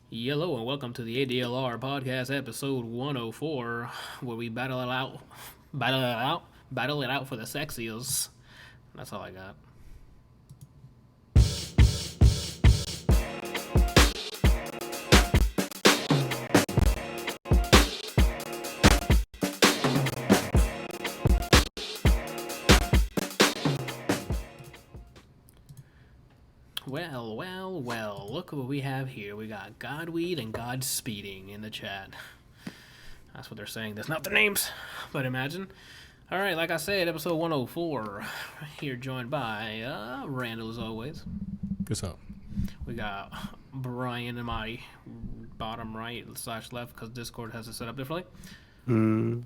Hello and welcome to the ADLR Podcast, episode 104, where we battle it out for the sexiest. That's all I got. Well, look what we have here. We got Godweed and Godspeeding in the chat. That's what they're saying. That's not their names, but imagine. All right, like I said, episode 104. Here joined by Randall as always. What's up? We got Bryant in my bottom right / left because Discord has it set up differently. And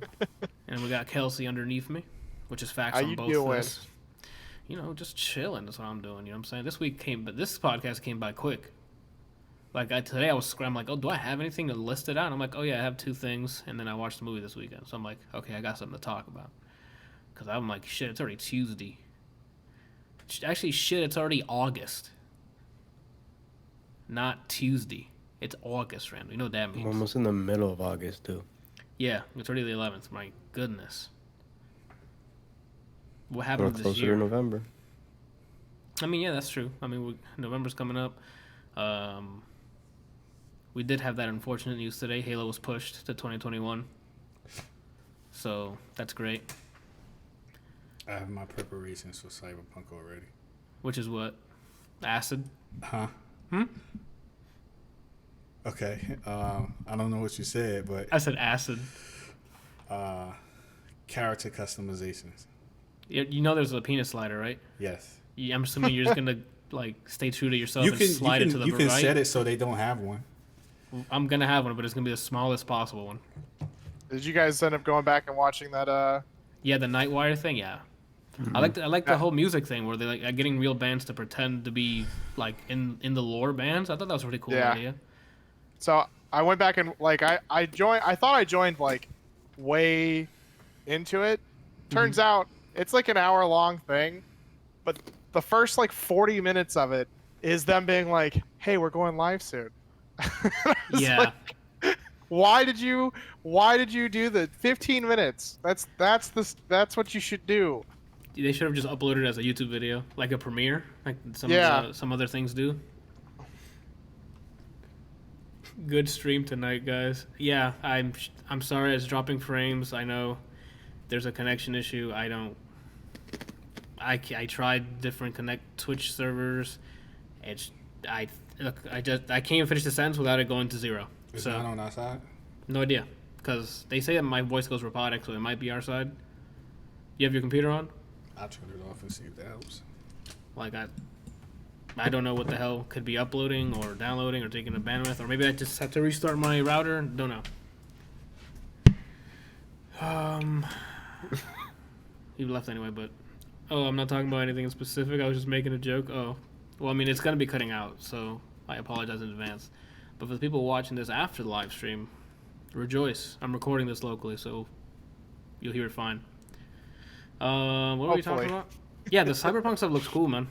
we got Kelsey underneath me, which is facts on both of us. You know, just chilling. That's what I'm doing. You know what I'm saying? This podcast came by quick. Today I was scrambling, like, oh, do I have anything to list it out? And I'm like, oh yeah, I have 2 things. And then I watched the movie this weekend. So I'm like, okay, I got something to talk about. Because I'm like, shit, it's already Tuesday. Actually, shit, it's already August. Not Tuesday. It's August, Randall. You know what that means. We're almost in the middle of August, too. Yeah, it's already the 11th. My goodness. What happened this closer year? to November. I mean, yeah, that's true. I mean, November's coming up. We did have that unfortunate news today. Halo was pushed to 2021. So, that's great. I have my preparations for Cyberpunk already. Which is what? Acid? Huh? Hmm? Okay. I don't know what you said, but... I said acid. Character customizations. You know there's a penis slider, right? Yes. I'm assuming you're just going to, stay true to yourself and slide it to the right? You can set it so they don't have one. I'm going to have one, but it's going to be the smallest possible one. Did you guys end up going back and watching that? Yeah, the Nightwire thing, yeah. Mm-hmm. I like the whole music thing where they're getting real bands to pretend to be in the lore bands. I thought that was a pretty cool idea. So I went back and I joined. I thought I joined way into it. Turns out it's an hour-long thing, but the first 40 minutes of it is them being like, "Hey, we're going live soon." Yeah. Why did you do the 15 minutes? That's what you should do. They should have just uploaded it as a YouTube video, like a premiere, like some other things do. Good stream tonight, guys. Yeah, I'm sorry it's dropping frames. I know there's a connection issue. I tried different Twitch servers. I can't even finish the sentence without it going to 0. It's not on our side? No idea, because they say that my voice goes robotic, so it might be our side. You have your computer on? I'll turn it off and see if that helps. I don't know what the hell could be uploading or downloading or taking a bandwidth, or maybe I just have to restart my router. Don't know. He left anyway, but I'm not talking about anything specific. I was just making a joke. Oh, well, I mean, it's gonna be cutting out, so I apologize in advance. But for the people watching this after the live stream, rejoice. I'm recording this locally, so you'll hear it fine. What are we talking about? Yeah, the Cyberpunk stuff looks cool, man.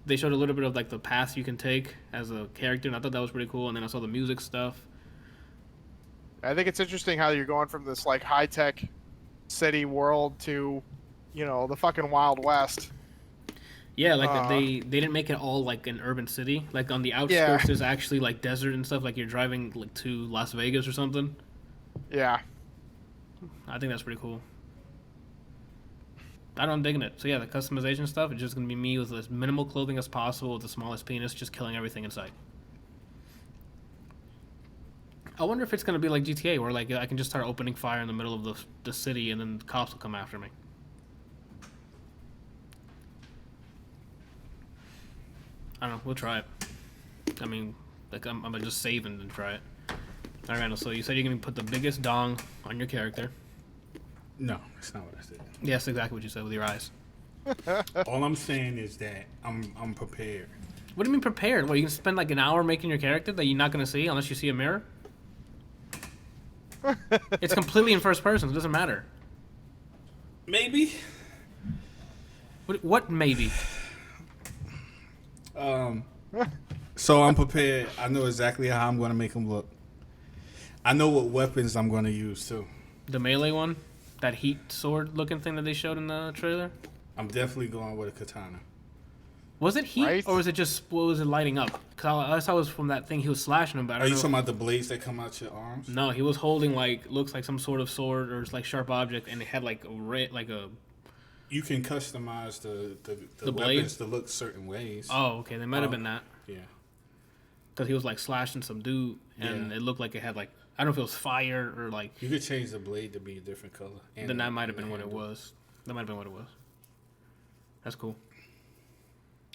They showed a little bit of the path you can take as a character, and I thought that was pretty cool. And then I saw the music stuff. I think it's interesting how you're going from this high-tech city world to, the fucking Wild West. Yeah, they didn't make it all an urban city. On the outskirts, there's actually desert and stuff. You're driving to Las Vegas or something. Yeah, I think that's pretty cool. I'm digging it. So yeah, the customization stuff is just gonna be me with as minimal clothing as possible, with the smallest penis, just killing everything in sight. I wonder if it's gonna be like GTA, where I can just start opening fire in the middle of the city, and then the cops will come after me. I don't know. We'll try it. I mean, I'm gonna just save and then try it. All right, so you said you're gonna put the biggest dong on your character. No, that's not what I said. Yes, exactly what you said with your eyes. All I'm saying is that I'm prepared. What do you mean prepared? What, you can spend an hour making your character that you're not gonna see unless you see a mirror? It's completely in first person. It doesn't matter. Maybe. What maybe? So I'm prepared. I know exactly how I'm going to make them look. I know what weapons I'm going to use, too. The melee one? That heat sword looking thing that they showed in the trailer? I'm definitely going with a katana. Was it heat, Right? or was it just, what was it lighting up? Because I saw it was from that thing he was slashing him, but I don't Are you know. talking about the blades that come out your arms? No, he was holding, looks like some sort of sword or like sharp object, and it had You can customize the blade? weapons to look certain ways. Oh, okay, they might have been that. Yeah. Because he was, slashing some dude, and it looked like it had, I don't know if it was fire or, You could change the blade to be a different color. Then that might have been what it was. That might have been what it was. That's cool.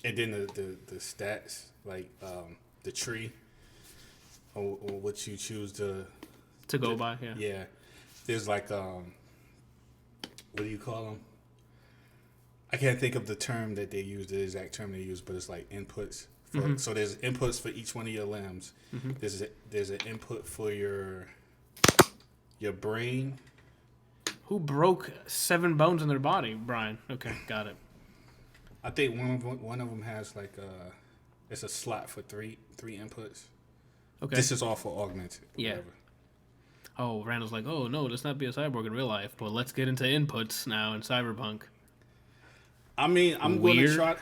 And then the stats, the tree, or what you choose to go by, yeah. Yeah. There's what do you call them? I can't think of the term that they use, the exact term they use, but it's like inputs. So there's inputs for each one of your limbs. Mm-hmm. There's an input for your brain. Who broke 7 bones in their body, Brian? Okay, got it. I think one of them has it's a slot for three inputs. Okay. This is all for augmented. Yeah. Whatever. Oh, Randall's like, oh no, let's not be a cyborg in real life, but let's get into inputs now in Cyberpunk. I mean, I'm going to try.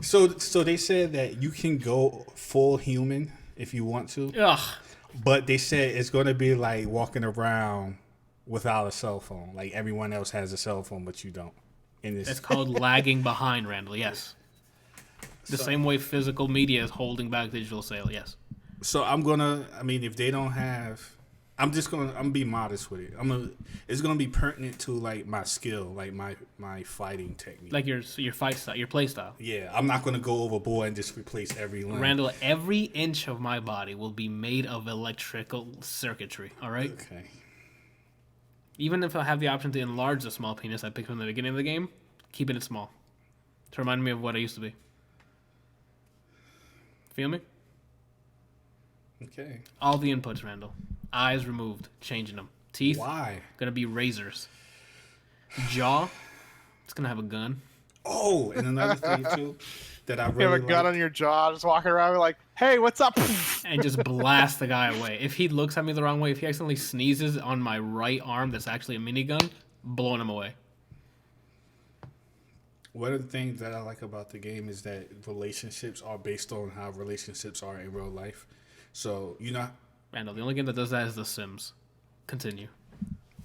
So they said that you can go full human if you want to. Ugh. But they said it's going to be like walking around without a cell phone. Like everyone else has a cell phone, but you don't. It's called lagging behind, Randall. Yes. The same way physical media is holding back digital sale. Yes. So if they don't have, I'm gonna be modest with it. It's gonna be pertinent to my skill, my fighting technique, like your fight style, your play style. Yeah, I'm not gonna go overboard and just replace every limb. Randall, every inch of my body will be made of electrical circuitry. All right. Okay. Even if I have the option to enlarge the small penis I picked from the beginning of the game, keeping it small to remind me of what I used to be. Feel me? Okay. All the inputs, Randall. Eyes removed, changing them. Teeth. Why? Gonna be razors. Jaw. It's gonna have a gun. Oh, and another thing too that I really You have a gun on your jaw, just walking around like, "Hey, what's up?" And just blast the guy away. If he looks at me the wrong way, if he accidentally sneezes on my right arm, that's actually a minigun, blowing him away. One of the things that I like about the game is that relationships are based on how relationships are in real life. So Randall, the only game that does that is The Sims. Continue.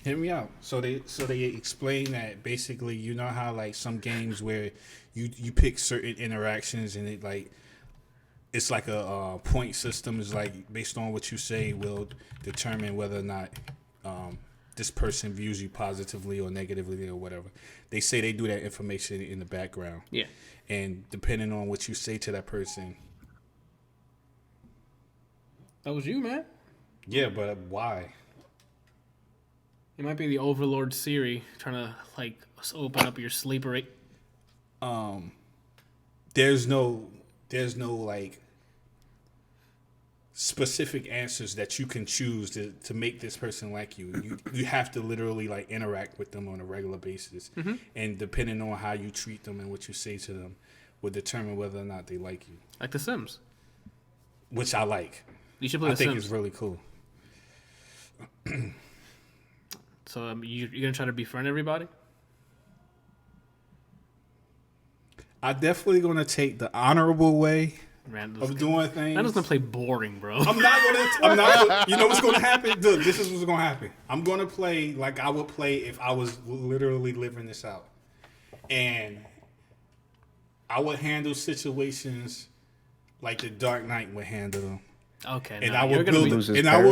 Hear me out. So they explain that basically, how some games where you pick certain interactions and it's like a point system, is based on what you say will determine whether or not this person views you positively or negatively or whatever. They say they do that information in the background. Yeah. And depending on what you say to that person. That was you, man. Yeah, but why? It might be the Overlord Siri trying to open up your sleeper rate. There's no specific answers that you can choose to make this person like you. You have to literally interact with them on a regular basis, and depending on how you treat them and what you say to them, will determine whether or not they like you. Like The Sims, which I like. You should play The Sims. I think it's really cool. So you're gonna try to befriend everybody? I'm definitely gonna take the honorable way of doing things. Randall's gonna play boring, bro. I'm not gonna. You know what's gonna happen? Look, this is what's gonna happen. I'm gonna play like I would play if I was literally living this out, and I would handle situations like the Dark Knight would handle them. Okay, and I will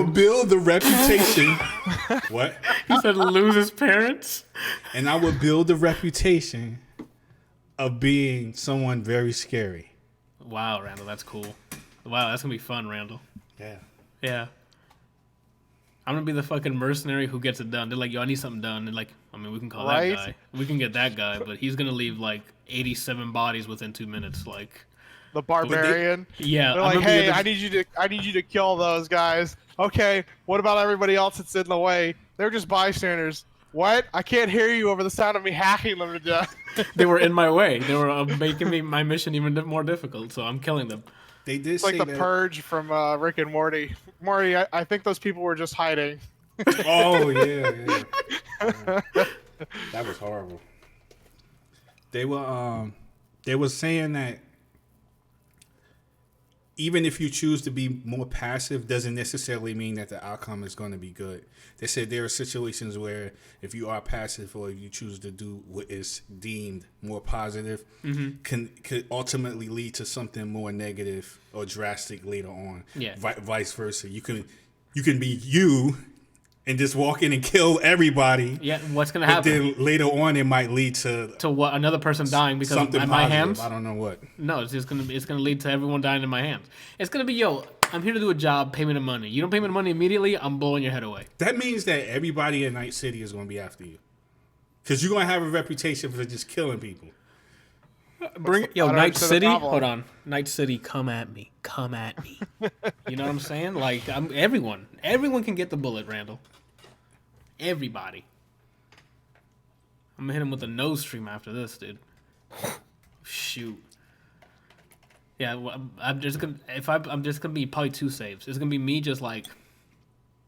build the reputation. What? He said lose his parents. And I would build the reputation of being someone very scary. Wow, Randall, that's cool. Wow, that's gonna be fun, Randall. Yeah. Yeah. I'm gonna be the fucking mercenary who gets it done. They're like, yo, I need something done. And we can call that guy. We can get that guy, but he's gonna leave 87 bodies within 2 minutes. The barbarian. Yeah. They're like, hey, I need you to kill those guys. Okay, what about everybody else that's in the way? They're just bystanders. What? I can't hear you over the sound of me hacking them to death. They were in my way. They were making my mission even more difficult, so I'm killing them. They did It's like say the that. purge from Rick and Morty. Morty, I think those people were just hiding. Oh yeah. That was horrible. They were saying that even if you choose to be more passive, doesn't necessarily mean that the outcome is going to be good. They said there are situations where if you are passive or you choose to do what is deemed more positive, could ultimately lead to something more negative or drastic later on. Yeah. Vice versa. You can be you and just walk in and kill everybody. Yeah, what's gonna happen? But then later on, it might lead to what? Another person dying because something of my positive. hands? I don't know what. No, it's gonna lead to everyone dying in my hands. It's gonna be, yo, I'm here to do a job, pay me the money. You don't pay me the money immediately, I'm blowing your head away. That means that everybody in Night City is going to be after you, because you're going to have a reputation for just killing people. Night City. Hold on, Night City, come at me. You know what I'm saying? Like, everyone can get the bullet, Randall. Everybody. I'm gonna hit him with a nose stream after this, dude. Shoot. Yeah, well, I'm just gonna be probably 2 saves. It's gonna be me just like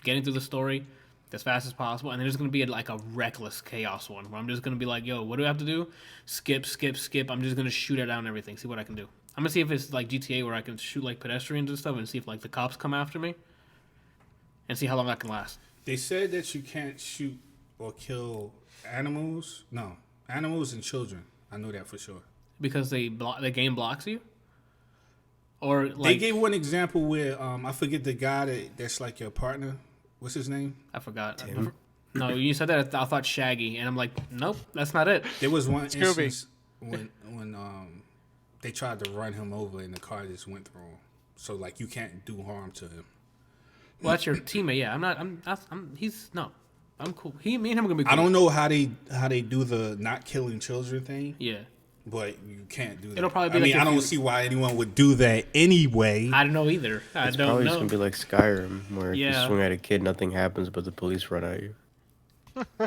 getting through the story as fast as possible, and then there's gonna be like a reckless chaos one where I'm just gonna be like, yo, what do I have to do? Skip. I'm just gonna shoot it down everything, see what I can do. I'm gonna see if it's like GTA where I can shoot like pedestrians and stuff and see if like the cops come after me and see how long I can last. They said that you can't shoot or kill animals. No, animals and children. I know that for sure. Because the game blocks you? Or like, they gave one example where I forget the guy that's like your partner. What's his name? I forgot. No, you said that. I thought Shaggy, and I'm like, nope, that's not it. There was one instance when they tried to run him over and the car just went through him. So like you can't do harm to him. Well, that's your teammate. Yeah, I'm cool. Me and him are gonna be cool. I don't know how they do the not killing children thing. Yeah. But you can't do that. It'll probably be I don't see why anyone would do that anyway. I don't know either. It's probably just going to be like Skyrim, where if you swing at a kid, nothing happens, but the police run at you.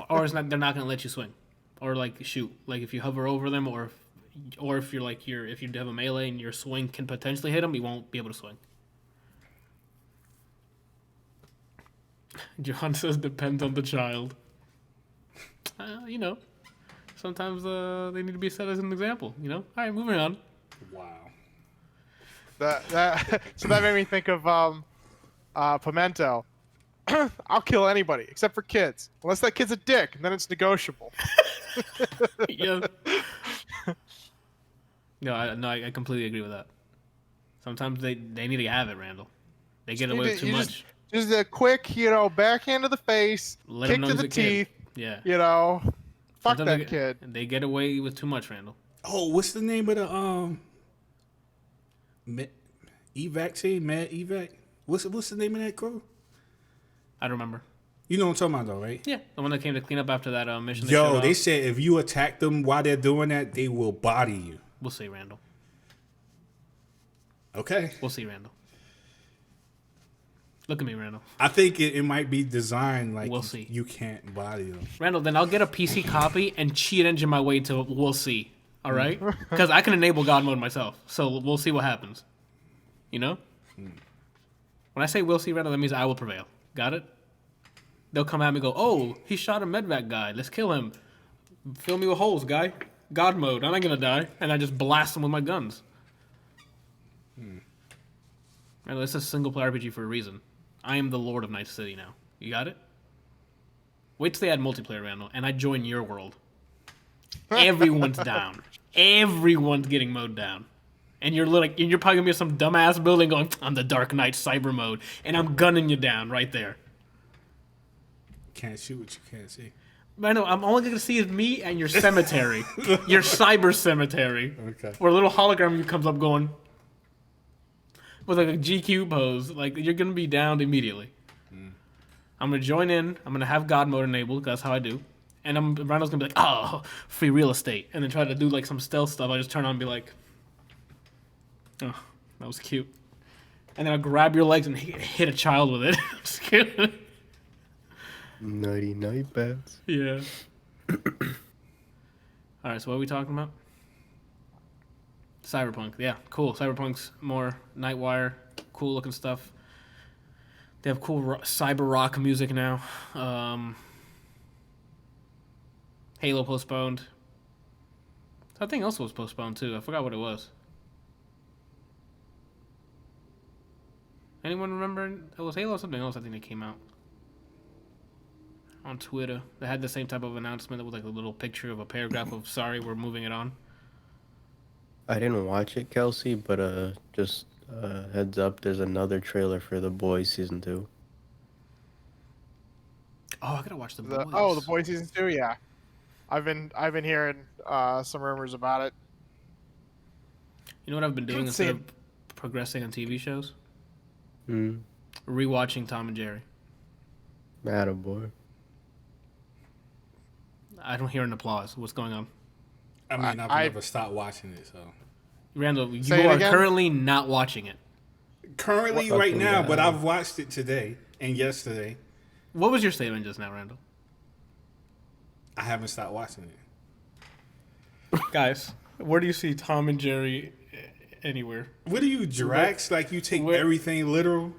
Or they're not going to let you swing. Or like shoot. Like if you hover over them, or if you're like if you have a melee and your swing can potentially hit them, you won't be able to swing. John says depends on the child. Sometimes they need to be set as an example, you know? All right, moving on. Wow. So that made me think of Pimento. I'll kill anybody except for kids, unless that kid's a dick, and then it's negotiable. Yeah. No, I completely agree with that. Sometimes they need to have it, Randall. They get away with too much. Just a quick, backhand to the face, kick to the teeth. Yeah. Fuck Sometimes that kid. They get away with too much, Randall. Oh, what's the name of the evac team? Mad evac. What's the name of that crew? I don't remember. You know what I'm talking about, though, right? Yeah, the one that came to clean up after that mission. They said if you attack them while they're doing that, they will body you. We'll see, Randall. Okay. We'll see, Randall. Look at me, Randall. I think it might be designed like we'll see. You can't body them. Randall, then I'll get a PC copy and cheat engine my way to we'll see. All right? Because I can enable God mode myself. So we'll see what happens. You know? When I say we'll see, Randall, that means I will prevail. Got it? They'll come at me and go, oh, he shot a medvac guy. Let's kill him. Fill me with holes, guy. God mode. I'm not going to die. And I just blast them with my guns. Randall, this is a single-player RPG for a reason. I am the Lord of Night City now. You got it? Wait till they add multiplayer, Randall, and I join your world. Everyone's down. Everyone's getting mowed down. And you're probably gonna be in some dumbass building going, I'm the Dark Knight cyber mode, and I'm gunning you down right there. Can't shoot what you can't see. Randall, I'm only gonna see is me and your cemetery. Your cyber cemetery. Okay. Where a little hologram of you comes up going with like a GQ pose. Like, you're gonna be downed immediately. I'm gonna join in. I'm gonna have God mode enabled, because that's how I do. And Randall's gonna be like, oh, free real estate. And then try to do like some stealth stuff. I just turn on and be like, oh, that was cute. And then I'll grab your legs and hit a child with it. Just kidding. Nighty night bats. Yeah. Alright, so what are we talking about? Cyberpunk. Yeah, cool. Cyberpunk's more Nightwire, cool looking stuff. They have cool cyber rock music now. Halo postponed. Something else was postponed too. I forgot what it was. Anyone remember? It was Halo or something else I think that came out. On Twitter. They had the same type of announcement. It was like a little picture of a paragraph of sorry, we're moving it on. I didn't watch it, Kelsey, but just heads up, there's another trailer for The Boys Season 2. Oh, I gotta watch The Boys. The Boys Season 2, yeah. I've been hearing some rumors about it. You know what I've been doing instead of progressing on TV shows? Rewatching Tom and Jerry. Attaboy. I don't hear an applause. What's going on? I mean, I've never stopped watching it, so. Randall, you are currently not watching it. Currently, right now, but I've watched it today and yesterday. What was your statement just now, Randall? I haven't stopped watching it. Guys, where do you see Tom and Jerry anywhere? What are you, Drax? Like, you take everything literal?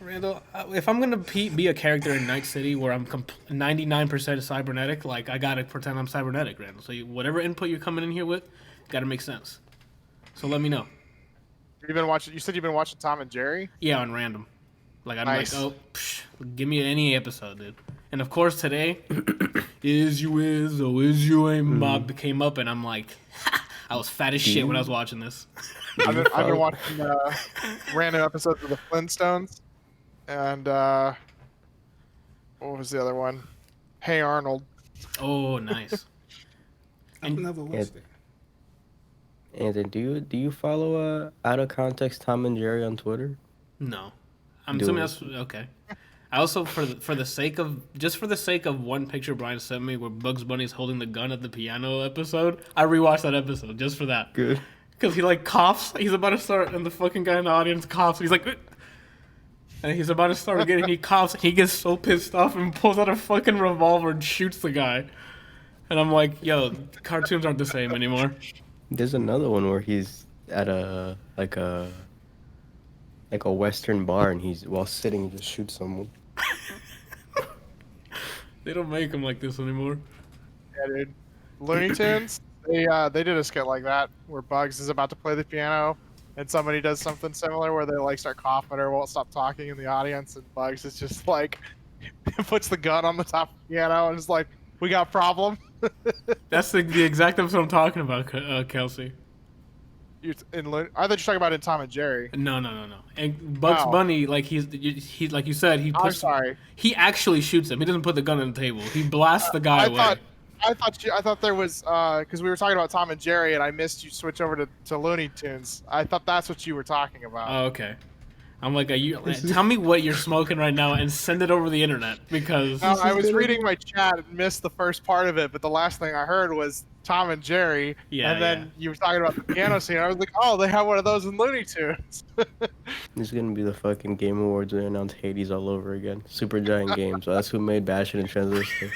Randall, if I'm going to be a character in Night City where I'm 99% cybernetic, like, I got to pretend I'm cybernetic, Randall. So whatever input you're coming in here with, got to make sense. So let me know. You said you've been watching Tom and Jerry? Yeah, on random. Like, I'm nice. like, give me any episode, dude. And of course, today, is you is, or is you a mob came up, and I'm like, I was fat as shit when I was watching this. I've been watching random episodes of the Flintstones. And what was the other one? Hey Arnold. Oh, nice. I've never watched it. Anthony, do you follow Out of Context Tom and Jerry on Twitter? No, I'm assuming that's okay. I also for the sake of one picture Brian sent me where Bugs Bunny's holding the gun at the piano episode, I rewatched that episode just for that. Good. Because he like coughs, he's about to start, and the fucking guy in the audience coughs. He's like, and he's about to start again, and he coughs. And he gets so pissed off and pulls out a fucking revolver and shoots the guy. And I'm like, yo, cartoons aren't the same anymore. There's another one where he's at a Western bar, and while sitting, he just shoots someone. They don't make them like this anymore. Yeah, dude. Looney Tunes, they did a skit like that where Bugs is about to play the piano, and somebody does something similar where they like start coughing or won't stop talking in the audience, and Bugs is just like puts the gun on the top of the piano and is like, "We got a problem." That's the exact episode I'm talking about, Kelsey. I thought you were talking about in Tom and Jerry. No. And Bugs Bunny, like he's like you said, I'm sorry. He actually shoots him. He doesn't put the gun on the table. He blasts the guy away. I thought there was because we were talking about Tom and Jerry, and I missed you switch over to Looney Tunes. I thought that's what you were talking about. Oh, okay. I'm like, tell me what you're smoking right now and send it over the internet because. No, I was reading my chat and missed the first part of it, but the last thing I heard was Tom and Jerry, and then you were talking about the piano scene. I was like, oh, they have one of those in Looney Tunes. This is gonna be the fucking Game Awards when they announce Hades all over again. Supergiant Games. So that's who made Bastion and Transistor.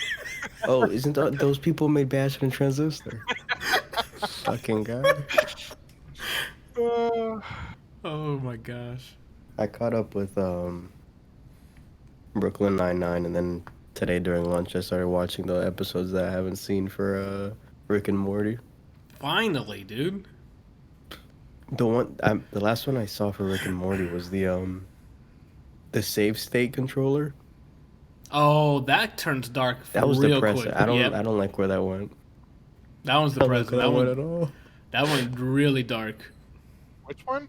Oh, isn't those people made Bastion and Transistor? Fucking guy. Oh my gosh. I caught up with Brooklyn Nine-Nine, and then today during lunch I started watching the episodes that I haven't seen for Rick and Morty. Finally, dude. The last one I saw for Rick and Morty was the save state controller. Oh, that turns dark. That was real depressing. Quick. I don't like where that went. That one's depressing. That one at all. That one really dark. Which one?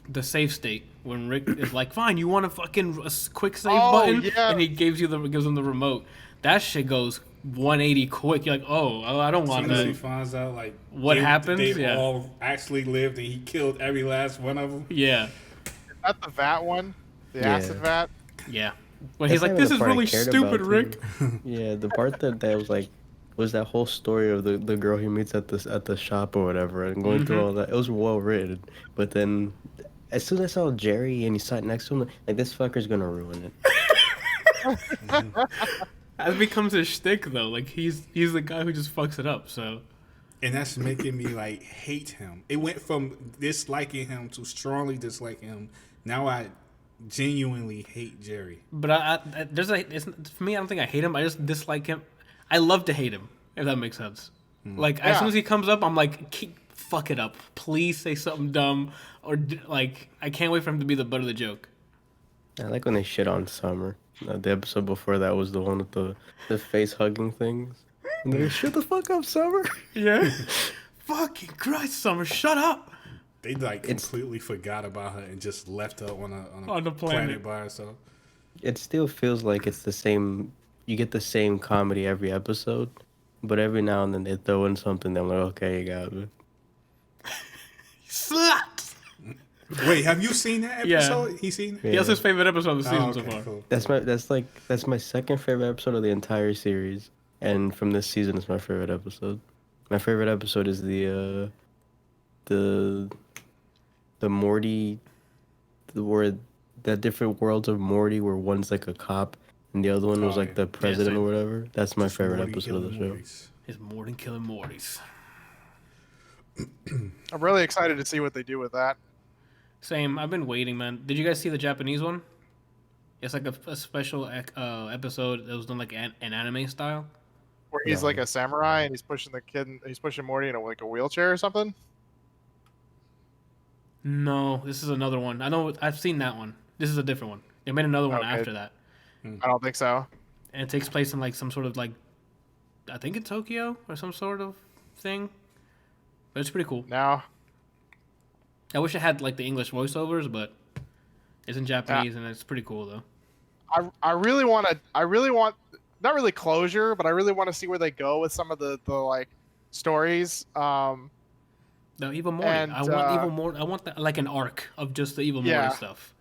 The save state when Rick is like, "Fine, you want a fucking quick save button?" Yeah. And he gives him the remote. That shit goes 180 quick. You're like, "Oh, I don't want that." He finds out like what happens. They all actually lived, and he killed every last one of them. Yeah. Is that the vat one? The acid vat? Yeah. When he's like, "This is really stupid, Rick." Yeah, the part that was like. Was that whole story of the girl he meets at the shop or whatever, and going through all that. It was well written, but then as soon as I saw Jerry and he sat next to him, like, this fucker's gonna ruin it. That becomes his shtick though. Like he's the guy who just fucks it up. So And that's making me like hate him. It went from disliking him to strongly disliking him. Now I genuinely hate Jerry. But for me, I don't think I hate him. I just dislike him. I love to hate him, if that makes sense. Like, as soon as he comes up, I'm like, fuck it up. Please say something dumb. Or, like, I can't wait for him to be the butt of the joke. I like when they shit on Summer. The episode before that was the one with the face hugging things. And they're like, shut the fuck up, Summer. Yeah. Fucking Christ, Summer, shut up. They like completely forgot about her and just left her on the planet by herself. It still feels like it's the same. You get the same comedy every episode, but every now and then they throw in something that I'm like, okay, you got it. Slaps. Wait, have you seen that episode? Yeah. He's seen it? Yeah. He has his favorite episode of the season so far. Cool. That's my second favorite episode of the entire series, and from this season, it's my favorite episode. My favorite episode is the Morty, where the different worlds of Morty, where one's like a cop and the other one was like the president or whatever. That's my favorite episode of the show. It's Morty killing Mortys. I'm really excited to see what they do with that. Same. I've been waiting, man. Did you guys see the Japanese one? It's like a special episode that was done like an anime style. Where he's like a samurai and he's pushing the kid. He's pushing Morty in a wheelchair or something. No, this is another one. I know. I've seen that one. This is a different one. They made another one after that. I don't think so. And it takes place in like some sort of like, I think in Tokyo or some sort of thing. But it's pretty cool. Now, I wish it had like the English voiceovers, but it's in Japanese and it's pretty cool though. I really want not really closure, but I really want to see where they go with some of the like stories. No, Evil Morty. I want Evil Morty. I want like an arc of just the Evil Morty stuff.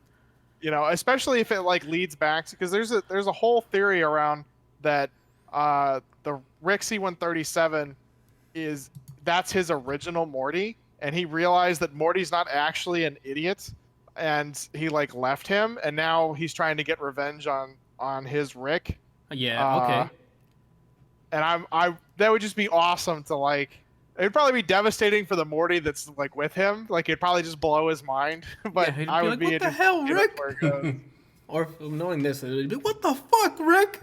You know, especially if it like leads back because there's a whole theory around that the Rick C-137 that's his original Morty, and he realized that Morty's not actually an idiot, and he like left him, and now he's trying to get revenge on his Rick. Yeah. Okay. And that would just be awesome to like. It'd probably be devastating for the Morty that's like with him. Like it'd probably just blow his mind. But yeah, I would like, be what the hell, Rick? Or knowing this, it'd be what the fuck, Rick?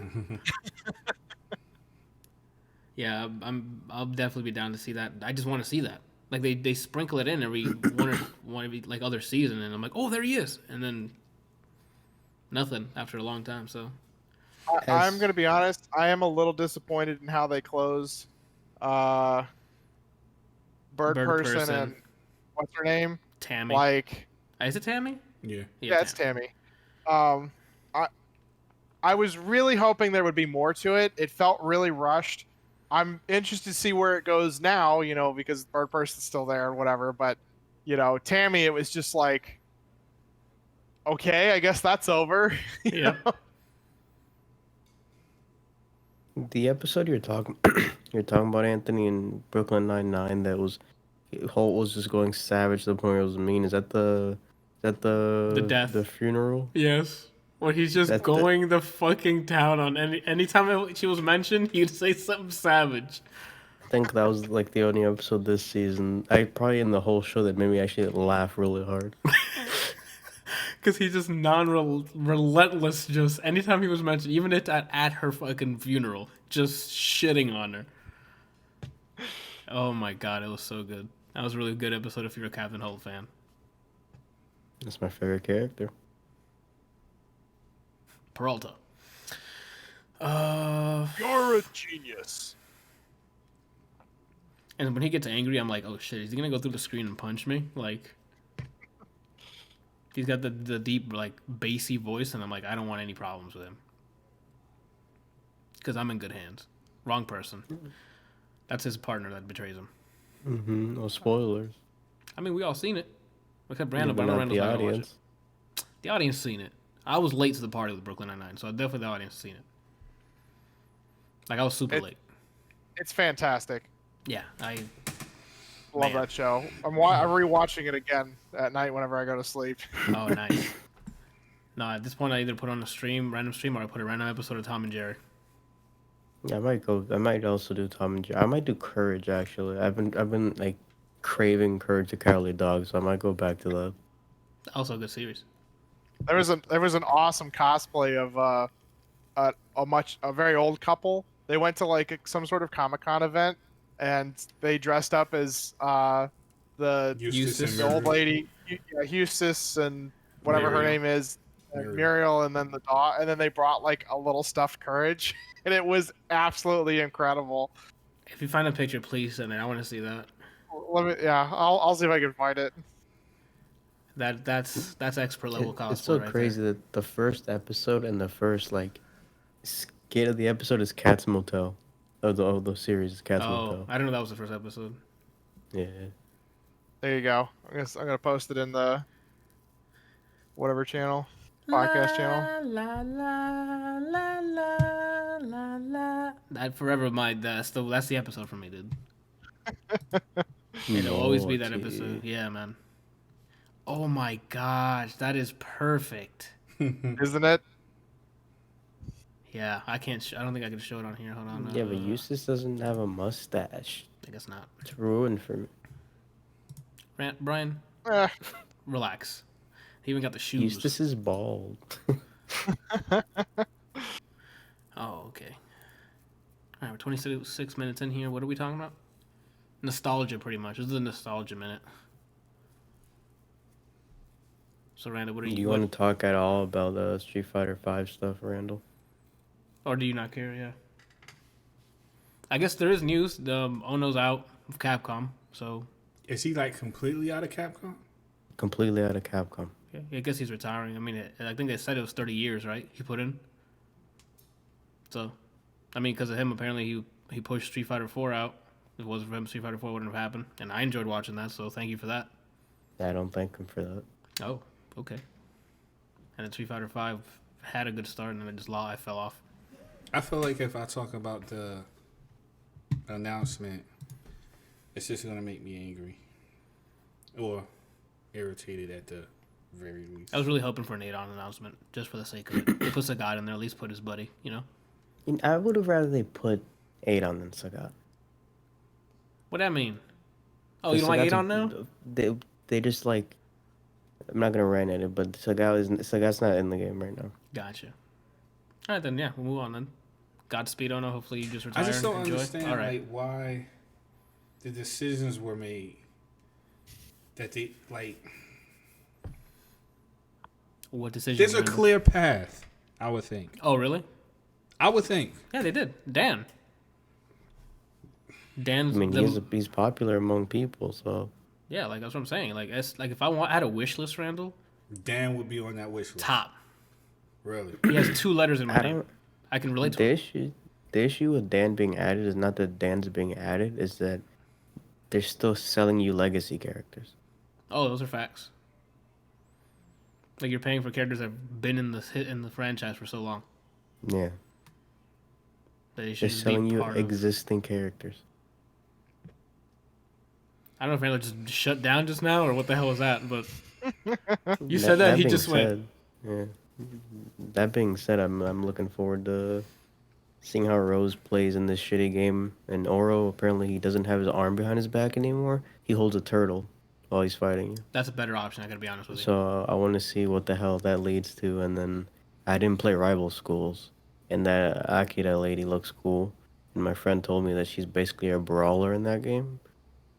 Yeah, I'll definitely be down to see that. I just want to see that. Like they sprinkle it in every one every like other season, and I'm like, oh, there he is, and then nothing after a long time. So I'm gonna be honest. I am a little disappointed in how they closed. Bird person and what's her name? Tammy. Like, is it Tammy? Yeah, it's Tammy. I was really hoping there would be more to it. It felt really rushed. I'm interested to see where it goes now, you know, because Bird Person's still there or whatever. But, you know, Tammy, it was just like, okay, I guess that's over. Yeah. The episode you're talking about, Anthony, in Brooklyn Nine-Nine, that was Holt was just going savage to the point where it was mean. Is that the death, the funeral? Yes. Where he's just going the fucking town on anytime she was mentioned, he'd say something savage. I think that was like the only episode this season. Probably in the whole show that made me actually laugh really hard. Because he's just relentless. Just anytime he was mentioned, even at her fucking funeral, just shitting on her. Oh my god, it was so good. That was a really good episode if you're a Captain Holt fan. That's my favorite character. Peralta. You're a genius. And when he gets angry, I'm like, oh shit, is he gonna go through the screen and punch me? Like, he's got the deep, like, bassy voice, and I'm like, I don't want any problems with him. Because I'm in good hands. Wrong person. That's his partner that betrays him. Mm-hmm. No spoilers. I mean, we all seen it. Except Randall, but but Randall's the not gonna watch audience. it. The audience seen it. I was late to the party with Brooklyn Nine-Nine, so definitely the audience seen it. Like, I was super late. It's fantastic. Yeah, I love that show. I'm rewatching it again at night whenever I go to sleep. Oh, nice. No, at this point, I either put on a random stream, or I put a random episode of Tom and Jerry. Yeah, I might go. I might also do Tom and Jerry. I might do Courage actually. I've been like craving Courage the Cowardly Dog, so I might go back to that. Also a good series. There was an awesome cosplay of a very old couple. They went to like some sort of Comic-Con event, and they dressed up as the Eustace the and old Muriel. lady, Eustace, and whatever her Muriel. name is, and Muriel. Muriel, and then the dog, and then they brought like a little stuffed Courage, and it was absolutely incredible. If you find a picture, please send it. I want to see that. I'll see if I can find it. That's expert level cosplay. It's so right crazy there. that the first episode and the first like skit of the episode is Cat's Motel. Of the series is Cat's Oh, Motel. I didn't know that was the first episode. Yeah. There you go. I'm gonna post it in the whatever channel, podcast channel. La la la la la la. That forever that's the episode for me, dude. It'll always be that episode. Yeah, man. Oh my gosh, that is perfect. Isn't it? Yeah, I can't. I don't think I can show it on here. Hold on. Yeah, but Eustace doesn't have a mustache. I guess not. It's ruined for me. Brian, relax. He even got the shoes. Eustace is bald. Oh, okay. All right, we're 26 minutes in here. What are we talking about? Nostalgia, pretty much. This is a nostalgia minute. So, Randall, what are you? Do you want to talk at all about Street Fighter V stuff, Randall? Or do you not care? Yeah. I guess there is news. Ono's out of Capcom, so. Is he like completely out of Capcom? Completely out of Capcom. Yeah, I guess he's retiring. I mean, I think they said it was 30 years, right? He put in. So, I mean, because of him, apparently he pushed Street Fighter 4 out. If it wasn't for him, Street Fighter 4 wouldn't have happened, and I enjoyed watching that. So, thank you for that. I don't thank him for that. Oh, okay. And then Street Fighter 5 had a good start, and then I fell off. I feel like if I talk about the announcement, it's just gonna make me angry or irritated at the very least. I was really hoping for an 8-on announcement, just for the sake of it. He puts a guy in there, at least put his buddy, you know? I would have rather they put 8 on than Sagat. What that mean? Oh, you don't like 8-on now? They just like. I'm not gonna rant at it, but Sagat's not in the game right now. Gotcha. All right, then, yeah, we'll move on then. Godspeed, Ono. Hopefully you just retire. I just don't and enjoy. understand All right. like why the decisions were made that they like. What decision? There's a clear path, I would think. Oh, really? I would think. Yeah, they did. Dan's. I mean, he's popular among people, so. Yeah, like that's what I'm saying. Like, if I had a wish list, Randall. Dan would be on that wish list. Top. Really? He has 2 letters in my name. I can relate to him. The issue with Dan being added is not that Dan's being added, is that they're still selling you legacy characters. Oh, those are facts. Like you're paying for characters that have been in the franchise for so long. Yeah. They're selling you existing characters. I don't know if Randall just shut down just now or what the hell was that, but you said that he just went. Yeah. That being said, I'm looking forward to seeing how Rose plays in this shitty game. And Oro, apparently he doesn't have his arm behind his back anymore. He holds a turtle while he's fighting you. That's a better option, I gotta be honest with you. So I want to see what the hell that leads to. And then I didn't play Rival Schools, and that Akira lady looks cool. And my friend told me that she's basically a brawler in that game.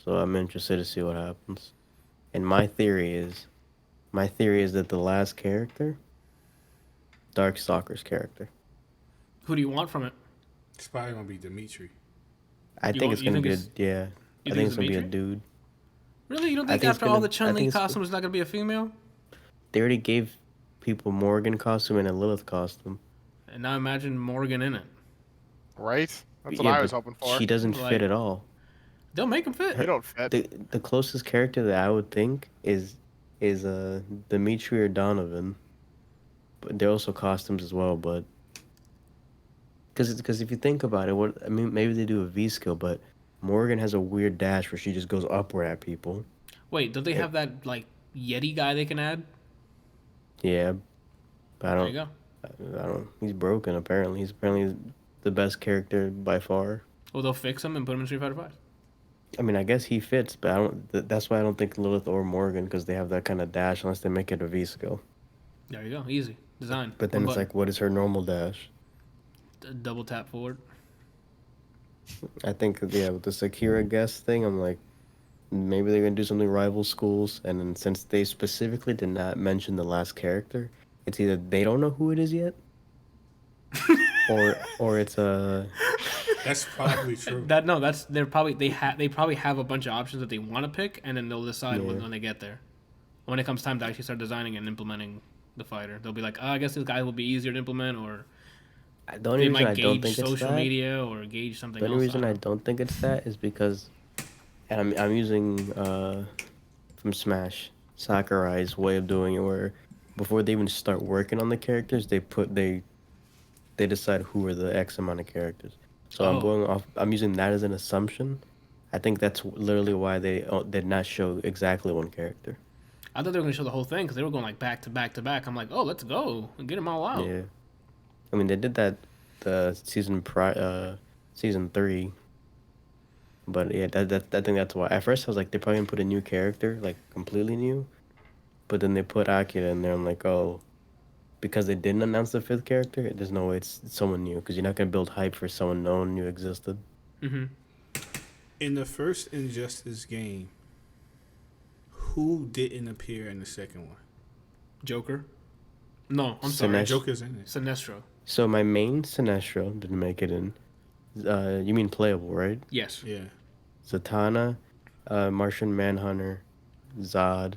So I'm interested to see what happens. And my theory is that the last character, Darkstalker's character. Who do you want from it? It's probably gonna be Dimitri. I think it's gonna be I think it's gonna be a dude. Really? You don't think after all the Chun-Li costumes it's not gonna be a female? They already gave people Morgan costume and a Lilith costume. And now imagine Morgan in it. Right? That's what I was hoping for. She doesn't fit at all. They'll make him fit. They don't fit. The closest character that I would think is Dimitri or Donovan. But they're also costumes as well, but because if you think about it, maybe they do a V skill, but Morgan has a weird dash where she just goes upward at people. Wait, don't they have that like Yeti guy they can add? Yeah, but I don't. There you go. I don't. He's broken apparently. He's apparently the best character by far. Well, they'll fix him and put him in Street Fighter 5. I mean, I guess he fits, but I don't. That's why I don't think Lilith or Morgan, because they have that kind of dash unless they make it a V skill. There you go. Easy. Design. But then One it's button. like, what is her normal dash? Double tap forward. I think, yeah, with the Sakura guest thing, I'm like, maybe they're going to do something rival schools. And then since they specifically did not mention the last character, it's either they don't know who it is yet, or it's a... That's probably true. They probably have a bunch of options that they want to pick, and then they'll decide when they get there. When it comes time to actually start designing and implementing the fighter, they'll be like, I guess this guy will be easier to implement, or The only they reason might I don't gauge think it's social that, media or gauge something the else. only reason I don't think it's that is because, and I'm using from Smash Sakurai's way of doing it, where before they even start working on the characters, they decide who are the X amount of characters. So I'm using that as an assumption. I think that's literally why they did not show exactly one character. I thought they were going to show the whole thing because they were going like back to back to back. I'm like, oh, let's go and get them all out. Yeah, I mean they did that the season 3, but yeah, I think that's why. At first I was like, they're probably gonna put a new character, like completely new, but then they put Akira in there. I'm like, oh, because they didn't announce the 5th character, there's no way it's someone new, because you're not gonna build hype for someone known new existed. Mm-hmm. In the first Injustice game, who didn't appear in the second one? Joker. No, I'm sorry. Joker's in it. Sinestro. So my main Sinestro didn't make it in. You mean playable, right? Yes. Yeah. Zatanna, Martian Manhunter, Zod,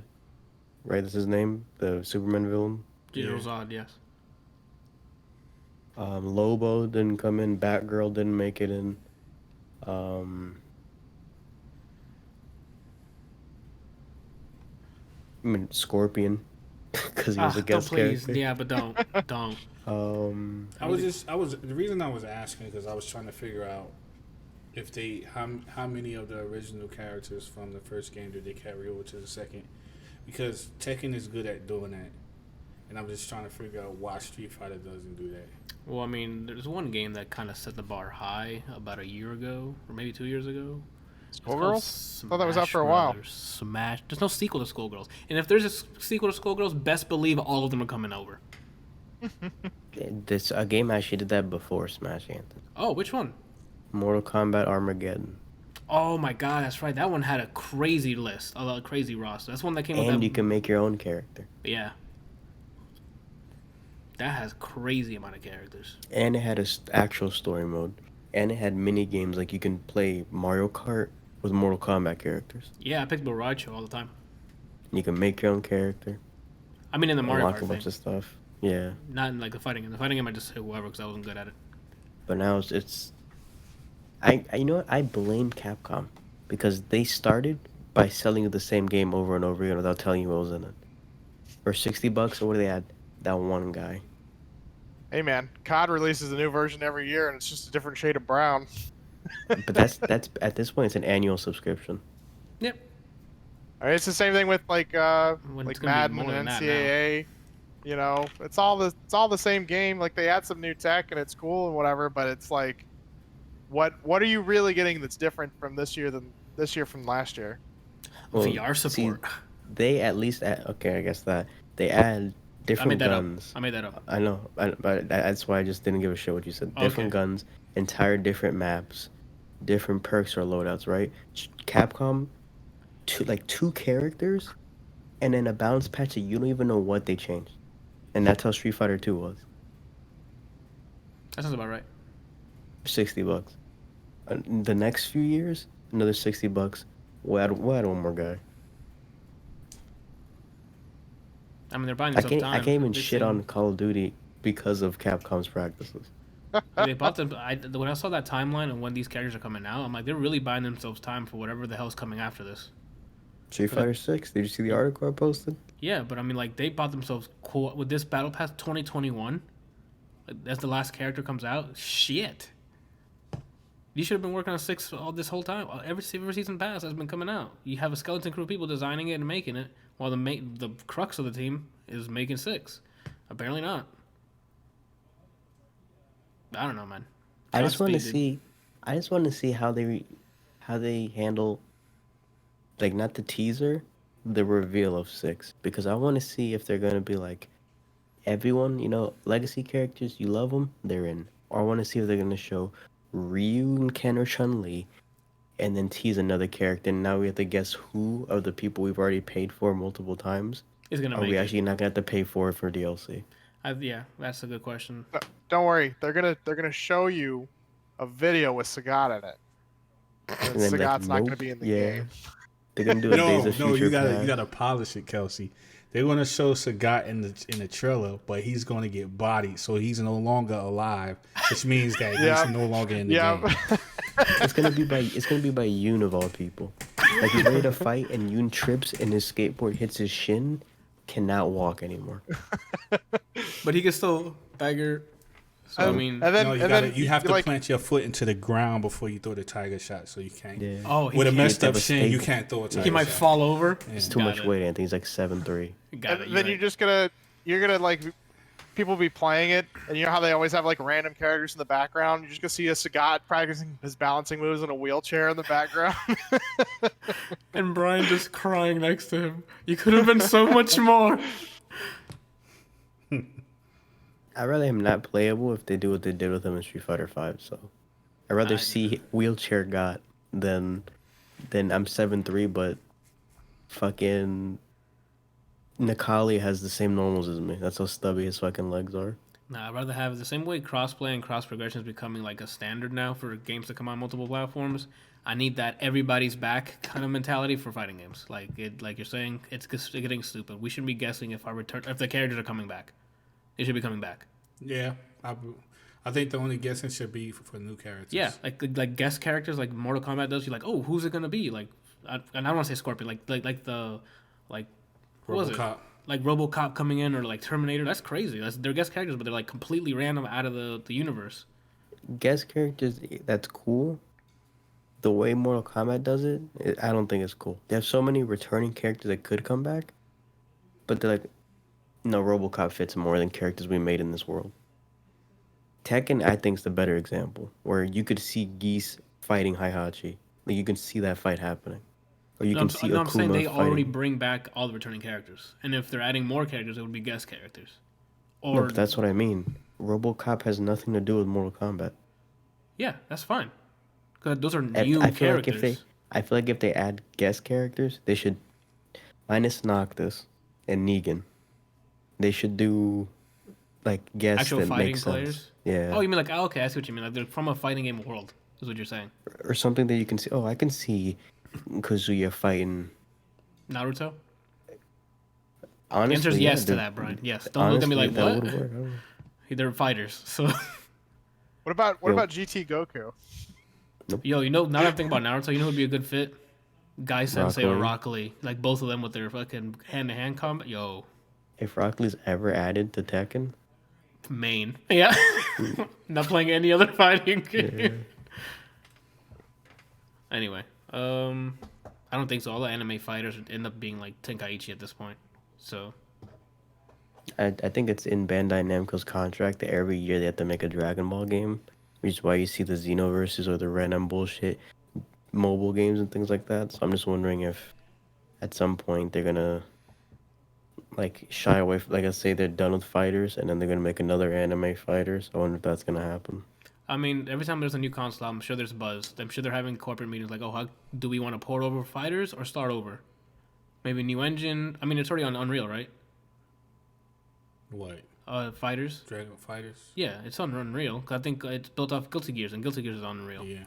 right? That's his name, the Superman villain. General Zod, yes. Lobo didn't come in. Batgirl didn't make it in. I mean, Scorpion, because he was a guest character. Yeah, but don't. The reason I was asking because I was trying to figure out if they how many of the original characters from the first game did they carry over to the second, because Tekken is good at doing that, and I'm just trying to figure out why Street Fighter doesn't do that. Well, I mean, there's one game that kind of set the bar high about a year ago, or maybe 2 years ago. Skullgirls? I thought that was out for a while. Smash. There's no sequel to Skullgirls. And if there's a sequel to Skullgirls, best believe all of them are coming over. A game actually did that before Smash Anthem. Oh, which one? Mortal Kombat Armageddon. Oh my god, that's right. That one had a crazy list, a crazy roster. That's one that came with And you can make your own character. Yeah. That has crazy amount of characters. And it had an actual story mode. And it had mini games, like you can play Mario Kart with Mortal Kombat characters. Yeah, I picked Bryant all the time. You can make your own character. I mean, in the Mario Kart unlock a bunch of stuff. Yeah. Not in like the fighting. In the fighting game, I just hit whoever because I wasn't good at it. But now it's you know what? I blame Capcom because they started by selling you the same game over and over again without telling you what was in it. For $60, or what do they add? That one guy. Hey man, COD releases a new version every year, and it's just a different shade of brown. But that's at this point it's an annual subscription. Yep. I mean, it's the same thing with like Madden and NCAA. You know, it's all the same game. Like they add some new tech and it's cool and whatever, but it's like, what are you really getting that's different from this year from last year? Well, VR support. See, they at least okay, I guess that they add different guns. I made that up. I know, but that's why I just didn't give a shit what you said. Different guns, entire different maps, different perks or loadouts. Right? Capcom, two characters, and then a balance patch that you don't even know what they changed, and that's how Street Fighter 2 was. That sounds about right. $60. The next few years, another $60. We'll add one more guy. I mean, they're buying themselves time. I can't even shit on Call of Duty because of Capcom's practices. They bought them. When I saw that timeline and when these characters are coming out, I'm like, they're really buying themselves time for whatever the hell's coming after this. Street Fighter 6. Did you see the article I posted? Yeah, but I mean, like, they bought themselves cool with this Battle Pass 2021. As the last character comes out, shit. You should have been working on 6 all this whole time. Every season pass has been coming out. You have a skeleton crew of people designing it and making it, while the crux of the team is making 6. Apparently not. I don't know, man. I just want to Godspeed, see. I just want to see how they handle, like, not the teaser, the reveal of 6, because I want to see if they're gonna be like everyone, legacy characters, you love them, they're in. Or I want to see if they're gonna show Ryu and Ken or Chun-Li, and then tease another character. And now we have to guess who of the people we've already paid for multiple times is gonna are make we it. actually not gonna have to pay for DLC. Yeah, that's a good question. No, don't worry, they're gonna show you a video with Sagat in it. And And then Sagat's not gonna nope, be in the yeah. game. They're gonna do a Days of Future you Past. gotta polish it, Kelsey. They're gonna show Sagat in the trailer, but he's gonna get bodied, so he's no longer alive, which means that he's no longer in the game. It's gonna be by Yoon of all people. Like, he's ready to fight, and Yoon trips and his skateboard hits his shin, cannot walk anymore. But he can still dagger. So I mean, and then you have to plant your foot into the ground before you throw the tiger shot, so you can't. Yeah. oh, With a messed up have a shin, you stake. can't throw a tiger he might shot. fall over. It's too much weight, Anthony. He's like 7'3". Got it. And then you're gonna like people be playing it, and you know how they always have like random characters in the background. You're just gonna see a Sagat practicing his balancing moves in a wheelchair in the background. And Brian just crying next to him. You could have been so much more. I'd rather him not playable if they do what they did with him in Street Fighter 5. So I'd rather see wheelchair got than I'm 7'3", but fucking Nikali has the same normals as me. That's how stubby his fucking legs are. Nah, I'd rather have the same way crossplay and cross progression is becoming like a standard now for games to come on multiple platforms. I need that everybody's back kind of mentality for fighting games. Like you're saying, it's getting stupid. We shouldn't be guessing if the characters are coming back. They should be coming back. Yeah, I think the only guessing should be for new characters. Yeah, like guest characters like Mortal Kombat does. You're like, oh, who's it gonna be? Like, and I don't want to say Scorpion. Like what was it? RoboCop. Like RoboCop coming in or like Terminator. That's crazy. They're guest characters, but they're like completely random out of the universe. Guest characters, that's cool. The way Mortal Kombat does it, I don't think it's cool. They have so many returning characters that could come back, but they're like, no, RoboCop fits more than characters we made in this world. Tekken, I think, is the better example, where you could see Geese fighting Heihachi. Like, you can see that fight happening. Or you can see Akuma I'm saying they fighting. already bring back all the returning characters, and if they're adding more characters, it would be guest characters. Or No, but that's what I mean. RoboCop has nothing to do with Mortal Kombat. yeah, that's fine. Because those are new characters. I feel like if they add guest characters, they should, minus Noctis and Negan, they should do like guests Actual that fighting make sense. players. Yeah. Oh, you mean like okay? I see what you mean. Like they're from a fighting game world. Is what you're saying. Or something that you can see. Oh, I can see Kazuya fighting. Naruto. Honestly, The answer is yeah, yes to they're- that, Brian. Yes. Don't look at me like that what? would work. I don't know. They're fighters. So What about Yo. GT Goku? yo, now that I'm thinking about Naruto, you know who'd be a good fit? Guy Sensei or Lee. Rock Lee. Like both of them with their fucking hand-to-hand combat. Yo, If Rock Lee's ever added to Tekken, main. Yeah. Not playing any other fighting game. Anyway, I don't think so. All the anime fighters end up being like Tenkaichi at this point. So I think it's in Bandai Namco's contract that every year they have to make a Dragon Ball game, which is why you see the Xenoverses or the random bullshit mobile games and things like that. So I'm just wondering if at some point they're gonna like shy away from, like, let's say they're done with fighters and then they're gonna make another anime fighters. I wonder if that's gonna happen. I mean, every time there's a new console, I'm sure there's buzz. I'm sure they're having corporate meetings like, oh, how do we want to port over fighters or start over? Maybe new engine. I mean, it's already on Unreal, right? What? Fighters. Dragon Fighters? Yeah, it's on Unreal. 'Cause I think it's built off Guilty Gears, and Guilty Gears is on Unreal. Yeah.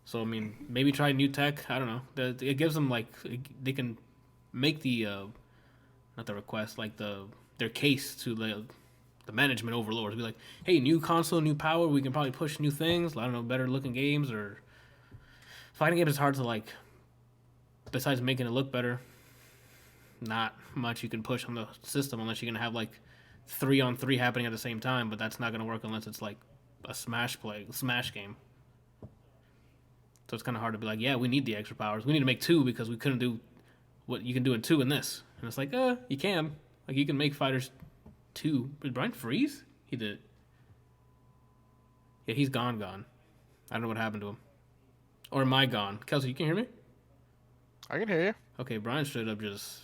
So I mean, maybe try new tech. I don't know. It gives them like they can make the not the request, like their case to the management overlords. Be like, hey, new console, new power. We can probably push new things. I don't know, better looking games or fighting games is hard to like. Besides making it look better, not much you can push on the system unless you're gonna have like 3-on-3 happening at the same time. But that's not gonna work unless it's like a Smash game. So it's kind of hard to be like, yeah, we need the extra powers. We need to make 2 because we couldn't do what you can do in 2 in this. And it's like, you can. Like, you can make fighters 2. Did Bryant freeze? He did. Yeah, he's gone. I don't know what happened to him. Or am I gone? Kelsey, you can hear me? I can hear you. Okay, Brian straight up just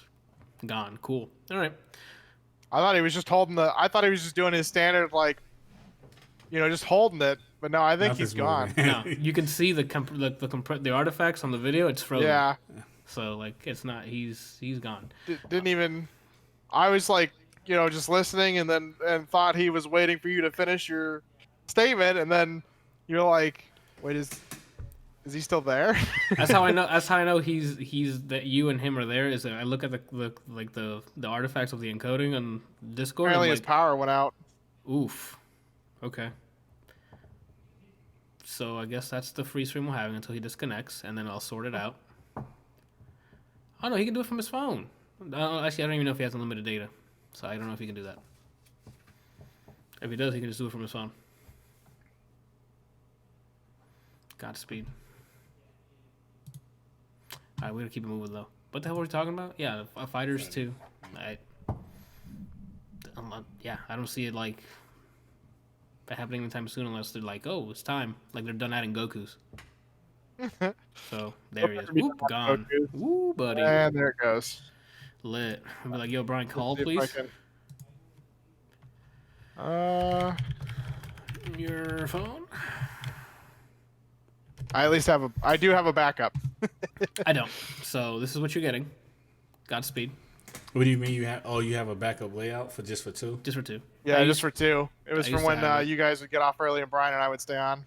gone. Cool. All right. I thought he was just holding I thought he was just doing his standard, like, just holding it. But no, I think he's gone. No, you can see the artifacts on the video. It's frozen. Yeah. So like, it's not. He's gone. Didn't even. I was like, just listening, and thought he was waiting for you to finish your statement, and then you're like, wait, is he still there? That's how I know. That's how I know he's that you and him are there. Is that I look at the artifacts of the encoding on Discord. Apparently, like, his power went out. Oof. Okay. So I guess that's the free stream we're having until he disconnects, and then I'll sort it out. Oh no, he can do it from his phone. Actually, I don't even know if he has unlimited data, so I don't know if he can do that. If he does, he can just do it from his phone. Godspeed. Alright, we're gonna keep it moving though. What the hell were we talking about? Yeah, Fighters 2. I don't see it like happening anytime soon unless they're like, oh, it's time. Like they're done adding Gokus. So there he is. Whoop, gone. Woo, buddy. And there it goes. Lit. I'll be like, yo, Brian, call please. Your phone. I do have a backup. I don't. So this is what you're getting. Godspeed. What do you mean you have a backup layout for two? Just for 2. Yeah, just for 2. It was from when you guys would get off early and Brian and I would stay on.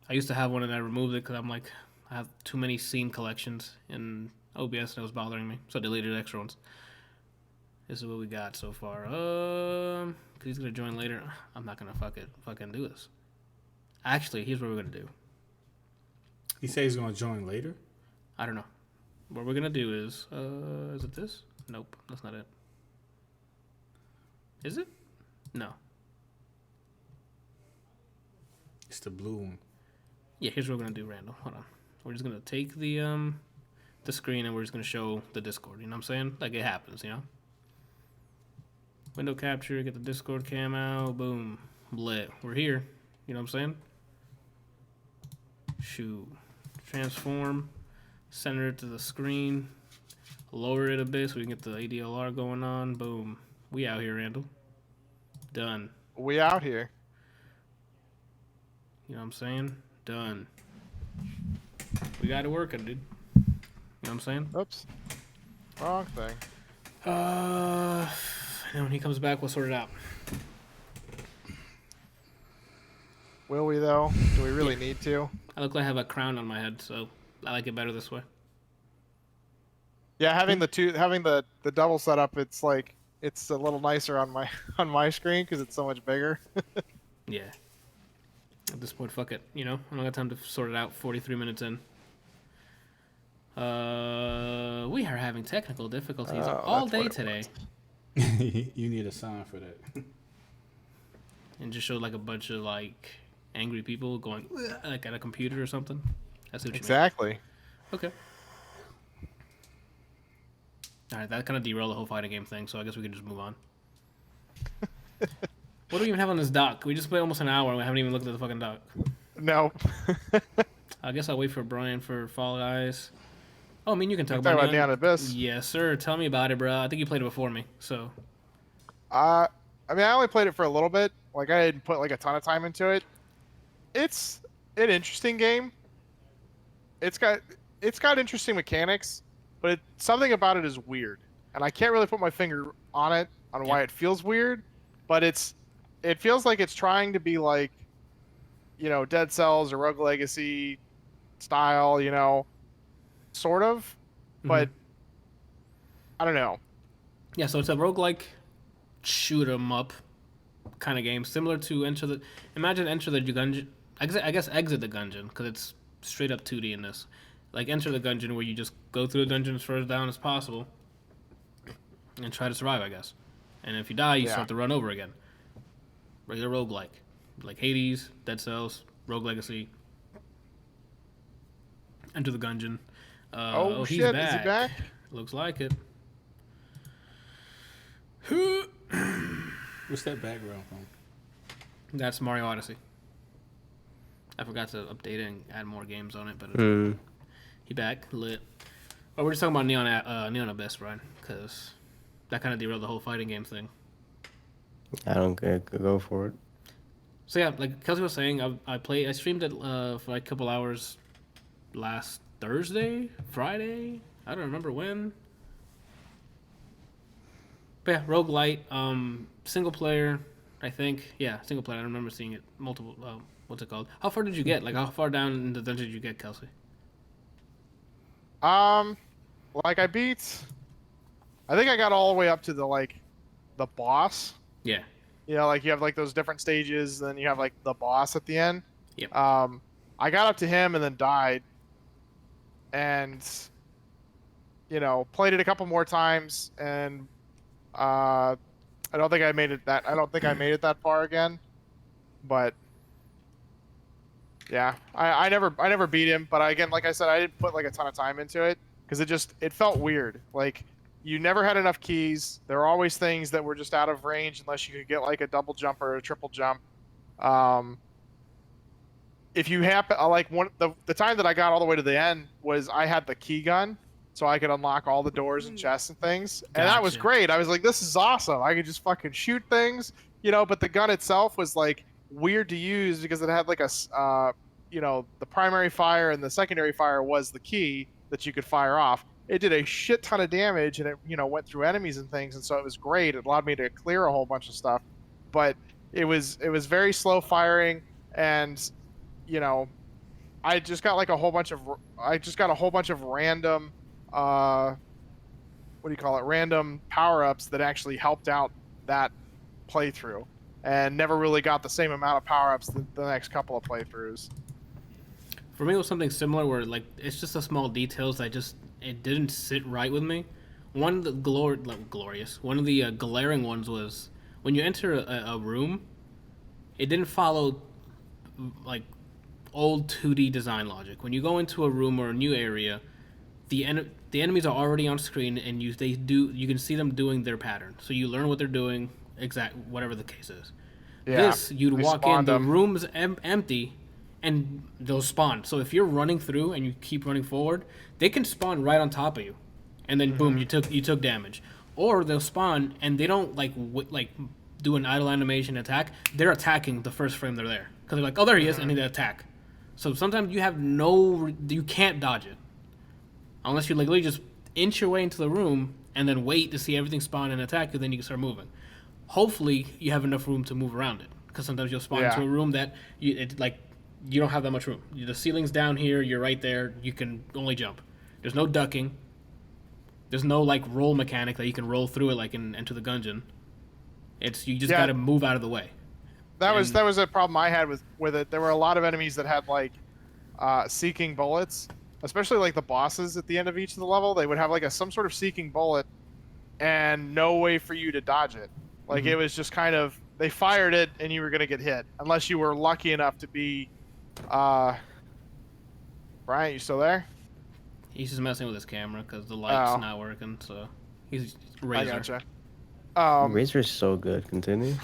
I used to have one and I removed it because I'm like, I have too many scene collections in OBS and it was bothering me. So I deleted extra ones. This is what we got so far. Cause he's gonna join later. I'm not gonna fucking do this. Actually, here's what we're gonna do. He said he's gonna join later? I don't know. What we're gonna do is it this? Nope, that's not it. Is it? No. It's the blue one. Yeah, here's what we're gonna do, Randall. Hold on. We're just gonna take the screen and we're just gonna show the Discord. You know what I'm saying? Like it happens, you know. Window capture, get the Discord cam out, boom, lit. We're here. You know what I'm saying? Shoot. Transform. Center it to the screen. Lower it a bit so we can get the ADLR going on. Boom. We out here, Randall. Done. We out here. You know what I'm saying? Done. We got it working, dude. You know what I'm saying? Oops. Wrong thing. And when he comes back, we'll sort it out. Will we, though? Do we really need to? I look like I have a crown on my head, so I like it better this way. Yeah, having the double setup, it's like it's a little nicer on my screen because it's so much bigger. Yeah. At this point, fuck it. You know, I don't got time to sort it out. 43 minutes in. We are having technical difficulties all day today. You need a sign for that. And just showed like a bunch of like angry people going like at a computer or something. That's what exactly. You mean. Okay. All right, that kind of derailed the whole fighting game thing, so I guess we can just move on. What do we even have on this dock? We just played almost an hour and we haven't even looked at the fucking dock. No. I guess I'll wait for Brian for Fall Guys. Oh, I mean, you can talk about Neon Abyss. Yes, sir. Tell me about it, bro. I think you played it before me, so. I mean, I only played it for a little bit. Like, I didn't put like a ton of time into it. It's an interesting game. It's got interesting mechanics, but something about it is weird, and I can't really put my finger on it on why it feels weird. But it feels like it's trying to be like, Dead Cells or Rogue Legacy style, sort of, but I don't know. Yeah, so it's a roguelike shoot 'em up kind of game, similar to Enter the Gungeon. I guess Exit the Gungeon, because it's straight up 2D in this. Like Enter the Gungeon, where you just go through the dungeon as far down as possible and try to survive, I guess. And if you die, you start to run over again. Regular roguelike. Like Hades, Dead Cells, Rogue Legacy, Enter the Gungeon. Oh he's shit, back. is he back? Looks like it. What's that background from? That's Mario Odyssey. I forgot to update it and add more games on it, but he back lit. Oh, we're just talking about Neon Abyss, Brian, because that kind of derailed the whole fighting game thing. I don't go for it. So yeah, like Kelsey was saying, I streamed it for like a couple hours last Thursday, Friday. I don't remember when. But yeah, roguelite, single player, I think. Yeah, single player. I remember seeing it multiple. What's it called? How far did you get? Like, how far down in the dungeon did you get, Kelsey? Like I think I got all the way up to the boss. Yeah. You know, like you have like those different stages, then you have like the boss at the end. Yep. I got up to him and then died, and you know, played it a couple more times, and I don't think I made it that far again, but yeah, I never beat him. But again, like I said, I didn't put like a ton of time into it because it felt weird. Like you never had enough keys. There were always things that were just out of range unless you could get like a double jump or a triple jump. If you happen the time that I got all the way to the end was I had the key gun, so I could unlock all the doors and chests and things, and that was great. I was like, this is awesome. I could just fucking shoot things, you know. But the gun itself was like weird to use because it had like a the primary fire and the secondary fire was the key that you could fire off. It did a shit ton of damage, and it went through enemies and things, and so it was great. It allowed me to clear a whole bunch of stuff, but it was very slow firing, and I just got a whole bunch of random random power-ups that actually helped out that playthrough, and never really got the same amount of power-ups the next couple of playthroughs. For me, it was something similar where like it's just the small details that it didn't sit right with me. One of the glaring ones was when you enter a room, it didn't follow like old 2D design logic. When you go into a room or a new area, the enemies are already on screen, and you can see them doing their pattern. So you learn what they're doing, whatever the case is. Yeah, you'd walk in, the room's empty, and they'll spawn. So if you're running through and you keep running forward, they can spawn right on top of you, and then boom, you took damage. Or they'll spawn and they don't do an idle animation attack. They're attacking the first frame they're there because they're like, oh, there he is, and they attack. So sometimes you can't dodge it unless you literally just inch your way into the room and then wait to see everything spawn and attack you. Then you can start moving. Hopefully, you have enough room to move around it, because sometimes you'll spawn into a room that you don't have that much room. The ceiling's down here, you're right there, you can only jump. There's no ducking. There's no roll mechanic that you can roll through it like in Enter the Gungeon. You just gotta move out of the way. That was a problem I had with it. There were a lot of enemies that had seeking bullets, especially the bosses at the end of each of the level. They would have some sort of seeking bullet and no way for you to dodge it. It was just kind of, they fired it and you were gonna get hit unless you were lucky enough to be Bryant, you still there? He's just messing with his camera because the light's not working, so he's Razor. I gotcha. Razor's so good. Continue.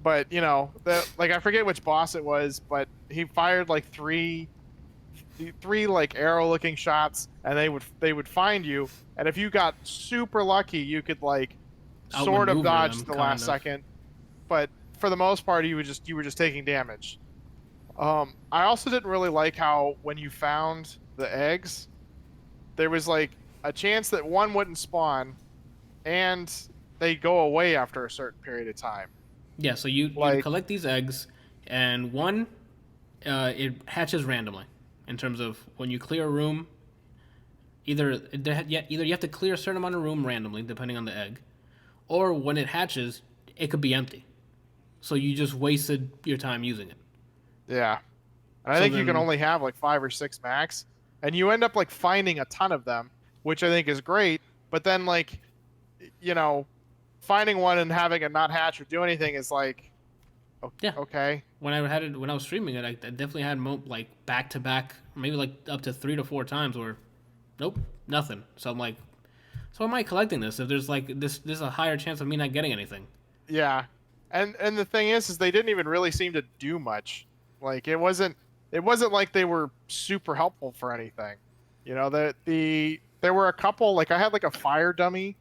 But I forget which boss it was, but he fired three arrow-looking shots, and they would find you, and if you got super lucky, you could sort of dodge the last second, but for the most part, you were just taking damage. I also didn't really like how when you found the eggs, there was a chance that one wouldn't spawn, and they go away after a certain period of time. Yeah, so you collect these eggs, and one, it hatches randomly in terms of when you clear a room. Either you have to clear a certain amount of room randomly, depending on the egg, or when it hatches, it could be empty. So you just wasted your time using it. Yeah. And I think you can only have 5 or 6 max, and you end up finding a ton of them, which I think is great, but then finding one and having it not hatch or do anything is okay. When I was streaming it, I definitely had back to back, maybe up to 3 to 4 times where nope, nothing. So I'm like, so am I collecting this if there's there's a higher chance of me not getting anything? Yeah. And the thing is they didn't even really seem to do much. Like it wasn't like they were super helpful for anything. You know, there were a couple, like I had like a fire dummy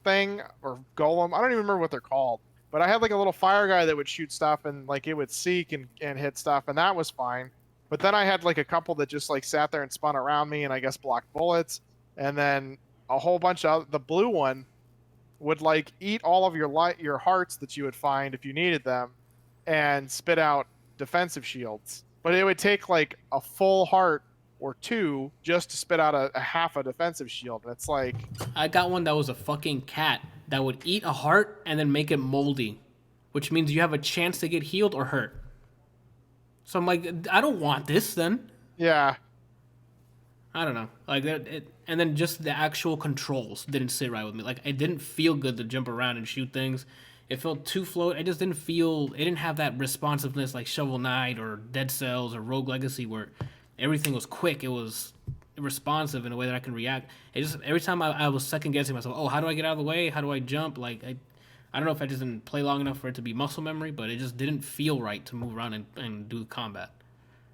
thing or golem. I don't even remember what they're called, but I had like a little fire guy that would shoot stuff and like it would seek and hit stuff, and that was fine. But then I had like a couple that just like sat there and spun around me and I guess blocked bullets, and then a whole bunch of the blue one would like eat all of your hearts that you would find if you needed them and spit out defensive shields. But it would take like a full heart or two just to spit out a half a defensive shield. And it's like, I got one that was a fucking cat that would eat a heart and then make it moldy, which means you have a chance to get healed or hurt. So I'm like, I don't want this then. yeah. I don't know. Like and then just the actual controls didn't sit right with me. Like it didn't feel good to jump around and shoot things. It felt too float. It just didn't feel. It didn't have that responsiveness like Shovel Knight or Dead Cells or Rogue Legacy where everything was quick. It was responsive in a way that I can react. It just every time I was second guessing myself. Oh, how do I get out of the way? How do I jump? Like I don't know if I just didn't play long enough for it to be muscle memory, but it just didn't feel right to move around and do combat.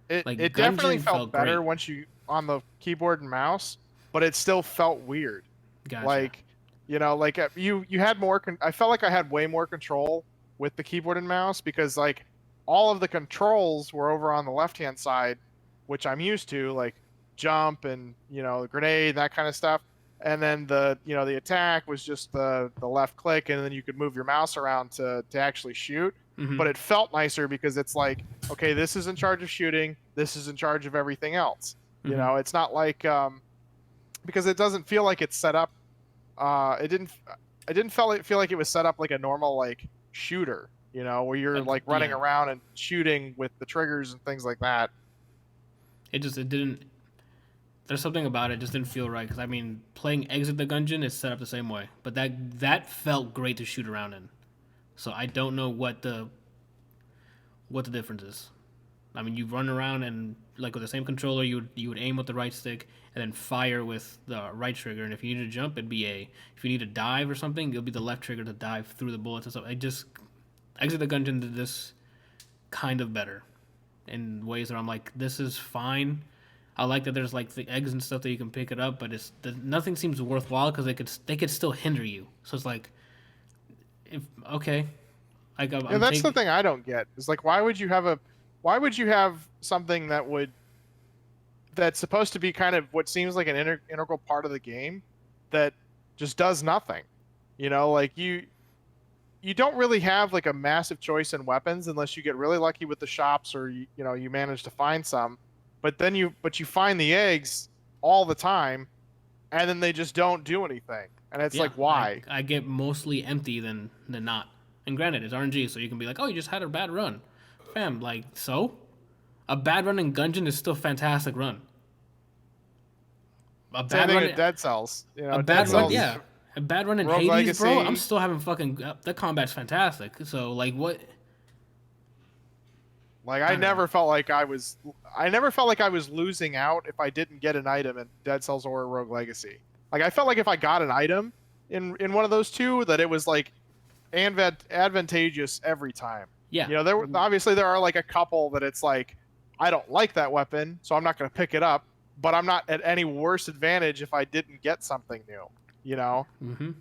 It definitely felt better great once you on the keyboard and mouse, but it still felt weird. Gotcha. Like, you know, like you had more. I felt like I had way more control with the keyboard and mouse because like all of the controls were over on the left-hand side, which I'm used to, like jump and the grenade, that kind of stuff. And then the attack was just the left click, and then you could move your mouse around to actually shoot. Mm-hmm. But it felt nicer because it's like, okay, this is in charge of shooting, this is in charge of everything else. Mm-hmm. It's not like because it doesn't feel like it's set up. It didn't feel like it was set up like a normal like shooter. Where you're like running around and shooting with the triggers and things like that. It didn't. There's something about it just didn't feel right because I mean, playing Exit the Gungeon is set up the same way, but that felt great to shoot around in. So I don't know what the difference is. I mean, you run around and like with the same controller, you would aim with the right stick and then fire with the right trigger. And if you need to jump, it'd be if you need to dive or something, it'll be the left trigger to dive through the bullets and stuff. Exit the Gungeon did this kind of better in ways that I'm like, this is fine. I like that there's like the eggs and stuff that you can pick it up, but nothing seems worthwhile because they could still hinder you. So it's like, okay. That's the thing I don't get. Is like, why would you have something that's supposed to be kind of what seems like an integral part of the game that just does nothing? Like you don't really have like a massive choice in weapons unless you get really lucky with the shops or you manage to find some. But then you find the eggs all the time, and then they just don't do anything. And it's like, why? I get mostly empty than not. And granted, it's RNG, so you can be like, oh, you just had a bad run. Fam, like, so? A bad run in Gungeon is still a fantastic run. A bad run in Dead Cells. A bad run in Rogue Hades, Legacy. bro. I'm still having the combat's fantastic. So, like, what? Like I never felt like I was losing out if I didn't get an item in Dead Cells or Rogue Legacy. Like I felt like if I got an item in one of those two, that it was like advantageous every time. Yeah. There are like a couple that it's like, I don't like that weapon, so I'm not going to pick it up, but I'm not at any worse advantage if I didn't get something new, Mm-hmm.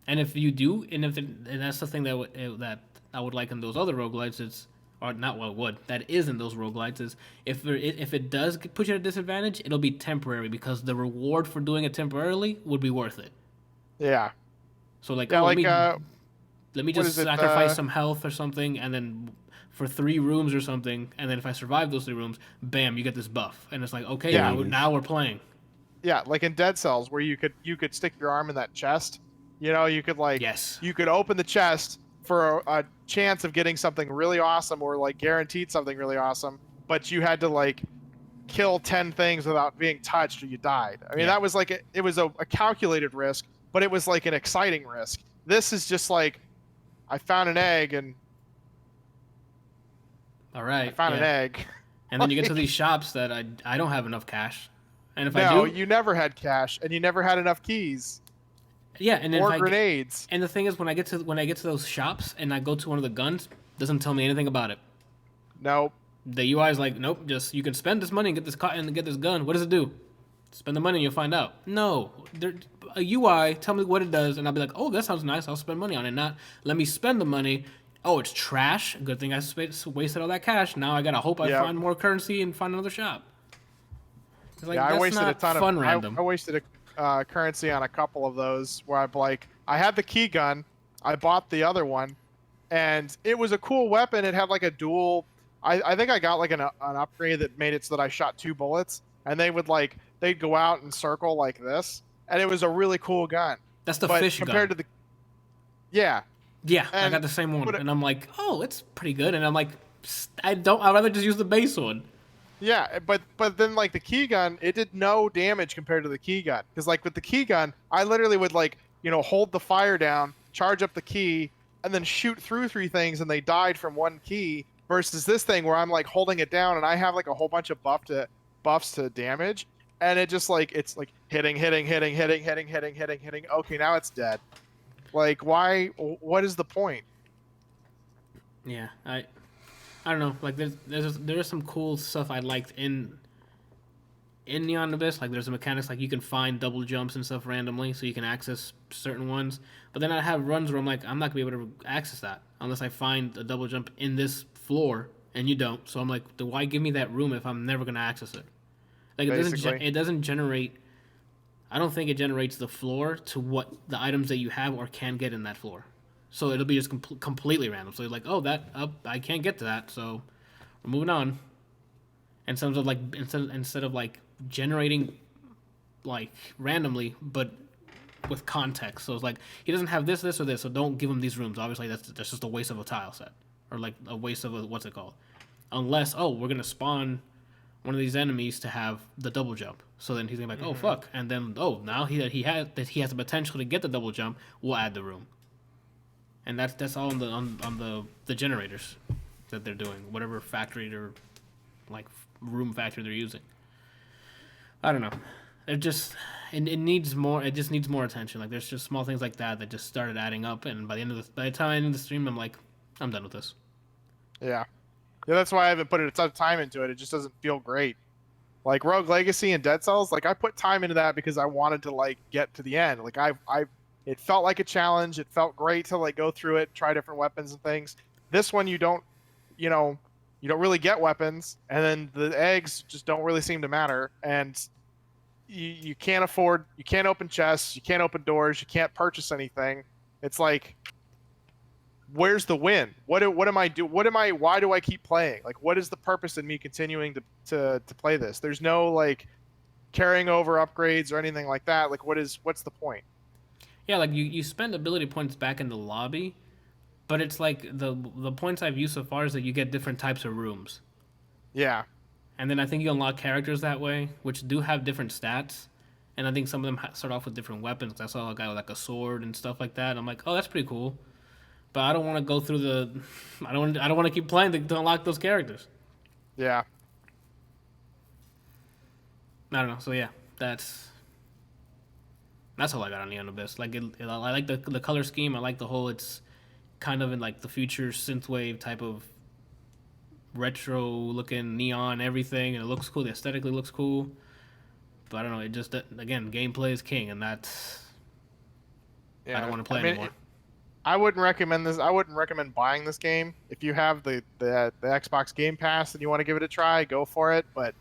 And if you do, and that's the thing that I would like in those other roguelites, that is in those roguelites is if it does put you at a disadvantage, it'll be temporary because the reward for doing it temporarily would be worth it. Yeah. So like, let me just sacrifice some health or something, and then for 3 rooms or something, and then if I survive those 3 rooms, bam, you get this buff, and it's like, okay, now we're playing. Yeah, like in Dead Cells where you could stick your arm in that chest, you could like you could open the chest for a chance of getting something really awesome or like guaranteed something really awesome, but you had to like kill 10 things without being touched or you died. I mean, that was like it was a calculated risk, but it was like an exciting risk. This is just like, I found an egg and all right, I found an egg. And then you get to these shops that I don't have enough cash. And if I do, you never had cash and you never had enough keys. Yeah, and then or grenades. And the thing is, when I get to those shops and I go to one of the guns, doesn't tell me anything about it. Nope. The UI is like, nope, just you can spend this money and get this gun. What does it do? Spend the money and you'll find out. No, a UI, tell me what it does, and I'll be like, oh, that sounds nice. I'll spend money on it. Not let me spend the money. Oh, it's trash. Good thing I wasted all that cash. Now I gotta hope I find more currency and find another shop. It's like, I wasted a ton of random. I wasted a currency on a couple of those where I had the key gun, I bought the other one, and it was a cool weapon. It had like a dual. I think I got like an upgrade that made it so that I shot 2 bullets, and they'd go out and circle like this, and it was a really cool gun. That's the fish compared gun. to the. Yeah. Yeah, I got the same one, and I'm like, oh, it's pretty good, and I'm like, I'd rather just use the base one. Yeah, but then like the key gun, it did no damage compared to the key gun. Because like with the key gun, I literally would hold the fire down, charge up the key, and then shoot through 3 things, and they died from 1 key. Versus this thing where I'm like holding it down, and I have like a whole bunch of buffs to damage, and it just like it's like hitting. Okay, now it's dead. Like why? What is the point? Yeah, I don't know. Like there's some cool stuff I liked in Neon Abyss. Like there's a mechanics like you can find double jumps and stuff randomly, so you can access certain ones. But then I have runs where I'm like, I'm not gonna be able to access that unless I find a double jump in this floor, and you don't. So I'm like, why give me that room if I'm never gonna access it? Like it doesn't generate. I don't think it generates the floor to what the items that you have or can get in that floor. So it'll be just completely random. So you're like, oh, I can't get to that, so we're moving on. And instead of like generating like randomly, but with context. So it's like he doesn't have this, or this, so don't give him these rooms. Obviously, that's just a waste of a tile set, or like a waste of what's it called? Unless we're gonna spawn one of these enemies to have the double jump. So then he's gonna be like, oh fuck, and then now he has the potential to get the double jump. We'll add the room. And that's all on the generators that they're doing, whatever factory or like room factory they're using. I don't know. It needs more. It just needs more attention. Like there's just small things like that just started adding up, and by the time I end the stream, I'm like, I'm done with this. Yeah, that's why I haven't put a ton of time into it. It just doesn't feel great. Like Rogue Legacy and Dead Cells, like I put time into that because I wanted to like get to the end. Like it felt like a challenge. It felt great to like go through it, try different weapons and things. This one you don't really get weapons, and then the eggs just don't really seem to matter. And you can't open chests, you can't open doors, you can't purchase anything. It's like, where's the win? Why do I keep playing? Like, what is the purpose in me continuing to play this? There's no like carrying over upgrades or anything like that. Like what's the point? Yeah, like you spend ability points back in the lobby, but it's like the points I've used so far is that you get different types of rooms. Yeah. And then I think you unlock characters that way, which do have different stats. And I think some of them start off with different weapons. I saw a guy with like a sword and stuff like that. I'm like, oh, that's pretty cool. But I don't want to go through I don't want to keep playing to unlock those characters. Yeah. I don't know. So yeah, that's all I got on Neon Abyss. Like I like the color scheme. I like the whole. It's kind of in like the future synthwave type of retro looking neon everything, and it looks cool. The aesthetically looks cool. But I don't know. It just again, gameplay is king, and that's. Yeah, I don't want to play anymore. I wouldn't recommend this. I wouldn't recommend buying this game. If you have the Xbox Game Pass and you want to give it a try, go for it. But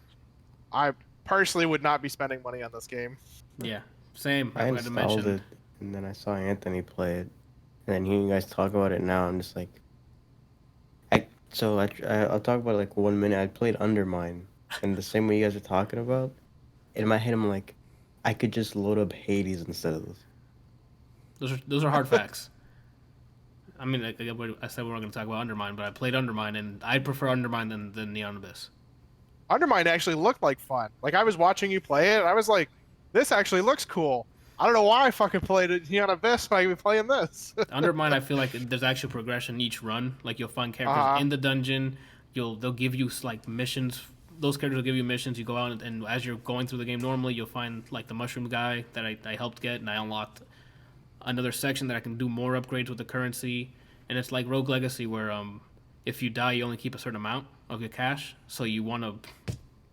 I personally would not be spending money on this game. Yeah, same. I installed it, and then I saw Anthony play it, and then hearing you guys talk about it now, I'm just like, I'll talk about it like 1 minute. I played Undermine, and the same way you guys are talking about, in my head I'm like, I could just load up Hades instead of this. Those are hard facts. I mean, I said we weren't going to talk about Undermine, but I played Undermine, and I prefer Undermine than Neon Abyss. Undermine actually looked like fun. Like, I was watching you play it, and I was like, this actually looks cool. I don't know why I fucking played it Neon Abyss when I was playing this. Undermine, I feel like there's actual progression each run. Like, you'll find characters in the dungeon. They'll give you, like, missions. Those characters will give you missions. You go out, and as you're going through the game normally, you'll find, like, the mushroom guy that I helped get, and I unlocked another section that I can do more upgrades with the currency. And it's like Rogue Legacy, where if you die, you only keep a certain amount of your cash. So you want to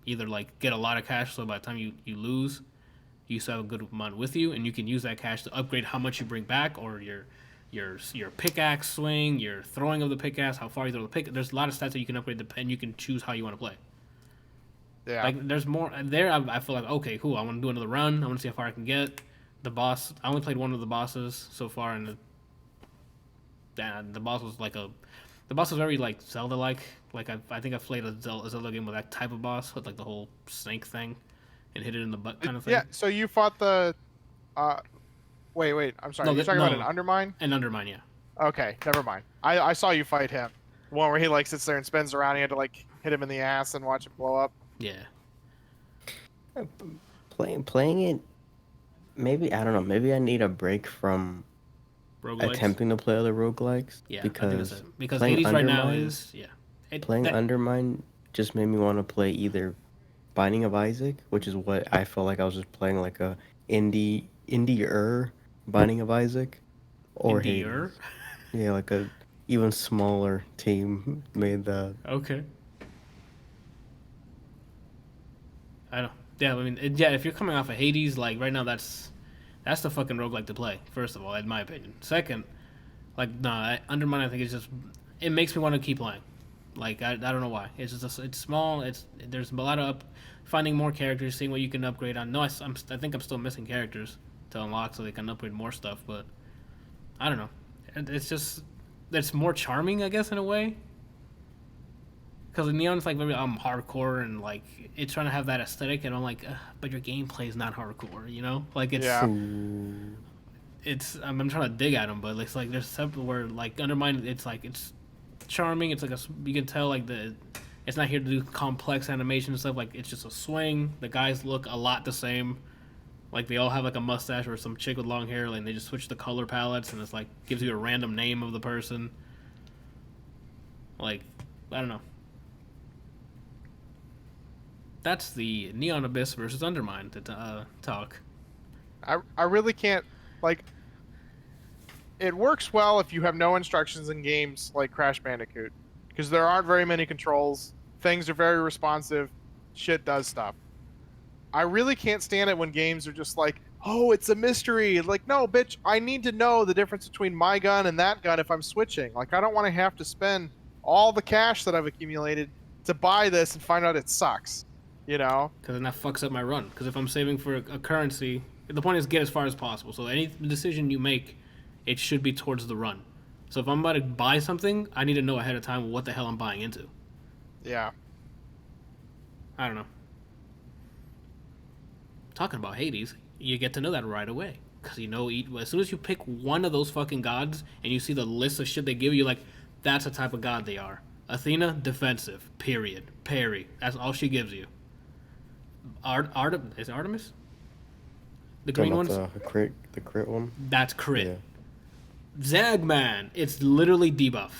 either like get a lot of cash, so by the time you lose, you still have a good amount with you, and you can use that cash to upgrade how much you bring back, or your pickaxe swing, your throwing of the pickaxe, how far you throw the pick. There's a lot of stats that you can upgrade, and you can choose how you want to play. Yeah. Like there's more there. I feel like, okay, cool. I want to do another run. I want to see how far I can get. The boss. I only played one of the bosses so far, and the boss was the boss was very like Zelda-like. Like I think I've played a Zelda game with that type of boss, with like the whole snake thing, and hit it in the butt kind of thing. Yeah. So you fought the. Wait. I'm sorry. You're talking about an Undermine? An Undermine, yeah. Okay, never mind. I saw you fight him. The one where he like sits there and spins around. You had to like hit him in the ass and watch it blow up. Yeah. Playing it, maybe, I don't know, maybe I need a break from attempting to play other roguelikes. Yeah, because Hades right now is Undermine just made me want to play either Binding of Isaac, which is what I felt like I was just playing, like a indie Binding of Isaac, or Hades. Yeah, like a even smaller team made that. Okay. I don't. Yeah, I mean, if you're coming off of Hades, like right now, that's the fucking roguelike to play. First of all, in my opinion. Second, like Undermine, I think it makes me want to keep playing. Like I don't know why. It's just it's small. There's a lot of finding more characters, seeing what you can upgrade on. No, I think I'm still missing characters to unlock so they can upgrade more stuff. But I don't know. It's more charming, I guess, in a way. Because Neon's like very hardcore, and like it's trying to have that aesthetic, and I'm like, but your gameplay is not hardcore, you know? Like it's, I'm trying to dig at them, but it's like there's something where like Undermine, it's like it's charming. It's like you can tell like it's not here to do complex animation and stuff. Like it's just a swing. The guys look a lot the same. Like they all have like a mustache or some chick with long hair, and they just switch the color palettes, and it's like gives you a random name of the person. Like I don't know. That's the Neon Abyss versus Undermine to talk. I really can't, like, it works well if you have no instructions in games like Crash Bandicoot, because there aren't very many controls, things are very responsive, shit does stuff. I really can't stand it when games are just like, oh, it's a mystery. Like, no, bitch, I need to know the difference between my gun and that gun if I'm switching. Like, I don't want to have to spend all the cash that I've accumulated to buy this and find out it sucks. You know? Because then that fucks up my run. Because if I'm saving for a currency, the point is get as far as possible. So any decision you make, it should be towards the run. So if I'm about to buy something, I need to know ahead of time what the hell I'm buying into. Yeah. I don't know. Talking about Hades, you get to know that right away. Because you know, as soon as you pick one of those fucking gods and you see the list of shit they give you, like, that's the type of god they are. Athena, defensive, period. Parry. That's all she gives you. Is it Artemis? The green ones? The crit one? That's crit. Yeah. Zagman, it's literally debuff.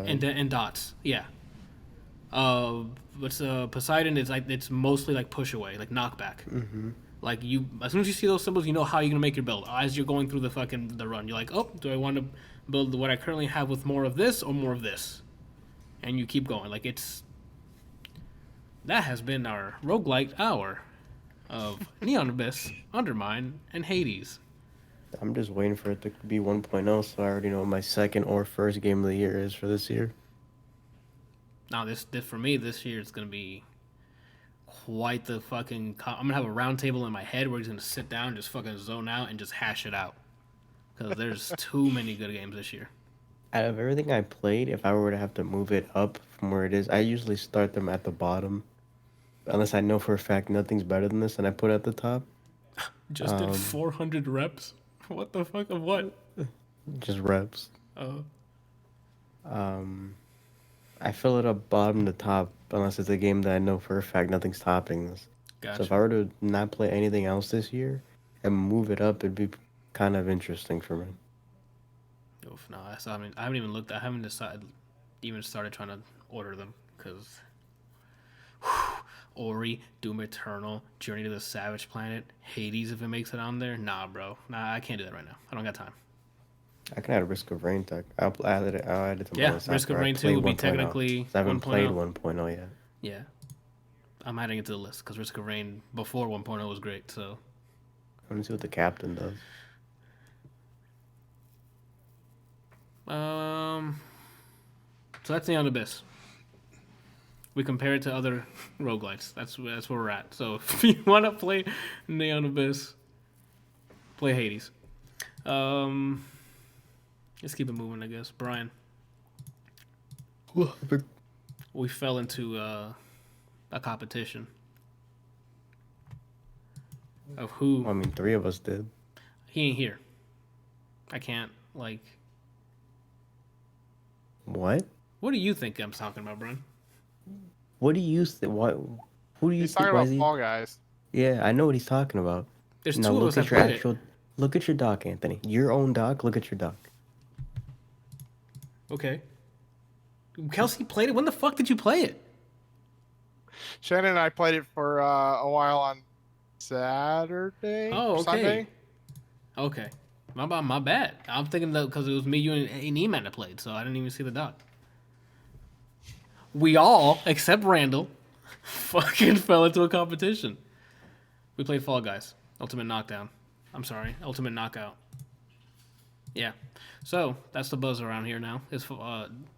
And dots. Yeah. What's Poseidon is like it's mostly like push away, like knockback. Mm-hmm. Like as soon as you see those symbols, you know how you're gonna make your build. As you're going through the run, you're like, oh, do I want to build what I currently have with more of this or more of this? And you keep going. Like that has been our roguelike hour of Neon Abyss, Undermine, and Hades. I'm just waiting for it to be 1.0, so I already know what my second or first game of the year is for this year. Now, this for me, this year it's going to be quite the fucking... I'm going to have a round table in my head where he's going to sit down, just fucking zone out, and just hash it out. Because there's too many good games this year. Out of everything I played, if I were to have to move it up from where it is, I usually start them at the bottom. Unless I know for a fact nothing's better than this, and I put it at the top. Just did 400 reps? What the fuck of what? Just reps. Oh. I fill it up bottom to top, unless it's a game that I know for a fact nothing's topping this. Gotcha. So if I were to not play anything else this year and move it up, it'd be kind of interesting for me. Oof, no, I haven't even looked. I haven't even started trying to order them because Ori, Doom Eternal, Journey to the Savage Planet, Hades if it makes it on there. Nah, bro. Nah, I can't do that right now. I don't got time. I can add a Risk of Rain tech. I'll add it to my list. Risk of Rain 2 would be technically 1.0. I haven't played 1.0 yet. Yeah. I'm adding it to the list because Risk of Rain before 1.0 was great, so. I want to see what the captain does. So that's Neon Abyss. We compare it to other roguelites. That's where we're at. So if you want to play Neon Abyss, play Hades. Let's keep it moving, I guess. Brian. We fell into a competition of who. I mean, 3 of us did. He ain't here. I can't, like. What? What do you think I'm talking about, Brian? What do you think? What? Who do you He's think? talking about Fall Guys. Yeah, I know what he's talking about. There's now, two of us that played it. Look at your doc, Anthony. Your own doc. Look at your doc. Okay. Kelsey played it. When the fuck did you play it? Shannon and I played it for a while on Saturday. Oh, okay. Sunday. Okay. My bad. I'm thinking that because it was me, you, and E-Man that played, so I didn't even see the doc. We all, except Randall, fucking fell into a competition. We played Fall Guys. Ultimate Knockout. Yeah. So, that's the buzz around here now. It's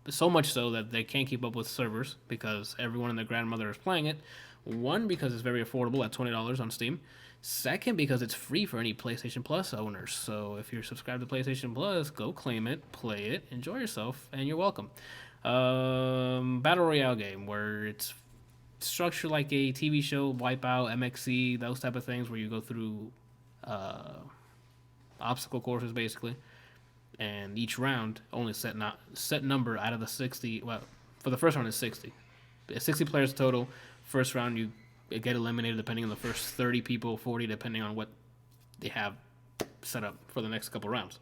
so much so that they can't keep up with servers because everyone and their grandmother is playing it. One, because it's very affordable at $20 on Steam. Second, because it's free for any PlayStation Plus owners. So if you're subscribed to PlayStation Plus, go claim it, play it, enjoy yourself, and you're welcome. Battle Royale game where it's structured like a TV show, Wipeout, MXC, those type of things where you go through obstacle courses basically. And each round only set number out of the 60. Well, for the first round is 60. 60 players total. First round you get eliminated depending on the first 30 people, 40 depending on what they have set up for the next couple rounds.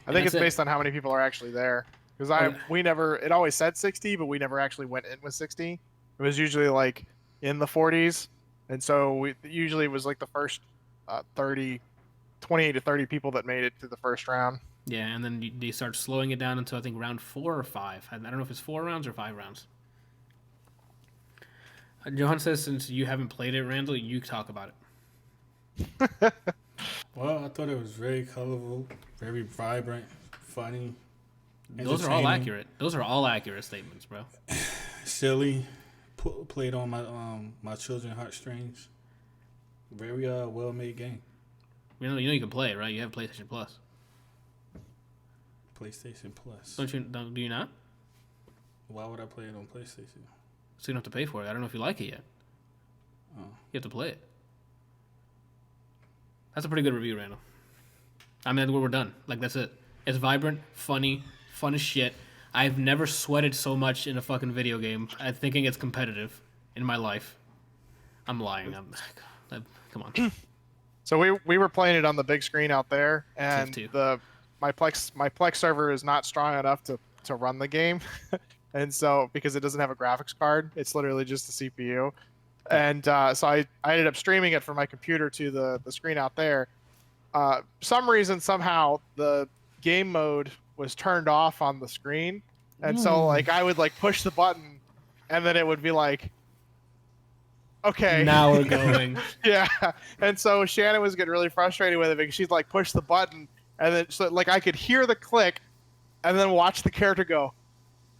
I think it's based on how many people are actually there. Because it always said 60, but we never actually went in with 60. It was usually like in the 40s, and so usually it was like the first 28 to 30 people that made it to the first round. Yeah, and then they start slowing it down until I think round 4 or 5. I don't know if it's 4 rounds or 5 rounds. Johan says since you haven't played it, Randall, you talk about it. Well, I thought it was very colorful, very vibrant, funny. Those are all accurate. Those are all accurate statements, bro. Silly, played on my my children's heartstrings. Very well made game. You know you can play it, right? You have PlayStation Plus. PlayStation Plus. Do you not? Why would I play it on PlayStation? So you don't have to pay for it. I don't know if you like it yet. Oh. You have to play it. That's a pretty good review, Randall. I mean, we're done. Like, that's it. It's vibrant, funny, fun as shit. I've never sweated so much in a fucking video game. I'm thinking it's competitive in my life. I'm lying. Come on. So we were playing it on the big screen out there, and my Plex server is not strong enough to run the game. And so, because it doesn't have a graphics card, it's literally just the CPU. And so I ended up streaming it from my computer to the screen out there. Some reason, somehow, the game mode was turned off on the screen. And so, like, I would, like, push the button, and then it would be like, okay. Now we're going. Yeah. And so Shannon was getting really frustrated with it because she'd, like, push the button, and then, so, like, I could hear the click, and then watch the character go.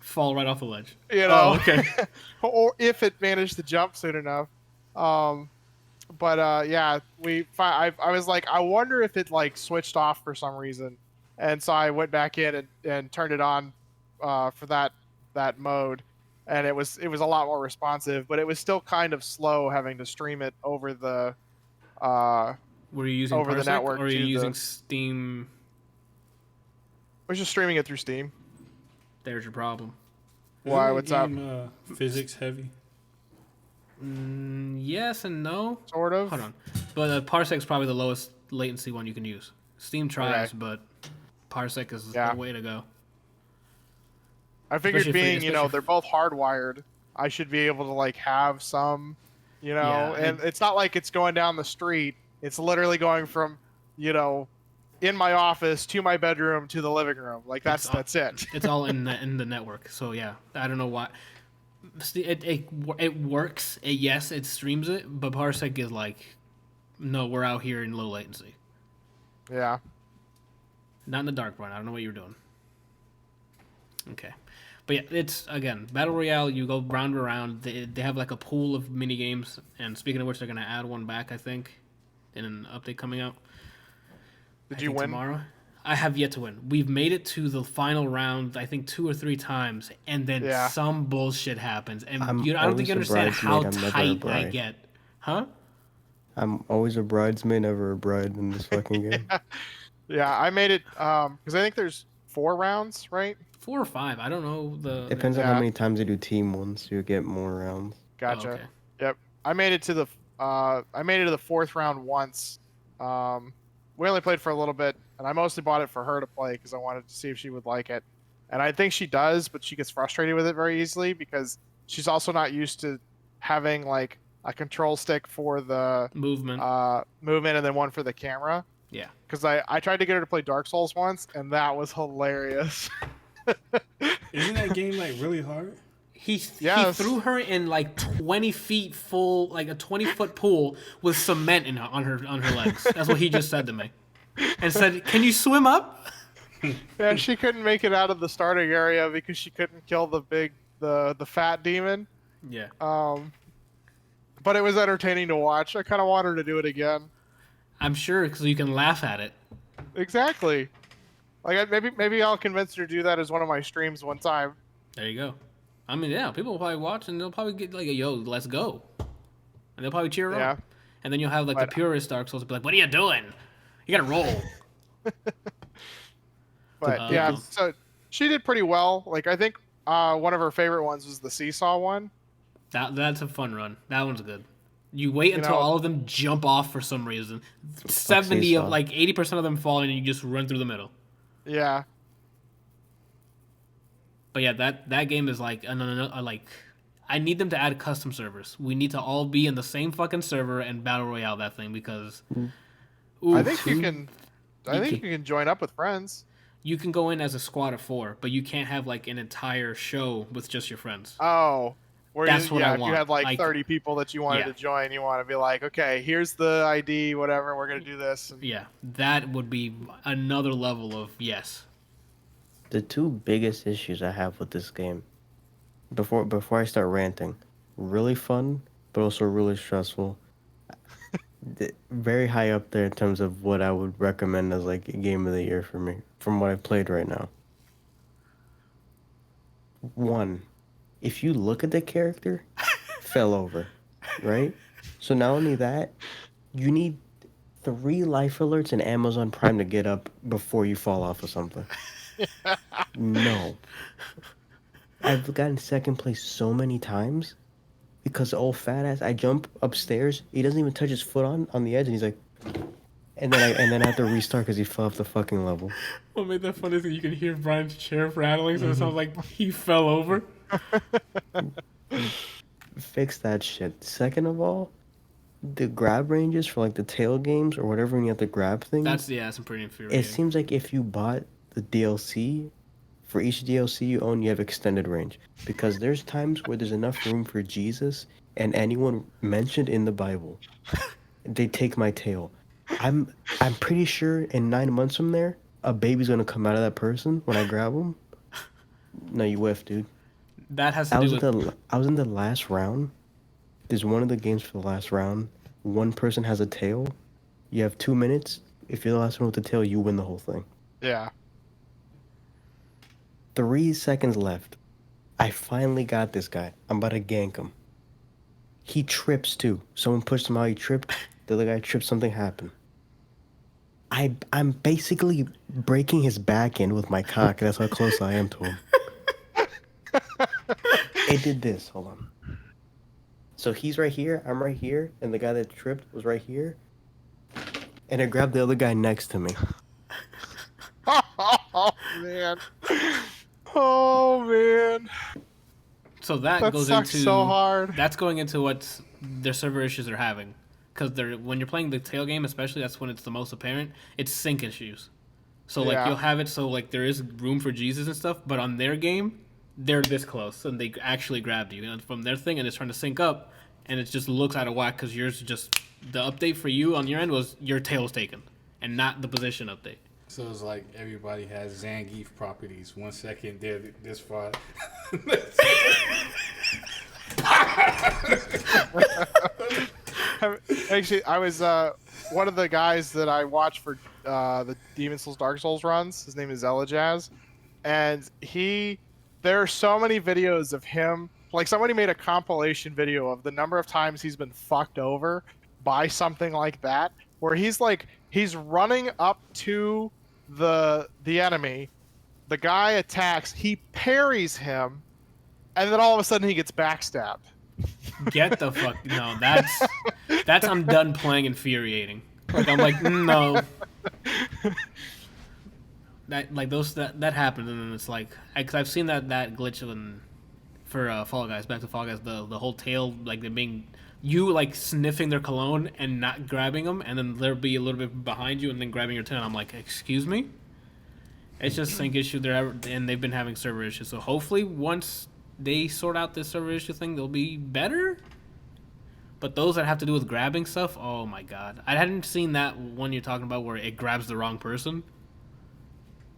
Fall right off the ledge. You know, okay. Or if it managed to jump soon enough. Yeah, I was like, I wonder if it like switched off for some reason, and so I went back in and turned it on for that mode, and it was a lot more responsive, but it was still kind of slow having to stream it over the. Were you using over the network, or are you using Steam? I was just streaming it through Steam. There's your problem. Why? What's up? Physics heavy. Yes and no. Sort of. Hold on. But Parsec is probably the lowest latency one you can use. Steam tries, okay. But Parsec is the way to go. I figured they're both hardwired, I should be able to like have some, Yeah, and it's not like it's going down the street. It's literally going from, in my office to my bedroom to the living room. Like that's it. It's all in the network. So yeah, I don't know why. It works. Yes, it streams it, but Parsec is like, no, we're out here in low latency. Yeah. Not in the dark, Brian. I don't know what you're doing. Okay. But yeah, it's, again, Battle Royale, you go round and round. They have like a pool of mini games, and speaking of which, they're going to add one back, I think, in an update coming out. Did you win? Tomorrow. I have yet to win. We've made it to the final round, I think 2 or 3 times, and then some bullshit happens. And I don't think you understand how tight I get. Huh? I'm always a bridesmaid, never a bride in this fucking game. Yeah, I made it, because I think there's 4 rounds, right? 4 or 5. I don't know. Depends on how many times you do team ones, you get more rounds. Gotcha. Oh, okay. Yep. I made it to the 4th round once. We only played for a little bit, and I mostly bought it for her to play because I wanted to see if she would like it. And I think she does, but she gets frustrated with it very easily because she's also not used to having like a control stick for the movement and then one for the camera. Yeah. Because I tried to get her to play Dark Souls once, and that was hilarious. Isn't that game like really hard? He threw her in like 20 feet full, like a 20-foot pool with cement on her legs. That's what he just said to me, and said, "Can you swim up?" And she couldn't make it out of the starting area because she couldn't kill the fat demon. Yeah. But it was entertaining to watch. I kind of want her to do it again. I'm sure, because you can laugh at it. Exactly. Like maybe I'll convince her to do that as one of my streams one time. There you go. I mean, yeah, people will probably watch and they'll probably get like yo, let's go. And they'll probably cheer her on. And then you'll have like the purist Dark Souls be like, what are you doing? You gotta roll. But yeah, so she did pretty well. Like I think one of her favorite ones was the seesaw one. That's a fun run. That one's good. You wait until all of them jump off for some reason. 70 of like 80% of them fall and you just run through the middle. Yeah. But yeah, that game is like I need them to add custom servers. We need to all be in the same fucking server and battle royale that thing because I think you can join up with friends. You can go in as a squad of 4, but you can't have like an entire show with just your friends. Oh. That's what I want. If you had like 30 people that you wanted to join, you want to be like, okay, here's the ID, whatever, we're going to do this. Yeah, that would be another level of yes. The 2 biggest issues I have with this game, before I start ranting, really fun, but also really stressful. Very high up there in terms of what I would recommend as like a game of the year for me, from what I've played right now. 1. If you look at the character, fell over, right? So not only that, you need 3 life alerts and Amazon Prime to get up before you fall off of something. No. I've gotten second place so many times because the old fat ass, I jump upstairs, he doesn't even touch his foot on the edge, and he's like, and then I have to restart because he fell off the fucking level. What made that funny is that you can hear Brian's chair rattling, so it sounds like he fell over. Fix that shit. Second of all, the grab ranges for like the tail games or whatever when you have to grab things. That's some pretty infuriating. It seems like if you bought the DLC, for each DLC you own, you have extended range. Because there's times where there's enough room for Jesus and anyone mentioned in the Bible. They take my tail. I'm pretty sure in 9 months from there, a baby's gonna come out of that person when I grab him. No, you whiffed, dude. That has to do with... I was in the last round. There's one of the games for the last round. One person has a tail. You have 2 minutes. If you're the last one with the tail, you win the whole thing. Yeah. 3 seconds left. I finally got this guy. I'm about to gank him. He trips too. Someone pushed him out. He tripped. The other guy tripped. Something happened. I'm basically breaking his back end with my cock. That's how close I am to him. It did this. Hold on. So he's right here, I'm right here, and the guy that tripped was right here. And I grabbed the other guy next to me. Oh, man. Oh, man. So that goes sucks into so hard. That's going into what their server issues are having, because when you're playing the tail game, especially, that's when it's the most apparent. It's sync issues. So like you'll have it so like there is room for Jesus and stuff, but on their game, they're this close and they actually grabbed you from their thing and it's trying to sync up, and it just looks out of whack because yours just the update for you on your end was your tail was taken and not the position update. So it's like everybody has Zangief properties. 1 second they're this far. Actually, I was one of the guys that I watched for the Demon Souls, Dark Souls runs. His name is Elajaz, and there are so many videos of him. Like somebody made a compilation video of the number of times he's been fucked over by something like that, where he's running up to the enemy, the guy attacks, he parries him, and then all of a sudden he gets backstabbed. Get the fuck no. That's I'm done playing infuriating. Like I'm like no. That happened, and then it's like cause I've seen that glitch for Fall Guys, back to Fall Guys, the whole tail like them being you like sniffing their cologne and not grabbing them, and then they'll be a little bit behind you and then grabbing your tail. I'm like, excuse me. It's just sync issue there, and they've been having server issues. So hopefully once they sort out this server issue thing, they'll be better. But those that have to do with grabbing stuff, oh my god, I hadn't seen that one you're talking about where it grabs the wrong person.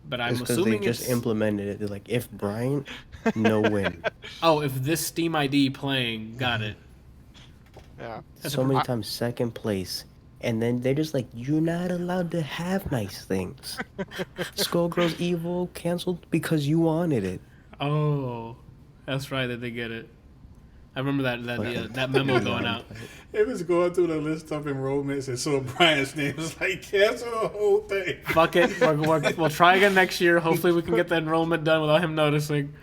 But I'm assuming they just implemented it. They're like, if Bryant, no win. Oh, if this Steam ID playing, got it. Yeah. So many times second place, and then they're just like, you're not allowed to have nice things. Skullgirl's Evil canceled because you wanted it. Oh, that's right that they get it. I remember that memo going out. It was going through the list of enrollments, and so Brian's name was like, cancel the whole thing. Fuck it. We'll try again next year. Hopefully we can get the enrollment done without him noticing.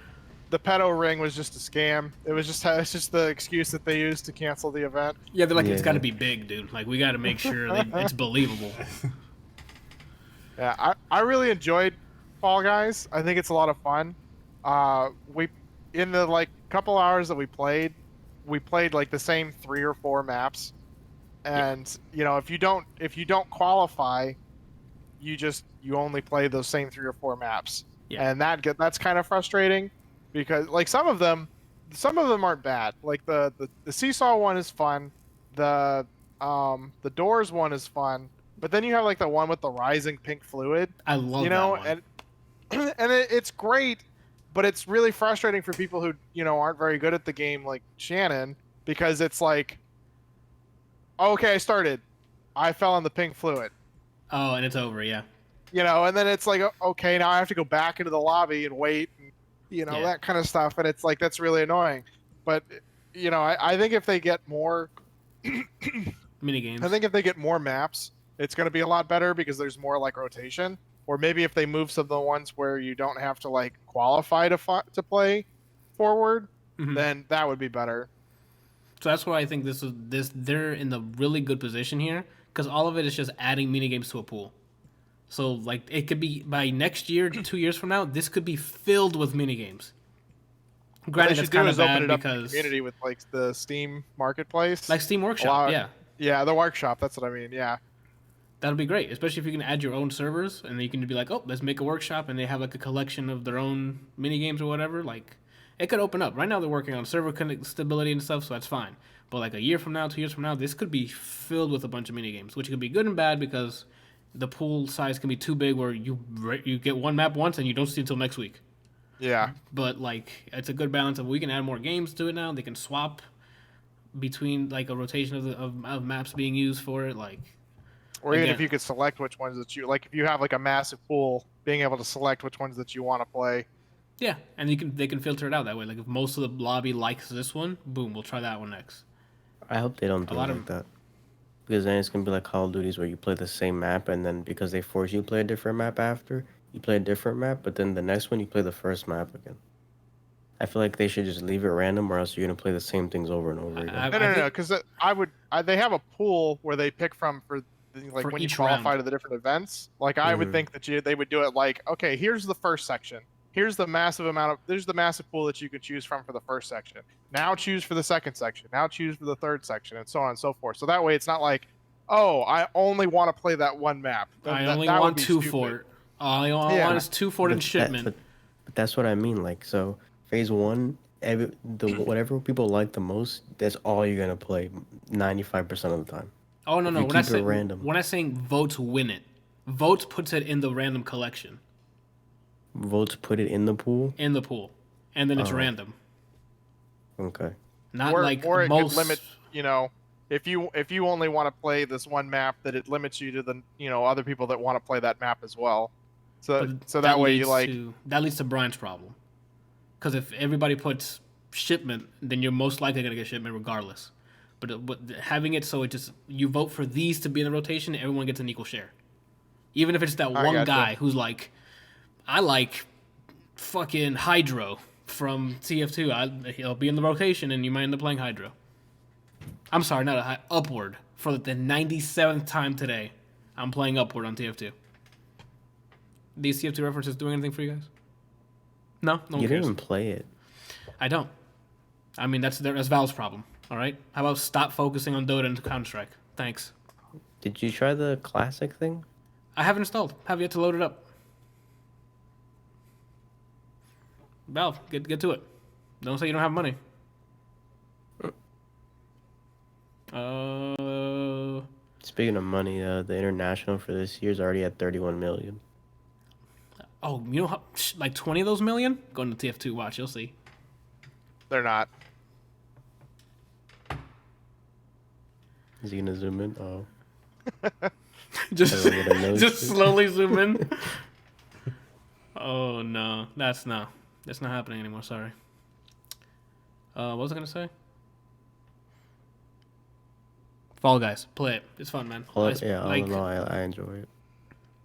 The pedo ring was just a scam. It's just the excuse that they used to cancel the event. Yeah, they're like, it's got to be big, dude. Like, we got to make sure it's believable. Yeah, I really enjoyed Fall Guys. I think it's a lot of fun. In the like couple hours that we played like the same 3 or 4 maps, and you know, if you don't qualify, you only play those same 3 or 4 maps, and that's kind of frustrating. Because like some of them aren't bad. Like the seesaw one is fun, the doors one is fun, but then you have like the one with the rising pink fluid. I love that one. and it's great, but it's really frustrating for people who aren't very good at the game, like Shannon, because it's like, okay, I started, I fell in the pink fluid. Oh, and it's over, yeah. And then it's like, okay, now I have to go back into the lobby and wait. That kind of stuff, and it's like that's really annoying. But I think if they get more mini games, I think if they get more maps, it's going to be a lot better because there's more like rotation. Or maybe if they move some of the ones where you don't have to like qualify to play forward, then that would be better. So that's why I think they're in the really good position here, because all of it is just adding mini games to a pool. So, like, it could be, by next year, 2 years from now, this could be filled with minigames. Granted, it's kind of bad because... community with, like, the Steam Marketplace. Like Steam Workshop, yeah. Yeah, the Workshop, that's what I mean, yeah. That'll be great, especially if you can add your own servers, and then you can be like, oh, let's make a workshop, and they have, like, a collection of their own minigames or whatever. Like, it could open up. Right now, they're working on server stability and stuff, so that's fine. But, like, a year from now, 2 years from now, this could be filled with a bunch of minigames, which could be good and bad because... the pool size can be too big where you get one map once and you don't see it until next week. Yeah. But, like, it's a good balance of we can add more games to it now. They can swap between, like, a rotation of maps being used for it. Like, or even if you could select which ones that you... Like, if you have, like, a massive pool, being able to select which ones that you want to play. Yeah, and they can filter it out that way. Like, if most of the lobby likes this one, boom, we'll try that one next. I hope they don't do it like that. Because then it's going to be like Call of Duties where you play the same map, and then because they force you to play a different map after, you play a different map, but then the next one you play the first map again. I feel like they should just leave it random, or else you're going to play the same things over and over again. No, because they have a pool where they pick from for when you qualify to the different events. Like, I would think that they would do it like, okay, here's the first section. Here's the massive pool that you can choose from for the first section. Now choose for the second section. Now choose for the third section, and so on and so forth. So that way, it's not like, oh, I only want to play that one map. I only want 2 fort. All I want is 2 fort and shipment. But that's what I mean. Like, so phase 1, whatever people like the most, that's all you're gonna play 95% of the time. Oh no! When I saying votes win it, votes puts it in the random collection. Votes put it in the pool. In the pool, and then it's random. Okay. Not or like it most. Could limit. If you only want to play this one map, that it limits you to the other people that want to play that map as well. So that way that leads to Bryant's problem. Because if everybody puts shipment, then you're most likely gonna get shipment regardless. But having it so you vote for these to be in the rotation, everyone gets an equal share. Even if it's that one guy who's like, I like fucking Hydro from TF2. He'll be in the rotation, and you might end up playing Hydro. I'm sorry, not Upward. For the 97th time today, I'm playing Upward on TF2. These TF2 references doing anything for you guys? No one cares. You didn't even play it. I don't. I mean, that's Valve's problem. All right. How about stop focusing on Dota and Counter-Strike? Thanks. Did you try the classic thing? I haven't installed. Have yet to load it up. Valve, get to it. Don't say you don't have money. Speaking of money, the international for this year is already at 31 million. Oh, you know how, like 20 of those million? Going to TF2 watch, you'll see. They're not. Is he gonna zoom in? Oh. just slowly zoom in. Oh no, that's not happening anymore. Sorry. What was I gonna say? Fall Guys, play it. It's fun, man. I enjoy it.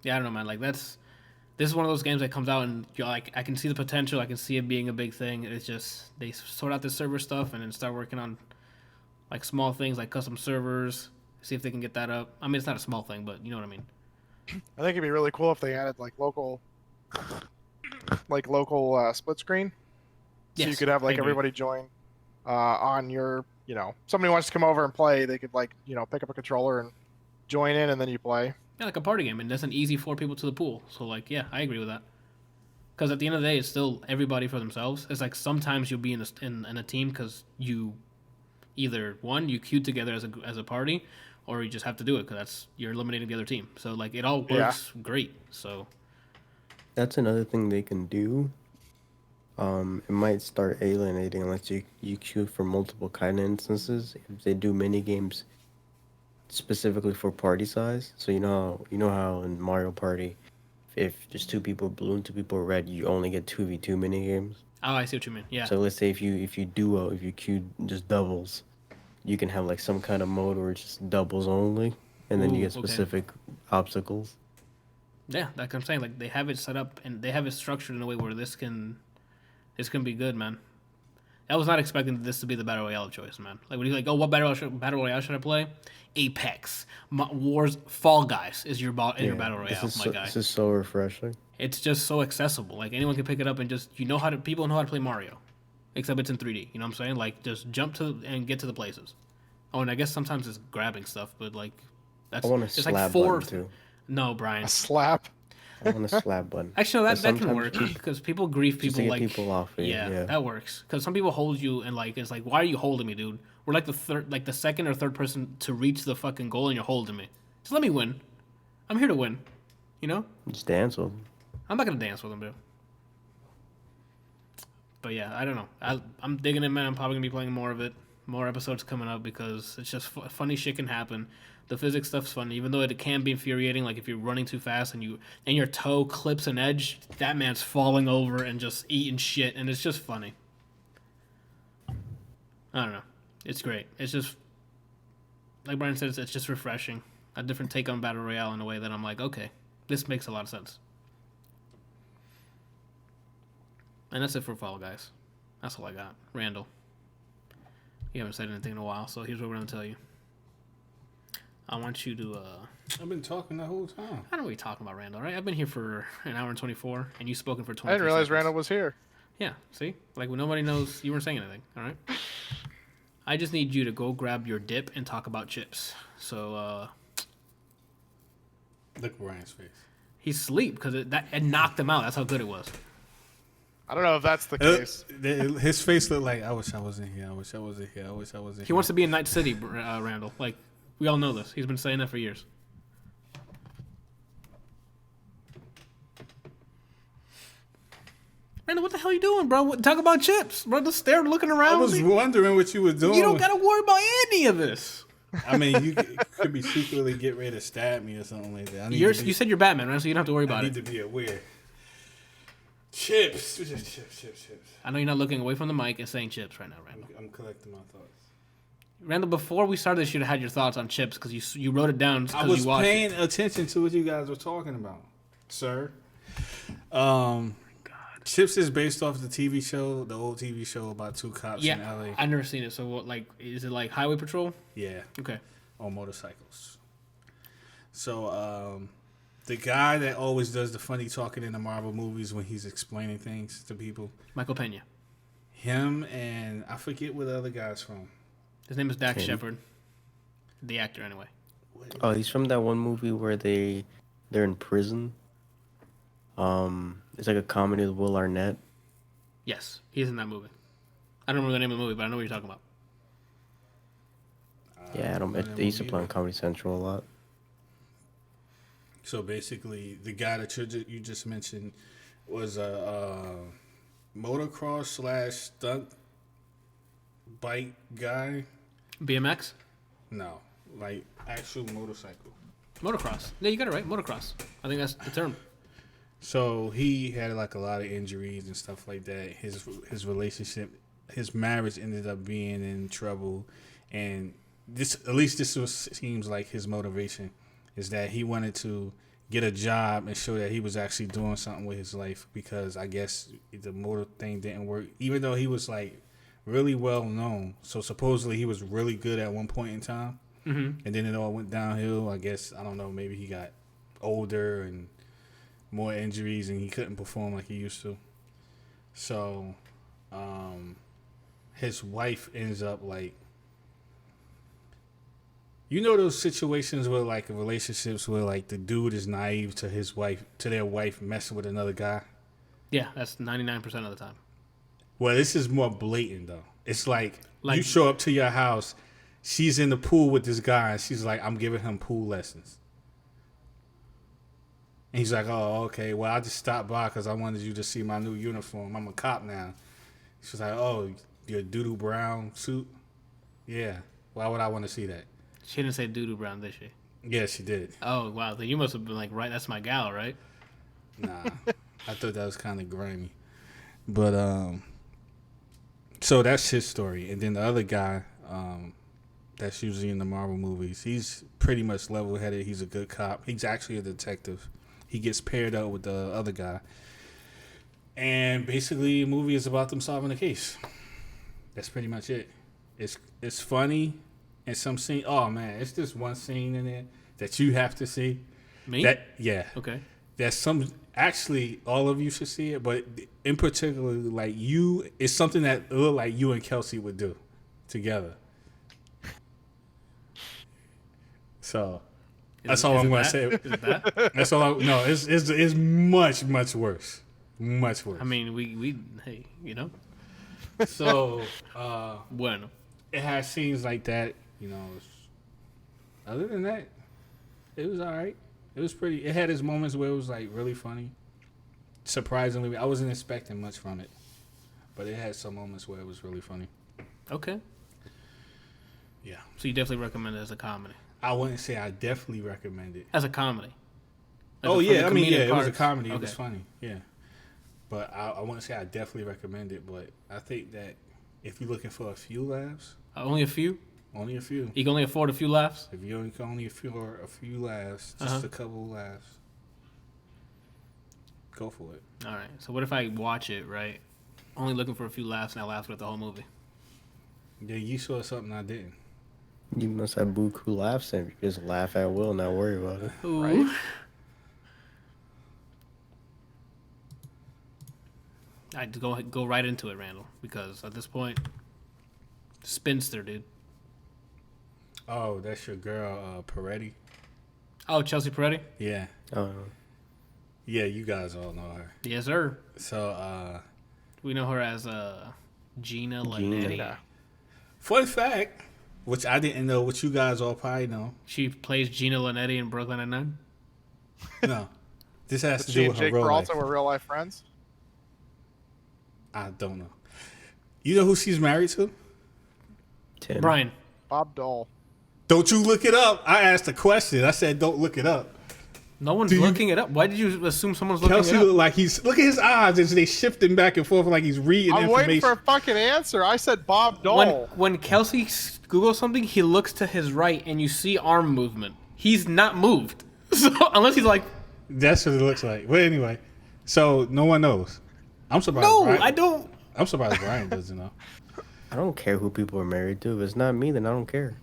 Yeah, I don't know, man. Like this is one of those games that comes out and you're like, I can see the potential. I can see it being a big thing. It's just they sort out the server stuff and then start working on like small things like custom servers. See if they can get that up. I mean, it's not a small thing, but you know what I mean. I think it'd be really cool if they added like local split screen. So you could have like everybody join on your, somebody wants to come over and play, they could pick up a controller and join in and then you play. Yeah, like a party game, and that's an easy 4 people to the pool. So like, yeah, I agree with that. Because at the end of the day, it's still everybody for themselves. It's like sometimes you'll be in a team because you either you queue together as a party, or you just have to do it because you're eliminating the other team. So like it all works great. So that's another thing they can do. It might start alienating unless you queue for multiple kind of instances. If they do mini games specifically for party size, so you know how in Mario Party, if just 2 people blue and 2 people red, you only get 2v2 mini games. Oh, I see what you mean. Yeah. So let's say if you queue just doubles, you can have like some kind of mode where it's just doubles only, and then you get specific obstacles. Yeah, like I'm saying, like they have it set up and they have it structured in a way where this can be good, man. I was not expecting this to be the battle royale of choice, man. Like when you're like, oh, what battle royale should I play? Apex, Wars, Fall Guys is your battle royale, my guy. This is so refreshing. It's just so accessible. Like anyone can pick it up and just people know how to play Mario, except it's in 3D. You know what I'm saying? Like just jump to and get to the places. Oh, and I guess sometimes it's grabbing stuff, but like that's I want a slap like button too. No, Brian. A slap. I want a slap button. Actually, no, that can work because people grief people to get like people off. Yeah, that works because some people hold you and like it's like, why are you holding me, dude? We're like the second or third person to reach the fucking goal and you're holding me. Just let me win. I'm here to win. You know? Just dance with them. I'm not gonna dance with them, dude. But yeah, I don't know. I'm digging it, man. I'm probably gonna be playing more of it. More episodes coming up because it's just funny shit can happen. The physics stuff's fun, even though it can be infuriating. Like if you're running too fast and your toe clips an edge, that man's falling over and just eating shit, and it's just funny. I don't know. It's great. It's just like Brian says. It's just refreshing. A different take on battle royale in a way that I'm like, okay, this makes a lot of sense. And that's it for Fall Guys. That's all I got. Randall, you haven't said anything in a while, so here's what we're gonna tell you. I want you to. I've been talking the whole time. I know what you're talking about, Randall, right? I've been here for an hour and 24, and you've spoken for 20. I didn't realize Randall was here. Yeah, see? Like, when nobody knows, you weren't saying anything, all right? I just need you to go grab your dip and talk about chips. So, Look at Brian's face. he's asleep because it knocked him out. That's how good it was. I don't know if that's the case. His face looked like, I wish I wasn't here. I wish I wasn't here. I wish I wasn't here. He wants to be in Night City, Randall. Like, we all know this. He's been saying that for years. Randall, what the hell are you doing, bro? Talk about chips. Bro, just stare looking around. I was wondering what you were doing. You don't got to worry about any of this. I mean, you could be secretly get ready to stab me or something like that. You said you're Batman, right? So you don't have to worry about it. I need to be aware. Chips. Chips. I know you're not looking away from the mic and saying chips right now, Randall. I'm collecting my thoughts. Randall, before we started this, you'd have had your thoughts on chips because you wrote it down. I was paying attention to what you guys were talking about, sir. Chips is based off the TV show, the old TV show about two cops in LA. I've never seen it. So, what, like, is it like Highway Patrol? Yeah. Okay. On motorcycles. So, the guy that always does the funny talking in the Marvel movies when he's explaining things to people. Michael Pena. Him and I forget where the other guy's from. His name is Dax Shepard. The actor, anyway. Oh, he's from that one movie where they're in prison. It's like a comedy with Will Arnett. Yes, he's in that movie. I don't remember the name of the movie, but I know what you're talking about. Yeah, they used to play on Comedy Central a lot. So basically, the guy that you just mentioned was a motocross / stunt bike guy. BMX? No, like actual motorcycle. Motocross. Yeah, you got it right. Motocross. I think that's the term. So he had like a lot of injuries and stuff like that. His relationship, his marriage ended up being in trouble, and this seems like his motivation is that he wanted to get a job and show that he was actually doing something with his life, because I guess the motor thing didn't work, even though he was like really well known. So supposedly he was really good at one point in time, and then it all went downhill. I guess, I don't know, maybe he got older and more injuries and he couldn't perform like he used to. So his wife ends up like, you know those situations where like relationships where like the dude is naive to his wife, to their wife messing with another guy? Yeah, that's 99% of the time. Well, this is more blatant though. It's like you show up to your house, she's in the pool with this guy and she's like, I'm giving him pool lessons. And he's like, oh, okay, well, I just stopped by because I wanted you to see my new uniform. I'm a cop now. She's like, oh, your doo-doo brown suit? Yeah. Why would I want to see that? She didn't say doo-doo brown, did she? Yeah, she did. Oh, wow. Then you must have been like, right, that's my gal, right? Nah. I thought that was kind of grimy. But, so that's his story. And then the other guy, that's usually in the Marvel movies, he's pretty much level-headed. He's a good cop. He's actually a detective. He gets paired up with the other guy. And basically, the movie is about them solving a case. That's pretty much it. It's funny. And some scene, oh man, it's just one scene in there that you have to see. Me? Yeah. Okay. There's some, actually, all of you should see it, but in particular, like you, it's something that look like you and Kelsey would do together. So that's all I'm going to say. Is it that? That's all. No, it's much worse. Much worse. I mean, we hey, you know. So, Bueno. it has scenes like that, you know. Other than that, it was all right. It was pretty. It had its moments where it was like really funny. Surprisingly, I wasn't expecting much from it, but it had some moments where it was really funny. Okay. Yeah. So you definitely recommend it as a comedy. I wouldn't say I definitely recommend it. As a comedy. Oh yeah, I mean, yeah, it was a parts. comedy. Okay. It was funny. Yeah. But I wouldn't say I definitely recommend it, but I think that if you're looking for a few laughs, Only a few? only a few. You can only afford a few laughs? If you only afford a few laughs, just a couple laughs, go for it. All right. So what if I watch it, right? Only looking for a few laughs and I laughed with the whole movie? Yeah, you saw something I didn't. You must have buku laughs and you just laugh at will, not worry about it. Ooh. Right? I'd go right into it, Randall, because at this point, spinster, dude. Oh, that's your girl, Peretti. Oh, Chelsea Peretti? Yeah. Oh, Yeah, you guys all know her. Yes, sir. So, We know her as Gina Linetti. Yeah. fun fact, which I didn't know, which you guys all probably know. She plays Gina Linetti in Brooklyn Nine-Nine. No. This has to She do and with her Jake real life. Peralta were real life friends. I don't know. You know who she's married to? Tim. Brian. Bob Dole. Don't you look it up. I asked a question. I said don't look it up. No one's looking it up. Why did you assume someone's looking Kelsey it up? look like look at his eyes as they shifting back and forth like he's reading I'm information. waiting for a fucking answer. I said Bob Dole. When Kelsey Googles something, he looks to his right and you see arm movement. He's not moved. So unless he's like, That's what it looks like. But anyway, so no one knows. I'm surprised. no, Brian, I don't. I'm surprised Brian doesn't know. I don't care who people are married to. If it's not me, then I don't care.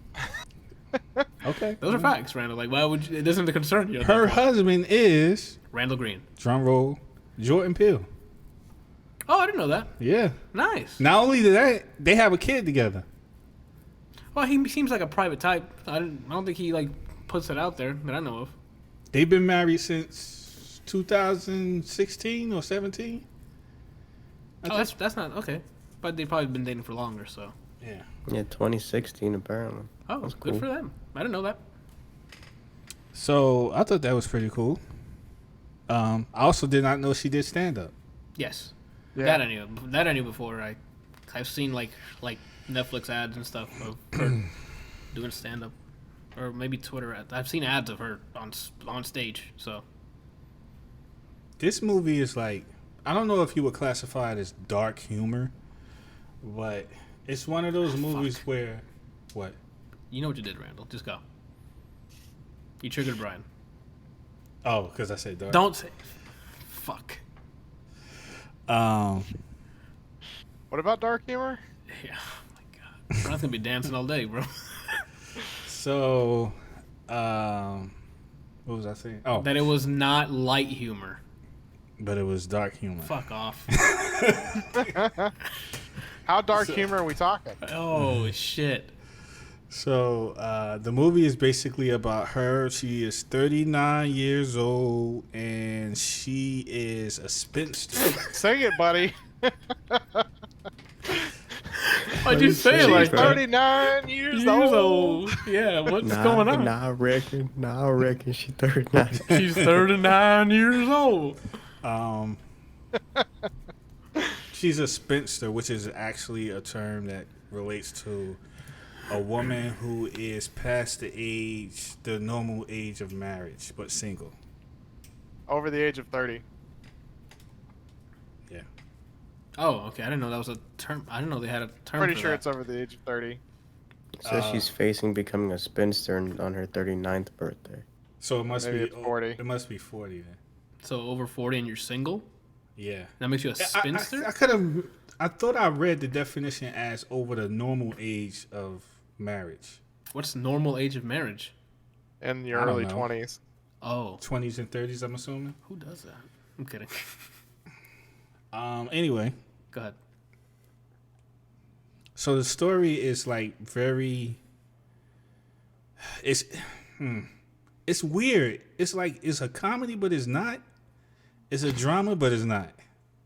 Okay. Those are facts, Randall. Like, why would you? It doesn't concern you. Her husband is, Randall Green. drum roll, Jordan Peele. Oh, I didn't know that. Yeah. Nice. Not only that, they have a kid together. Well, he seems like a private type. I don't think he like puts it out there that I know of. They've been married since 2016 or 17. Oh, that's not okay. But they've probably been dating for longer, so. Yeah. Yeah, 2016 apparently. Oh, That's good cool. for them. I didn't know that. So I thought that was pretty cool. I also did not know she did stand up. Yes. Yeah. That I knew. That I knew before. I've seen like Netflix ads and stuff of her doing stand up, or maybe Twitter ads. I've seen ads of her on stage. So This movie is like, I don't know if you would classify it as dark humor, but it's one of those movies where, what? you know what you did, Randall. Just go. You triggered Brian. Oh, because I said dark. Don't say. Fuck. Um, What about dark humor? Yeah. Oh my god. Brian's gonna be dancing all day, bro. so, what was I saying? Oh, That it was not light humor. but it was dark humor. Fuck off. How dark humor are we talking? Oh shit. So, the movie is basically about her. She is 39 years old, and she is a spinster. Sing it, buddy. Why'd you say it She's like that? 39 years old. Yeah, what's going on? Nah, I reckon she 39. She's 39 years old. She's a spinster, which is actually a term that relates to a woman who is past the normal age of marriage, but single. Over the age of 30. Yeah. Oh, okay. I didn't know that was a term. I didn't know they had a term. Pretty for sure that. it's over the age of 30. Says she's facing becoming a spinster on her 39th birthday. So it must Maybe be it's 40. It must be 40 then. So over 40 and you're single? Yeah. That makes you a spinster? I could have. I thought I read the definition as over the normal age of marriage. What's normal age of marriage? In your I don't early know. 20s. Oh, 20s and 30s, I'm assuming. who does that? I'm kidding. Anyway, Go ahead. so the story is like very. It's weird. It's like it's a comedy, but it's not. It's a drama, but it's not.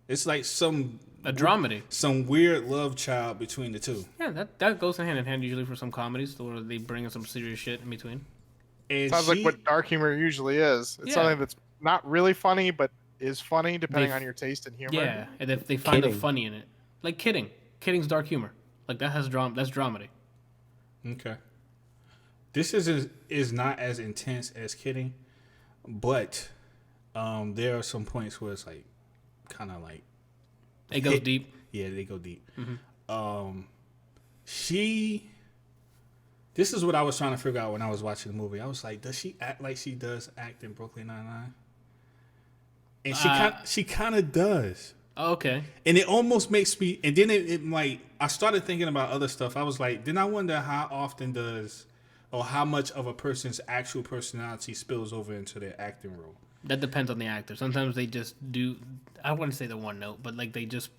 It's like A dramedy. some weird love child between the two. Yeah, that goes hand in hand usually for some comedies where they bring in some serious shit in between. And Sounds like what dark humor usually is. It's Yeah. something that's not really funny, but is funny depending They- on your taste in humor. Yeah, and if they find the Kidding. funny in it. Like kidding. Kidding's dark humor. Like that has drama. That's dramedy. Okay. This is not as intense as Kidding, but there are some points where it's like kind of like It goes deep. yeah, they go deep. Mm-hmm. This is what I was trying to figure out when I was watching the movie. I was like, does she act like she does act in Brooklyn Nine-Nine? And she kind of does. Oh, okay. And it almost makes me, and then it like, I started thinking about other stuff. I was like, then I wonder how often or how much of a person's actual personality spills over into their acting role. That depends on the actor. Sometimes they just do, I wouldn't say the one note, but like they just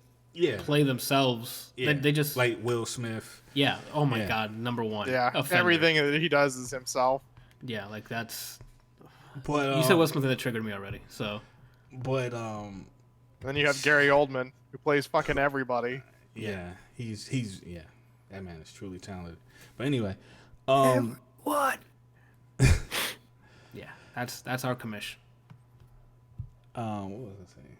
play themselves. Yeah. They just. Like Will Smith. Yeah. Oh my God. Number one. Yeah. Offender. Everything that he does is himself. Yeah. Like that's. But you said Will Smith that triggered me already. So. But then you have Gary Oldman, who plays fucking everybody. Yeah. He's yeah. That man is truly talented. But anyway. What? Yeah. That's our commission. What was I saying?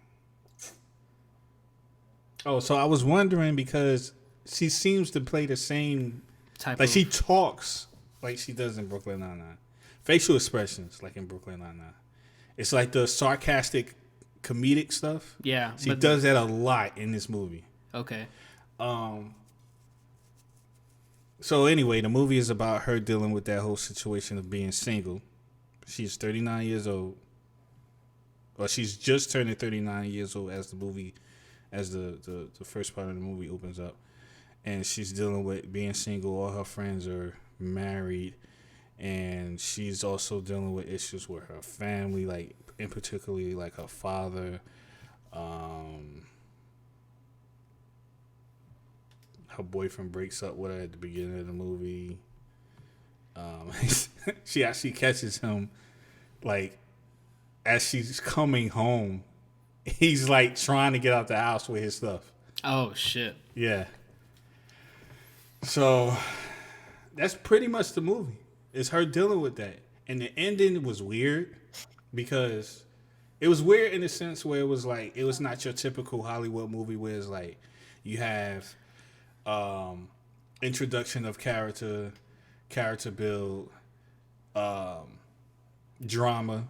Oh, so I was wondering because she seems to play the same type. Like she talks like she does in Brooklyn Nine-Nine. Facial expressions like in Brooklyn Nine-Nine. It's like the sarcastic, comedic stuff. Yeah, she does that a lot in this movie. Okay. So anyway, the movie is about her dealing with that whole situation of being single. She's 39 years old. Or she's just turning 39 years old as the first part of the movie opens up. And she's dealing with being single. All her friends are married. And she's also dealing with issues with her family, like in particularly like her father. Her boyfriend breaks up with her at the beginning of the movie. She actually catches him like as she's coming home. He's like trying to get out the house with his stuff. Oh shit. Yeah. So that's pretty much the movie. It's her dealing with that. And the ending was weird because it was weird in the sense where it was like it was not your typical Hollywood movie where it's like you have introduction of character build, drama,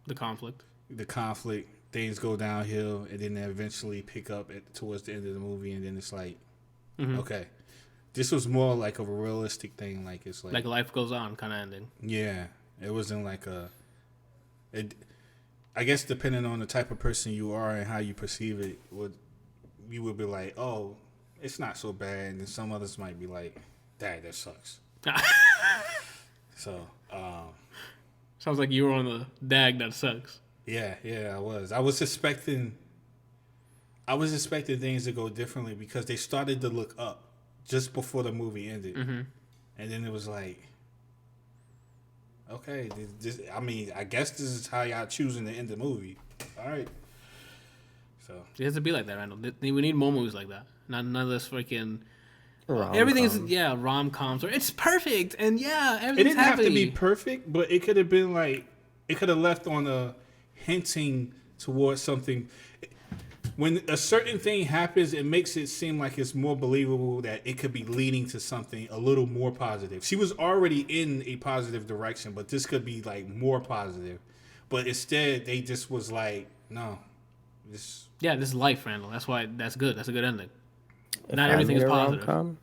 the conflict, things go downhill, and then they eventually pick up towards the end of the movie, and then it's like, okay, this was more like a realistic thing, like it's like life goes on kind of ending. Yeah, it wasn't like I guess depending on the type of person you are and how you perceive it, you would be like, oh, it's not so bad, and then some others might be like, dang, that sucks. So, sounds like you were on the dag that sucks. Yeah, I was. I was expecting things to go differently because they started to look up just before the movie ended, and then it was like, okay, I guess this is how y'all choosing to end the movie. All right. So it has to be like that, Randall. We need more movies like that. None of this freaking. Rom-com. Everything is rom-coms or it's perfect and everything's it didn't happy. have to be perfect, but it could have been like it could have left on a hinting towards something. When a certain thing happens, it makes it seem like it's more believable that it could be leading to something a little more positive. She was already in a positive direction, but this could be like more positive. But instead, they just was like, no, this. Yeah, this is life, Randall. That's why that's good. That's a good ending. Not everything is positive.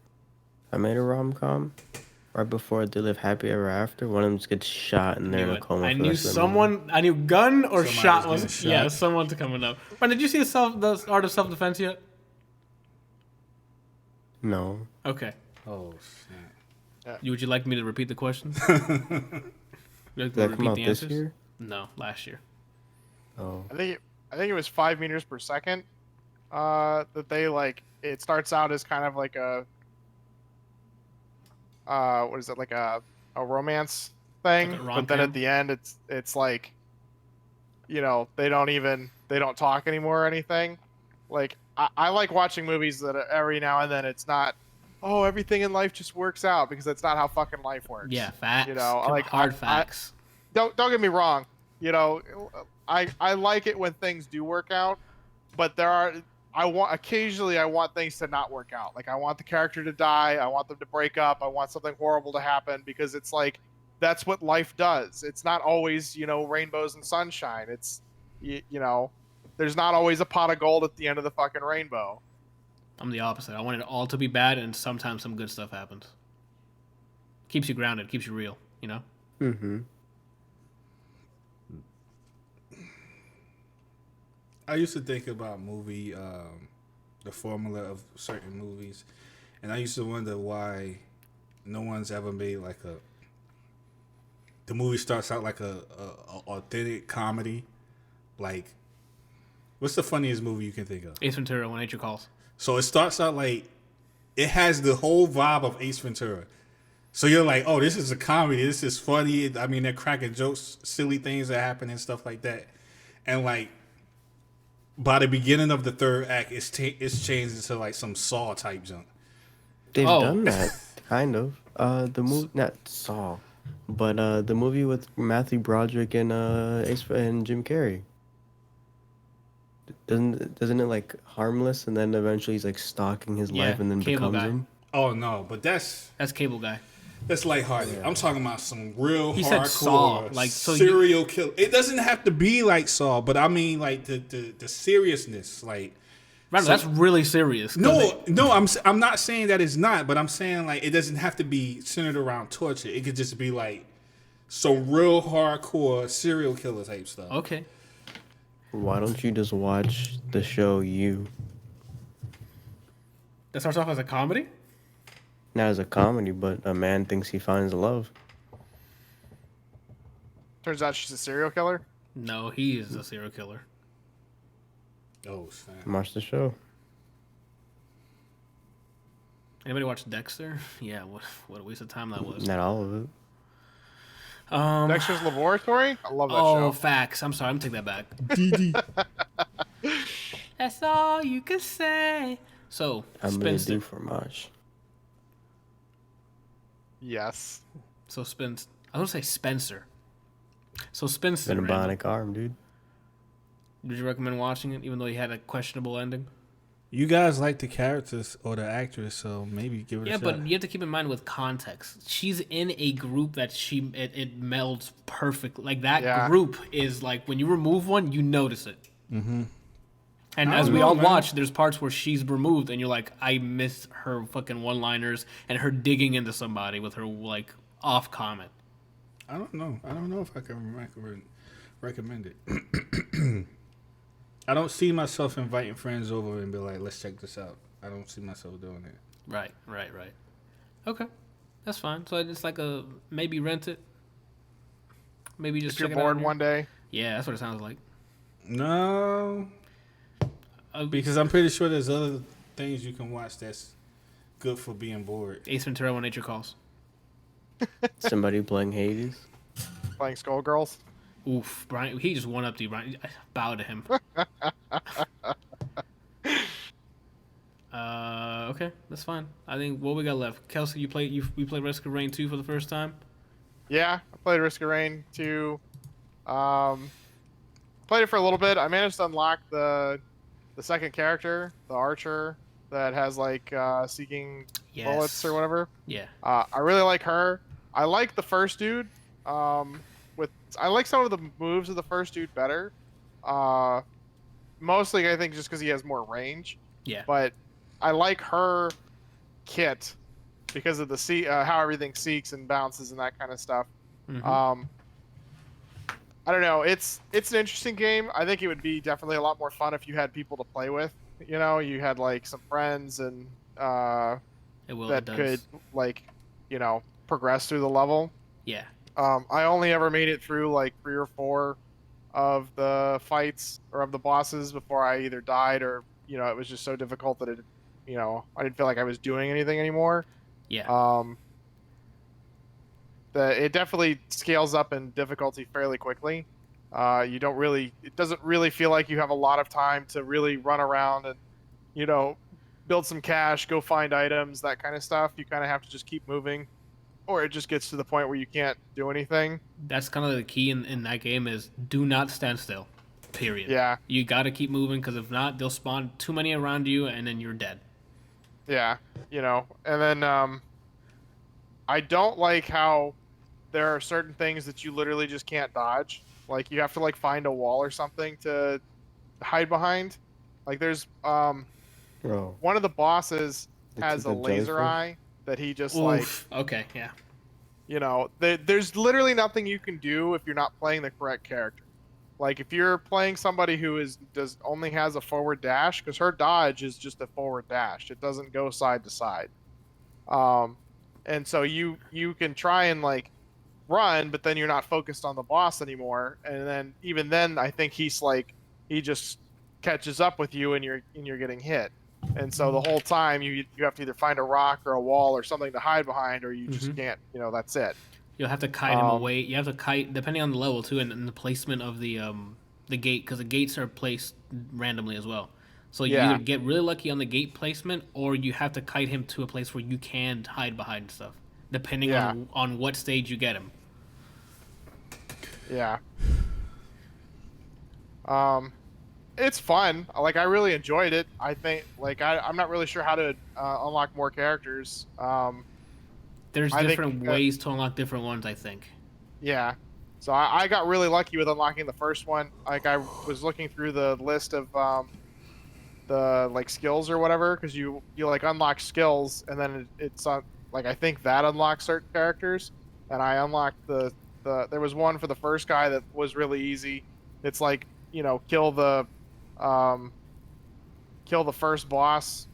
I made a rom-com right before They Live Happy Ever After. One of them just gets shot and they're in a coma. I knew gun or shot was someone's coming up. But did you see the Art of Self-Defense yet? No. Okay. Oh snap! Would you like me to repeat the questions? Did that come out this year? No, last year. Oh. I think it was 5 meters per second. That they like. It starts out as kind of like a. What is it, like a romance thing? Like but then at the end, it's like, you know, they don't talk anymore or anything. Like I like watching movies that every now and then it's not, oh, everything in life just works out, because that's not how fucking life works. Yeah, facts. You know, like hard facts. Don't get me wrong. You know, I like it when things do work out, but occasionally I want things to not work out. Like I want the character to die, I want them to break up, I want something horrible to happen, because it's like that's what life does. It's not always, you know, rainbows and sunshine. It's you know, there's not always a pot of gold at the end of the fucking rainbow. I'm the opposite. I want it all to be bad, and sometimes some good stuff happens. Keeps you grounded, keeps you real, you know? Mm-hmm. I used to think about the formula of certain movies, and I used to wonder why no one's ever made like the movie starts out like a authentic comedy. Like, what's the funniest movie you can think of? Ace Ventura: When Nature Calls. So it starts out like it has the whole vibe of Ace Ventura. So you're like, oh, this is a comedy. This is funny. I mean, they're cracking jokes, silly things that happen and stuff like that. And like by the beginning of the third act, it's changed into like some Saw type junk. They've done that, kind of. The movie, not Saw, but the movie with Matthew Broderick and and Jim Carrey. Doesn't it like harmless, and then eventually he's like stalking his life, and then Cable becomes Guy. him. Oh no, but that's Cable Guy. That's lighthearted. Yeah. I'm talking about some real he hardcore said Saw, like serial kill. It doesn't have to be like Saw, but I mean like the seriousness, like. Right, so, that's really serious. No, I'm not saying that it's not, but I'm saying like it doesn't have to be centered around torture. It could just be like some real hardcore serial killer type stuff. Okay. Why don't you just watch the show You? That starts off as a comedy? Not as a comedy, but a man thinks he finds love. Turns out she's a serial killer? No, he is a serial killer. Oh, snap. Watch the show. Anybody watch Dexter? Yeah, what a waste of time that was. Not all of it. Dexter's Laboratory? I love that show. Oh, facts. I'm sorry. I'm going to take that back. That's all you can say. So, I'm going to do for much. Yes. So, I was going to say Spencer. So, Spinster. Been a bionic arm, dude. Would you recommend watching it, even though he had a questionable ending? You guys like the characters or the actress, so maybe give it a shot. Yeah, but you have to keep in mind with context. She's in a group that it melds perfectly. Like, that group is like, when you remove one, you notice it. Mm-hmm. And as we all watch, there's parts where she's removed, and you're like, I miss her fucking one-liners and her digging into somebody with her, like, off comment. I don't know. I don't know if I can recommend it. I don't see myself inviting friends over and be like, let's check this out. I don't see myself doing it. Right. Okay. That's fine. So it's like maybe rent it. Maybe just if you're bored one day. Yeah, that's what it sounds like. No. Because I'm pretty sure there's other things you can watch that's good for being bored. Ace Ventura: When Nature Calls. Somebody playing Hades. Playing Skullgirls. Oof, Bryant, he just won up to you, Bryant. I bow to him. Okay, that's fine. I think what we got left. Kelsey, we played Risk of Rain 2 for the first time? Yeah, I played Risk of Rain 2. Played it for a little bit. I managed to unlock the second character, the archer, that has like seeking bullets or whatever. Yeah. I really like her. I like the first dude. I like some of the moves of the first dude better. Mostly, I think, just because he has more range. Yeah. But I like her kit because of the how everything seeks and bounces and that kind of stuff. Mm-hmm. I don't know. It's an interesting game. I think it would be definitely a lot more fun if you had people to play with. You know, you had like some friends and could like, you know, progress through the level. Yeah. I only ever made it through like 3 or 4 of the fights or of the bosses before I either died or, you know, it was just so difficult that I didn't feel like I was doing anything anymore. Yeah. It definitely scales up in difficulty fairly quickly. It doesn't really feel like you have a lot of time to really run around and, you know, build some cash, go find items, that kind of stuff. You kind of have to just keep moving. Or it just gets to the point where you can't do anything. That's kind of the key in that game is do not stand still, period. Yeah. You got to keep moving because if not, they'll spawn too many around you and then you're dead. Yeah, you know. And then I don't like how there are certain things that you literally just can't dodge. Like you have to like find a wall or something to hide behind. Like there's one of the bosses has a laser eye. That he just okay, yeah. You know, there's literally nothing you can do if you're not playing the correct character. Like if you're playing somebody who only has a forward dash, because her dodge is just a forward dash. It doesn't go side to side. And so you can try and like run, but then you're not focused on the boss anymore. And then even then, I think he just catches up with you and you're getting hit. And so the whole time you have to either find a rock or a wall or something to hide behind, or you just can't. That's it. You'll have to kite him away. You have to kite depending on the level too, and the placement of the gate, because the gates are placed randomly as well. So you either get really lucky on the gate placement, or you have to kite him to a place where you can hide behind stuff, depending on what stage you get him. Yeah. It's fun. Like, I really enjoyed it. I think, like, I'm not really sure how to unlock more characters. There's different ways to unlock different ones, I think. Yeah. So I got really lucky with unlocking the first one. Like, I was looking through the list of the like skills or whatever, because you like unlock skills, and then it's like I think that unlocks certain characters, and I unlocked the there was one for the first guy that was really easy. It's like, kill the first boss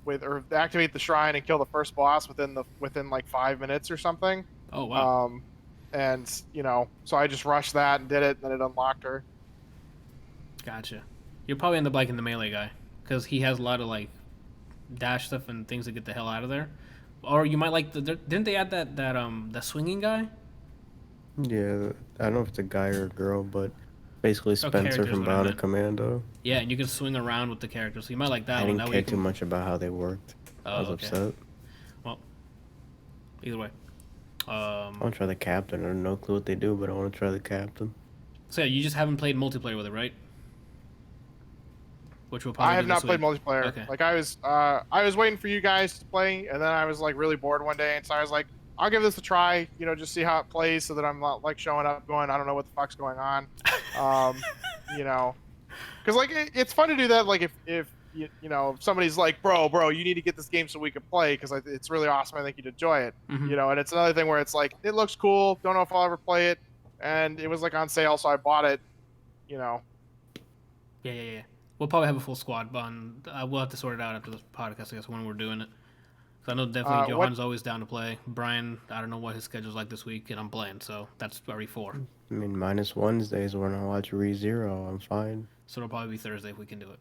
or activate the shrine and kill the first boss within like 5 minutes or something. Oh wow. And so I just rushed that and did it, and then it unlocked her. Gotcha. You'll probably end up liking the melee guy, because he has a lot of like dash stuff and things to get the hell out of there. Or you might like didn't they add that swinging guy? Yeah, I don't know if it's a guy or a girl, but basically Spencer from Bound Commando. Yeah, and you can swing around with the characters, so you might like that one. I didn't care too much about how they worked. I was upset. Well, either way. I want to try the captain. I have no clue what they do, but I want to try the captain. So yeah, you just haven't played multiplayer with it, right? Which will probably I have not played multiplayer. Okay. Like I was waiting for you guys to play, and then I was like really bored one day, and so I was like, I'll give this a try, just see how it plays, so that I'm not like showing up going, I don't know what the fuck's going on, because like it's fun to do that. Like if somebody's like, bro, you need to get this game so we can play, because it's really awesome. I think you'd enjoy it. Mm-hmm. And it's another thing where it's like, it looks cool. Don't know if I'll ever play it, and it was like on sale, so I bought it. Yeah. We'll probably have a full squad, but we'll have to sort it out after this podcast, I guess, when we're doing it. Because I know definitely Johan's always down to play. Brian, I don't know what his schedule's like this week, and I'm playing, so that's already 4. I mean, minus Wednesdays when I watch ReZero, I'm fine. So it'll probably be Thursday if we can do it.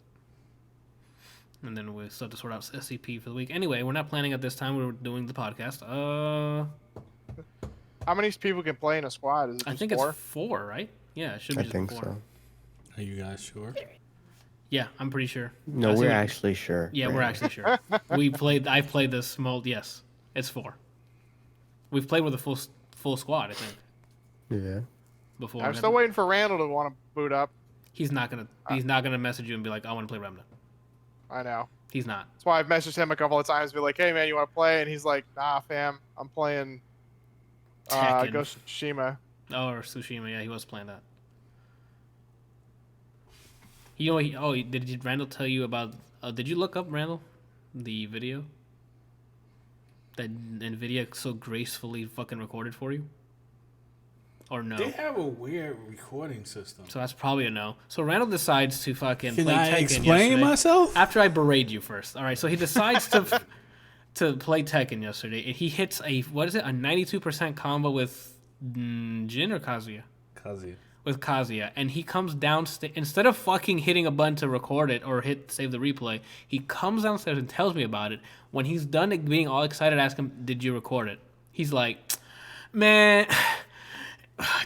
And then we still have to sort out SCP for the week. Anyway, we're not planning at this time. We're doing the podcast. How many people can play in a squad? Is it just I think 4? it's 4, right? Yeah, it should be I just think 4. so. Are you guys sure? Yeah, I'm pretty sure. No, we're actually sure. Yeah, we're actually sure. I've played this small. Yes, it's 4. We've played with a full squad, I think. Yeah. Before. I'm still waiting for Randall to want to boot up. He's not gonna message you and be like, I want to play Remnant. I know. He's not. That's why I've messaged him a couple of times, be like, hey man, you want to play? And he's like, nah, fam, I'm playing Ghost of Tsushima. Oh, or Tsushima. Yeah, he was playing that. Did Randall tell you about? Did you look up, Randall, the video that NVIDIA so gracefully fucking recorded for you? Or no? They have a weird recording system. So that's probably a no. So Randall decides to fucking play Tekken yesterday. Can I explain myself? After I berate you first. All right, so he decides to play Tekken yesterday, and he hits a 92% combo with Jin or Kazuya? Kazuya. With Kazuya, and he comes downstairs instead of fucking hitting a button to record it or hit save the replay. He comes downstairs and tells me about it. When he's done being all excited, I ask him, "Did you record it?" He's like, "Man,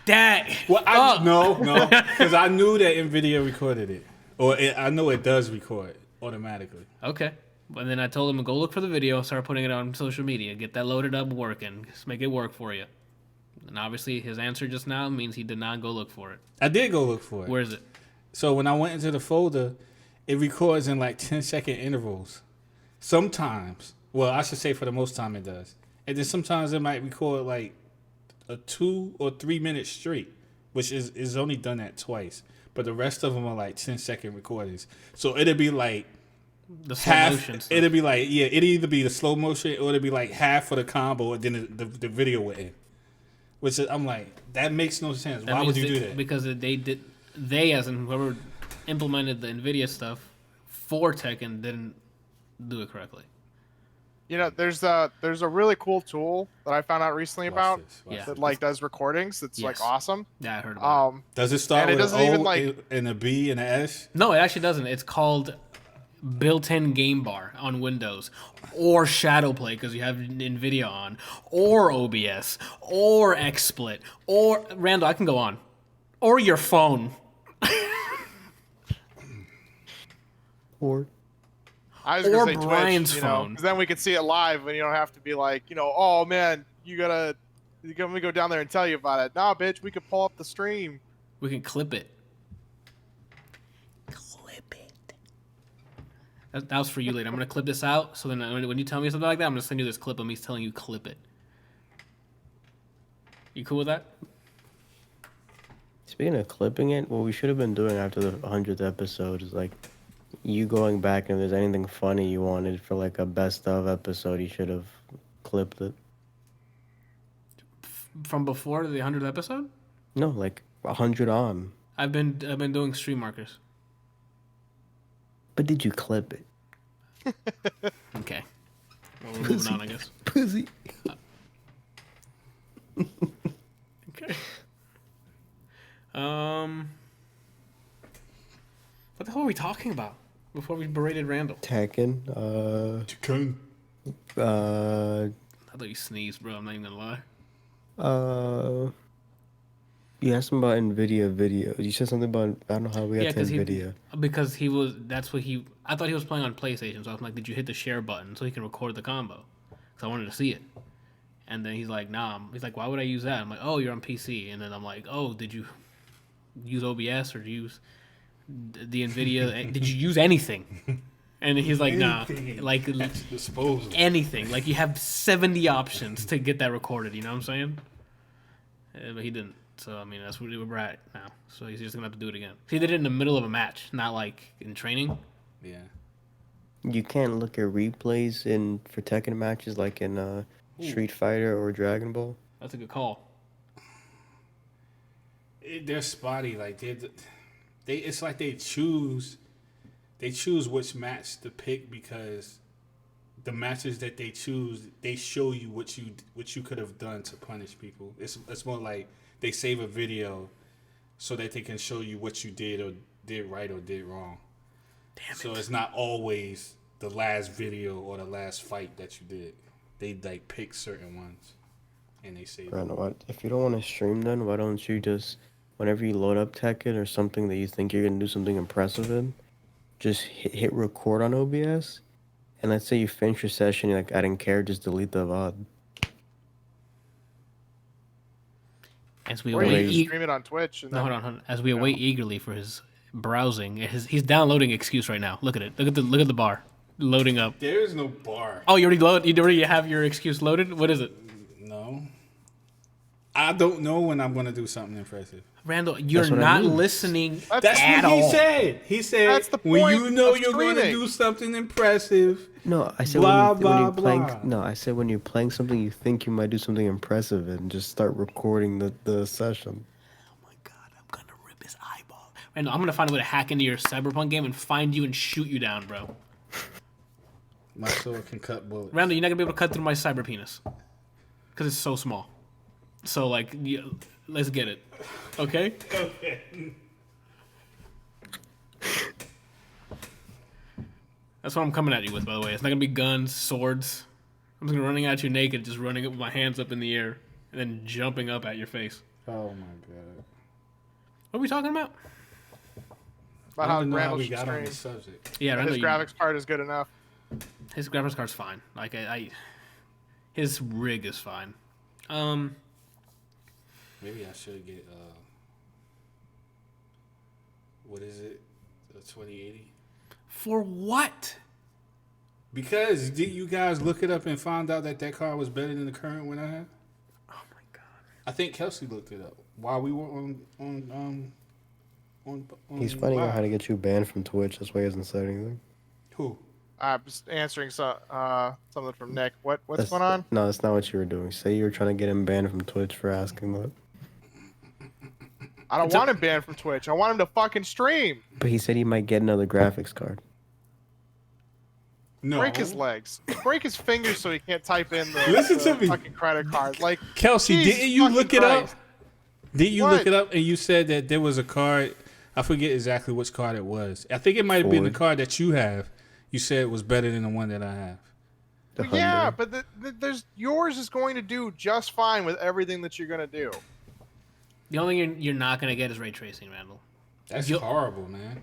Dad." Well, no, because I knew that NVIDIA recorded it, or I know it does record automatically. Okay, and then I told him to go look for the video, start putting it on social media, get that loaded up, working, just make it work for you. And obviously, his answer just now means he did not go look for it. I did go look for it. Where is it? So when I went into the folder, it records in like 10-second intervals. Sometimes, well, I should say for the most time it does. And then sometimes it might record like a 2 or 3 minute straight, which is only done that twice. But the rest of them are like 10-second recordings. So it'll be like the slow motion stuff. It'll be like, it'll either be the slow motion or it'll be like half of the combo and then the video will end. Which is, I'm like, that makes no sense. Why would you do that? Because they did. they, as in whoever implemented the NVIDIA stuff for Tekken, didn't do it correctly. You know, there's a really cool tool that I found out recently about that like does recordings. It's like awesome. Yeah, I heard about it. Does it start with an O even, like, and a B and an S? No, it actually doesn't. It's called built-in game bar on Windows, or Shadowplay because you have NVIDIA on, or OBS, or XSplit, or Randall. I can go on, or your phone, or. I was gonna say Bryant's Twitch, phone. Because then we could see it live, and you don't have to be like, oh man, you gotta let me go down there and tell you about it. Nah, bitch, we could pull up the stream. We can clip it. Clip it. That was for you later. I'm gonna clip this out, so then when you tell me something like that, I'm gonna send you this clip of me telling you clip it. You cool with that? Speaking of clipping it, what we should have been doing after the 100th episode is like you going back and if there's anything funny you wanted for like a best of episode, you should have clipped it. From before the 100th episode? No, like 100 on. I've been doing stream markers. But did you clip it? Okay. Well, we're moving on, I guess. Pussy. Okay. What the hell are we talking about before we berated Randall? Tekken. I thought you sneezed, bro. I'm not even gonna lie. You asked him about NVIDIA video. You said something about, I don't know how we got to NVIDIA. Because I thought he was playing on PlayStation, so I was like, did you hit the share button so he can record the combo? Because I wanted to see it. And then he's like, nah. He's like, why would I use that? I'm like, oh, you're on PC. And then I'm like, oh, did you use OBS or use the NVIDIA? Did you use anything? And he's like, nah. Like, anything. Like, you have 70 options to get that recorded, you know what I'm saying? But he didn't. So, I mean, that's where we're at now. So he's just going to have to do it again. He did it in the middle of a match, not like in training. Yeah. You can't look at replays for Tekken matches like in Street Fighter or Dragon Ball. That's a good call. They're spotty. Like it's like they choose which match to pick because the matches that they choose, they show you what you could have done to punish people. It's more like they save a video so that they can show you what you did or did right or did wrong. Damn it. So it's not always the last video or the last fight that you did. They like pick certain ones and they save them. If you don't want to stream then, why don't you just, whenever you load up Tekken or something that you think you're going to do something impressive in, just hit record on OBS, and let's say you finish your session, you're like, I didn't care, just delete the VOD. As we or await, you stream it on Twitch. And hold on. As we await eagerly for his browsing, he's downloading Excuse right now. Look at it. Look at the bar loading up. There is no bar. Oh, you already have your Excuse loaded. What is it? No, I don't know when I'm going to do something impressive. Randall, you're not listening. That's at what he all. said. He said that's the when point you know of you're going to streaming. do something impressive. No, I said blah, when you're blah, playing. blah. No, I said when you're playing something you think you might do something impressive and just start recording the session. Oh my god, I'm gonna rip his eyeball. Randall, I'm gonna find a way to hack into your Cyberpunk game and find you and shoot you down, bro. My sword can cut bullets. Randall, you're not gonna be able to cut through my cyber penis because it's so small. So like, let's get it, okay? Okay. That's what I'm coming at you with, by the way. It's not gonna be guns, swords. I'm just gonna running at you naked, just running up with my hands up in the air, and then jumping up at your face. Oh my god. What are we talking about? About how Randall we should got on stream. the subject. Yeah, Randall, His graphics card is good enough. his graphics card's fine. Like his rig is fine. Maybe I should get what is it? A 2080? For what? Because did you guys look it up and found out that car was better than the current one I have? Oh my god. I think Kelsey looked it up while we were on He's finding out live. how to get you banned from Twitch. That's why he hasn't said anything. Who? I'm just answering something from Nick. What's going on? No, that's not what you were doing. Say you were trying to get him banned from Twitch for asking that. I don't want him banned from Twitch. I want him to fucking stream. But he said he might get another graphics card. No. Break his legs. Break his fingers so he can't type in the, Listen to me. fucking credit card. Like, Kelsey, Jesus didn't you look it Christ. up? Didn't you What? look it up and you said that there was a card? I forget exactly which card it was. I think it might have been the card that you have. You said it was better than the one that I have. The Yeah, Hyundai. but there's yours is going to do just fine with everything that you're going to do. The only thing you're not gonna get is ray tracing, Randall. That's horrible, man.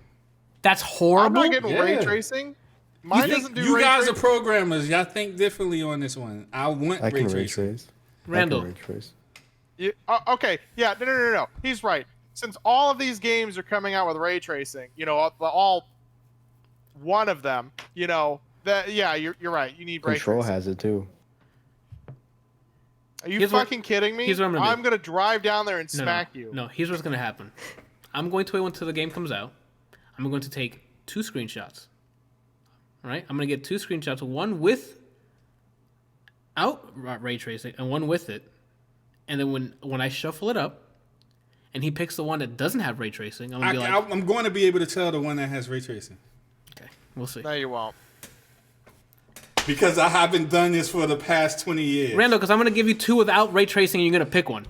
That's I'm horrible. not getting ray tracing. Mine doesn't do You ray guys tracing. are programmers. Y'all think differently on this one. I want I ray can ray tracing. trace. Randall. I can ray trace. Okay, yeah, no. He's right. Since all of these games are coming out with ray tracing, all one of them, you're right. You need ray Control tracing. has it too. Are you Here's what- fucking kidding me? here's what I'm gonna do. I'm gonna drive down there and No, smack you. No, here's what's gonna happen. I'm going to wait until the game comes out. I'm going to take 2 screenshots. All right, I'm gonna get 2 screenshots, one without ray tracing and one with it. And then when I shuffle it up, and he picks the one that doesn't have ray tracing, I'm gonna be like, I'm going to be able to tell the one that has ray tracing. okay, we'll see. No, you won't. Because I haven't done this for the past 20 years. Randall, because I'm gonna give you 2 without ray tracing, and you're gonna pick one.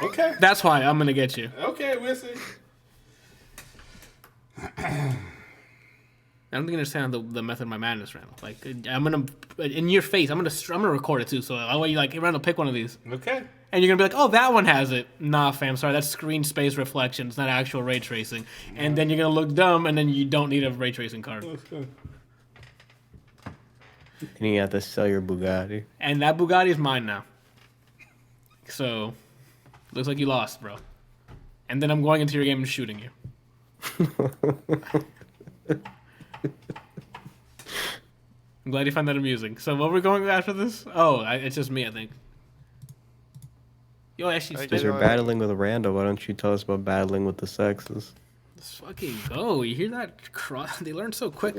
Okay. That's why I'm gonna get you. Okay, we'll see. I don't think you understand the method of my madness, Randall. Like, I'm gonna in your face. I'm gonna record it too. So I want you like, hey, Randall, pick one of these, Okay. and you're gonna be like, oh, that one has it. Nah, fam, sorry, that's screen space reflection. It's not actual ray tracing. And then you're gonna look dumb, and then you don't need a ray tracing card. Okay. And you have to sell your Bugatti. And that Bugatti is mine now. So, looks like you lost, bro. And then I'm going into your game and shooting you. I'm glad you find that amusing. So, what we're going after this? Oh, it's just me, I think. Yo, actually, I Because you're battling with Randall, why don't you tell us about battling with the sexes? let's fucking go. You hear that? They learn so quick.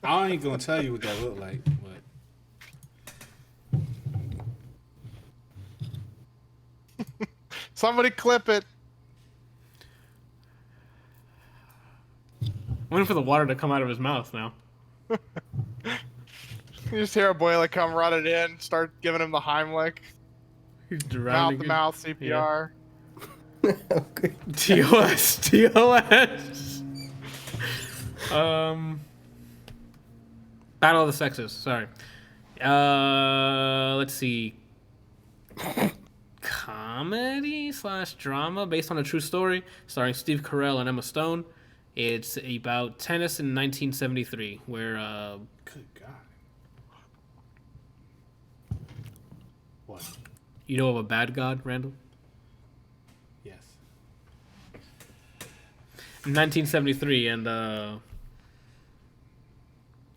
I ain't going to tell you what that looked like. But Somebody clip it. Waiting for the water to come out of his mouth now. You just hear a boiler come running in, start giving him the Heimlich, He's mouth drowning. to mouth CPR. Okay. TOS. Battle of the Sexes. Sorry. Let's see. Comedy/drama based on a true story, starring Steve Carell and Emma Stone. It's about tennis in 1973, where good God. What? you know of a bad god, Randall. Yes. In 1973, and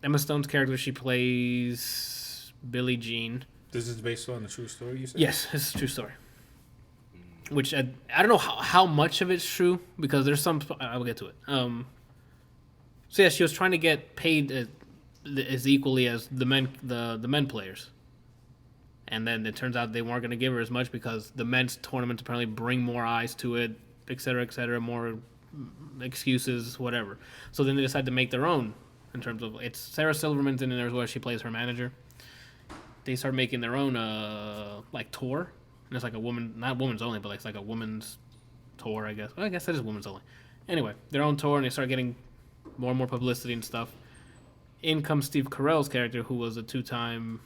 Emma Stone's character, she plays Billie Jean. This is based on a true story, you said? Yes, this is a true story. Which I don't know how much of it's true, because there's some. I will get to it. So yeah, she was trying to get paid as equally as the men players, and then it turns out they weren't going to give her as much because the men's tournaments apparently bring more eyes to it, et cetera, more excuses, whatever. So then they decided to make their own. In terms of, it's Sarah Silverman's in there where she plays her manager. They start making their own like tour. And it's like a woman, not women's only, but it's like a women's tour, I guess. Well, I guess that is women's only. Anyway, their own tour, and they start getting more and more publicity and stuff. In comes Steve Carell's character, who was a 2-time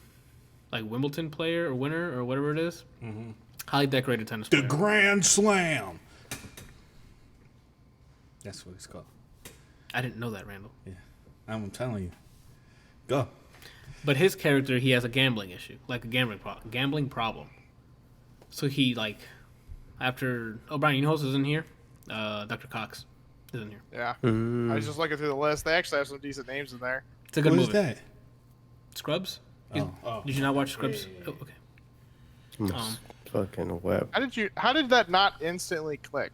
like Wimbledon player or winner or whatever it is. Mm-hmm. Highly decorated tennis player. The Grand Slam. That's what it's called. I didn't know that, Randall. Yeah. I'm telling you. Go. But his character, he has a gambling issue, like a gambling problem. So he, like, after... Oh, Brian, you know who's in here? Dr. Cox is in here. Yeah. I was just looking through the list. They actually have some decent names in there. It's a good What movie. is that? Scrubs? Oh. Did you not watch Scrubs? Yeah. Oh, okay. Almost fucking web. How did that not instantly click?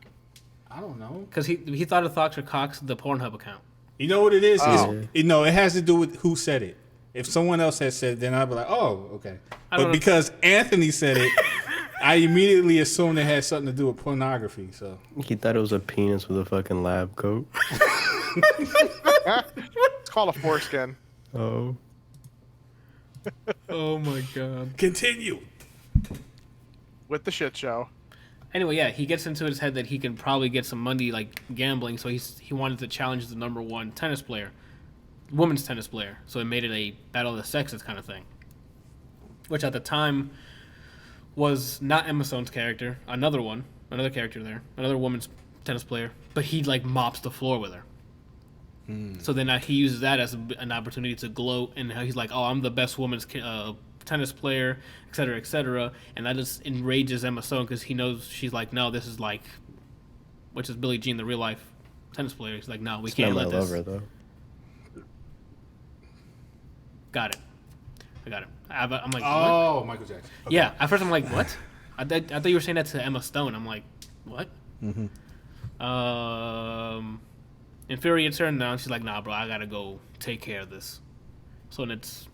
I don't know. Because he thought of Dr. Cox, the Pornhub account. You know what it is? Oh. It has to do with who said it. If someone else had said it, then I'd be like, oh, okay. But know. because Anthony said it, I immediately assumed it had something to do with pornography. So He thought it was a penis with a fucking lab coat. It's called a foreskin. Oh. Oh my god. continue. With the shit show. Anyway, yeah, he gets into his head that he can probably get some money like gambling, so he wanted to challenge the number one tennis player, women's tennis player. So it made it a battle of the sexes kind of thing, which at the time was not Emma Stone's character, another character there, another women's tennis player, but he like mops the floor with her. So then he uses that as an opportunity to gloat, and he's like, "Oh, I'm the best women's tennis player, etc., etc." And that just enrages Emma Stone because he knows she's like, "No, this is like," which is Billie Jean, the real life tennis player. He's like, "No, we can't let this." Lover, though. Got it. I got it. I'm like, Oh, what? Michael Jackson. Okay. Yeah. At first, I'm like, what? I thought you were saying that to Emma Stone. I'm like, what? Infuriates her, and now she's like, nah, bro, I gotta go take care of this. So then it's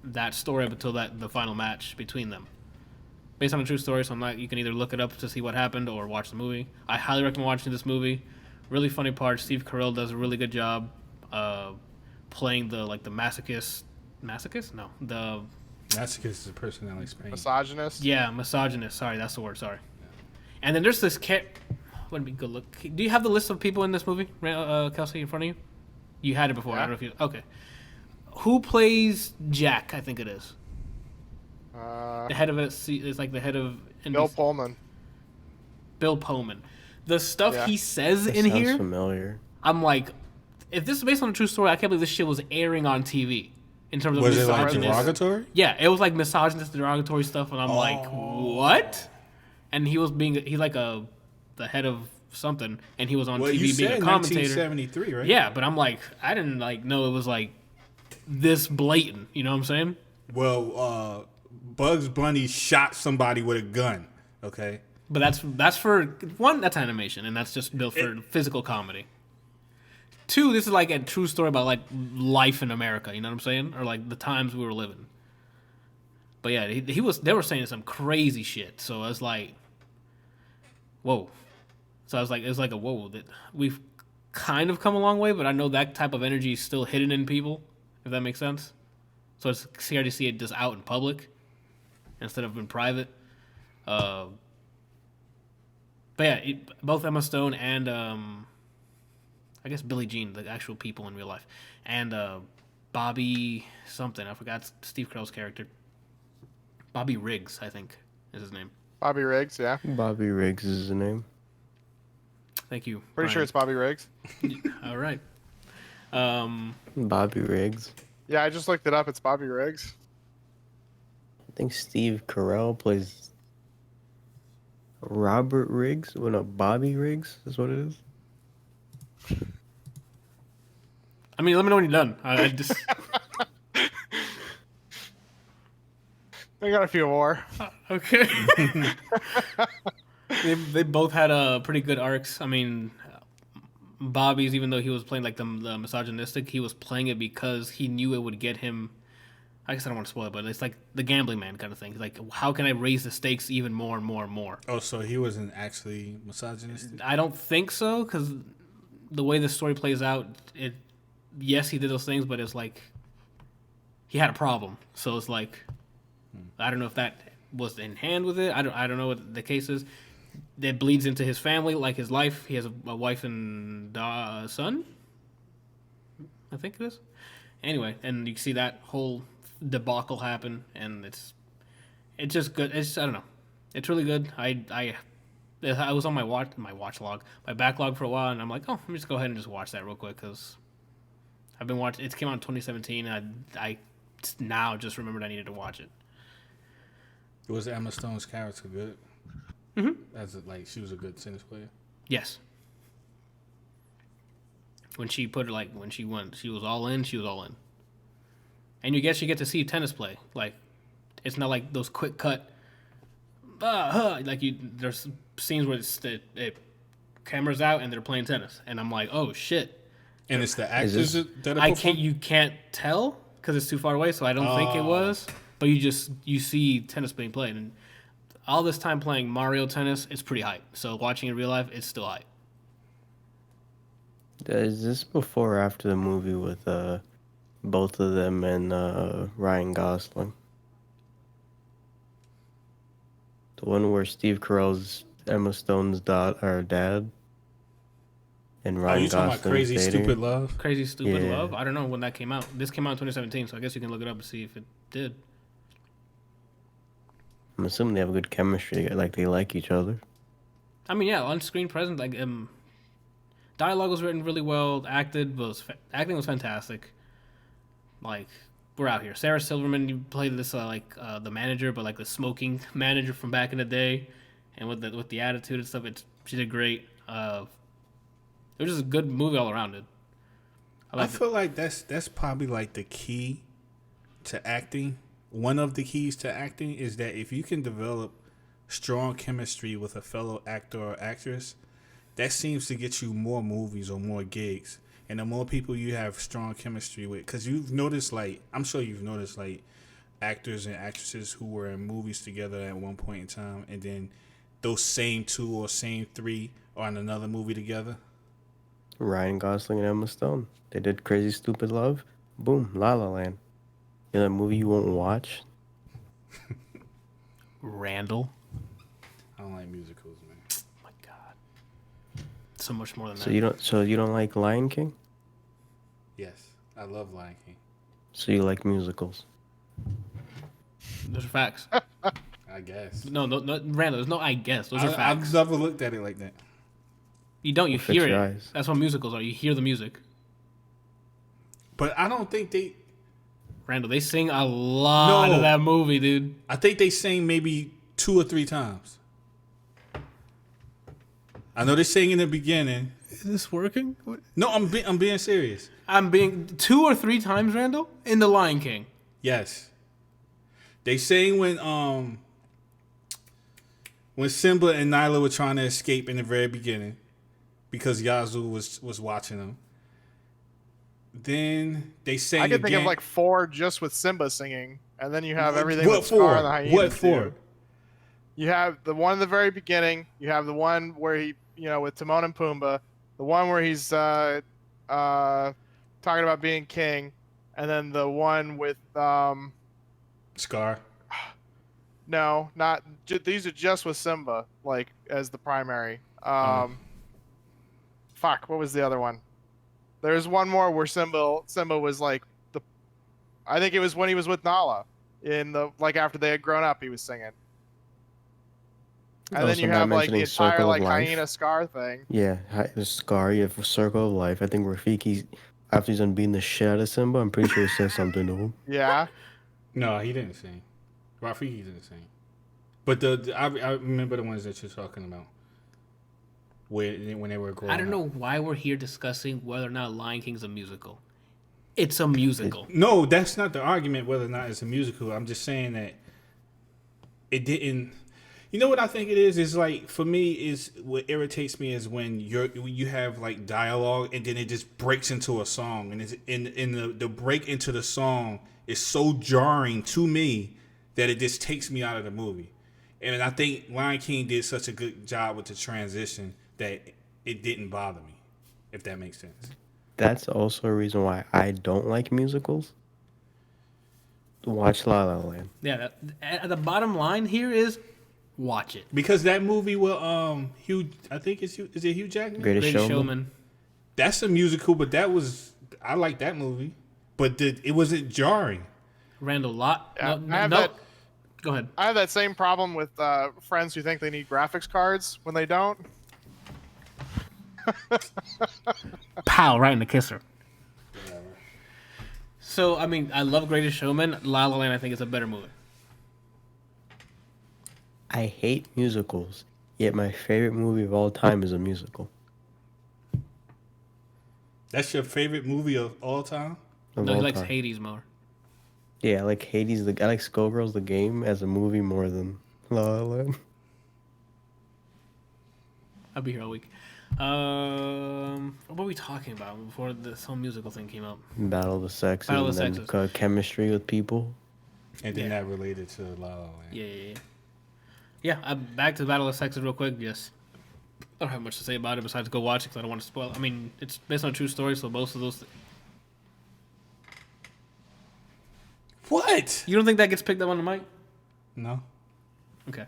that story up until the final match between them. Based on a true story, so you can either look it up to see what happened or watch the movie. I highly recommend watching this movie. Really funny part. Steve Carell does a really good job playing the masochist. Masochist? No. The Masochist is a person that likes pain. Misogynist. Yeah, misogynist. Sorry, that's the word. Sorry. And then there's this Let me go look. Do you have the list of people in this movie, Kelsey, in front of you? You had it before. Yeah. I don't know if you. Okay. Who plays Jack? I think it is. The head of it is like the head of Bill Pullman. Bill Pullman. The stuff he says That in sounds here, familiar. I'm like, if this is based on a true story, I can't believe this shit was airing on TV. In terms of Was it like misogynist. derogatory? Yeah, it was like misogynist, derogatory stuff, and I'm like, what? And he's like the head of something, and he was on Well, TV you being said a commentator. 1973, right? Yeah, but I'm like, I didn't know it was like this blatant. You know what I'm saying? Well, Bugs Bunny shot somebody with a gun. Okay. But that's for one, that's animation, and that's just built for physical comedy. Two, this is like a true story about like life in America. You know what I'm saying? Or like the times we were living. But yeah, they were saying some crazy shit. So I was like, whoa. So I was like, it was like a whoa. That we've kind of come a long way, but I know that type of energy is still hidden in people, if that makes sense. So it's scary to see it just out in public instead of in private. But yeah, both Emma Stone and I guess Billie Jean, the actual people in real life, and Bobby something. I forgot Steve Carell's character. Bobby Riggs, I think, is his name. Bobby Riggs, yeah. Bobby Riggs is his name. Thank you. Pretty sure it's Bobby Riggs. All right. Bobby Riggs. Yeah, I just looked it up. It's Bobby Riggs. I think Steve Carell plays Robert Riggs. Well, no, Bobby Riggs is what it is. I mean, let me know when you're done. I just I got a few more. okay. they both had pretty good arcs. I mean, Bobby's, even though he was playing like the misogynistic, he was playing it because he knew it would get him. I guess I don't want to spoil it, but it's like the gambling man kind of thing. He's like, how can I raise the stakes even more and more and more? Oh, so he wasn't actually misogynistic? I don't think so, because the way the story plays out, yes, he did those things, but it's like he had a problem. So it's like, I don't know if that was in hand with it. I don't know what the case is. That bleeds into his family, like his life. He has a wife and son, I think it is. Anyway, and you see that whole debacle happen, and it's just good. I don't know. It's really good. I was on my backlog for a while, and I'm like, oh, let me just go ahead and just watch that real quick because I've been watching. It came out in 2017. And I now just remembered I needed to watch it. Was Emma Stone's character good? Mm-hmm. She was a good tennis player. Yes. When she when she went, she was all in. She was all in. And you get to see tennis play. Like, it's not like those quick cut. There's scenes where it cameras out and they're playing tennis, and I'm like, oh shit. And it's the actors that are you can't tell because it's too far away, so I don't think it was. But you see tennis being played, and all this time playing Mario Tennis, it's pretty hype. So watching it in real life, it's still hype. Is this before or after the movie with both of them and Ryan Gosling? The one where Steve Carell's Emma Stone's dad, and Ryan you talking Gosling's about Crazy dating Stupid her? Love? Crazy Stupid Yeah. Love? I don't know when that came out. This came out in 2017, so I guess you can look it up and see if it did. I'm assuming they have a good chemistry, like they like each other. I mean, yeah, on-screen presence, like dialogue was written really well. Acting was fantastic. Like, we're out here. Sarah Silverman, you played this the manager, but like the smoking manager from back in the day, and with the attitude and stuff, she did great. It was just a good movie all around. I feel like that's probably like the key to acting. One of the keys to acting is that if you can develop strong chemistry with a fellow actor or actress, that seems to get you more movies or more gigs. And the more people you have strong chemistry with, because you've noticed, like, I'm sure you've noticed, like, actors and actresses who were in movies together at one point in time, and then those same two or same three are in another movie together. Ryan Gosling and Emma Stone. They did Crazy Stupid Love. Boom, La La Land. You know that movie you won't watch? Randall. I don't like musicals, man. Oh my God. So much more than So that. you don't like Lion King? Yes, I love Lion King. So you like musicals? Those are facts. I guess. No, Randall, there's no I guess. Those are facts. I've never looked at it like that. You don't. You Fix hear it. your eyes. That's what musicals are. You hear the music. But I don't think they... Randall, they sing a lot of that movie, dude. I think they sing maybe 2 or 3 times. I know they sing in the beginning. Is this working? What? No, I'm being serious. I'm being 2 or 3 times, Randall, in The Lion King. Yes. They sang when Simba and Nyla were trying to escape in the very beginning because Yazoo was watching them. Then they sang I can think again. of like 4 just with Simba singing, and then you have everything What with Scar for? and the hyena. What for? Too. You have the one in the very beginning. You have the one where he, with Timon and Pumbaa. The one where he's talking about being king, and then the one with Scar. No, not these are just with Simba, like as the primary. Fuck, what was the other one? There's one more where Simba was like I think it was when he was with Nala in the after they had grown up, he was singing. And then you have like the entire hyena Scar thing. Yeah, the Scar. You have Circle of Life. I think Rafiki, after he's done beating the shit out of Simba, I'm pretty sure he says something to him. Yeah. No, he didn't sing. Rafiki didn't sing. But I remember the ones that you're talking about. When they were growing up. I don't know why we're here discussing whether or not Lion King's a musical. It's a musical. No, that's not the argument whether or not it's a musical. I'm just saying that it didn't. You know what I think it is? Is like, for me, is what irritates me is when you have like dialogue and then it just breaks into a song, and it's in the break into the song is so jarring to me that it just takes me out of the movie. And I think Lion King did such a good job with the transition that it didn't bother me, if that makes sense. That's also a reason why I don't like musicals. Watch La La Land. Yeah, at the bottom line here is watch it. Because that movie with Hugh, I think is it Hugh Jackman? Greatest Showman. That's a musical, but I like that movie, but it wasn't jarring. Randall, go ahead. I have that same problem with friends who think they need graphics cards when they don't. Pow, right in the kisser. So, I mean, I love Greatest Showman. La La Land, I think, is a better movie. I hate musicals, yet my favorite movie of all time is a musical. That's your favorite movie of all time? No, he likes Hades more. Yeah, I like Hades. I like Skullgirls, the game, as a movie more than La La Land. I'll be here all week. What were we talking about before this whole musical thing came up? Battle of the Sexes, and then chemistry with people. And then that related to La La Land. Yeah. Yeah, back to the Battle of the Sexes real quick. Yes. I don't have much to say about it besides go watch it because I don't want to spoil. I mean, it's based on a true story, so most of those. What? You don't think that gets picked up on the mic? No. Okay.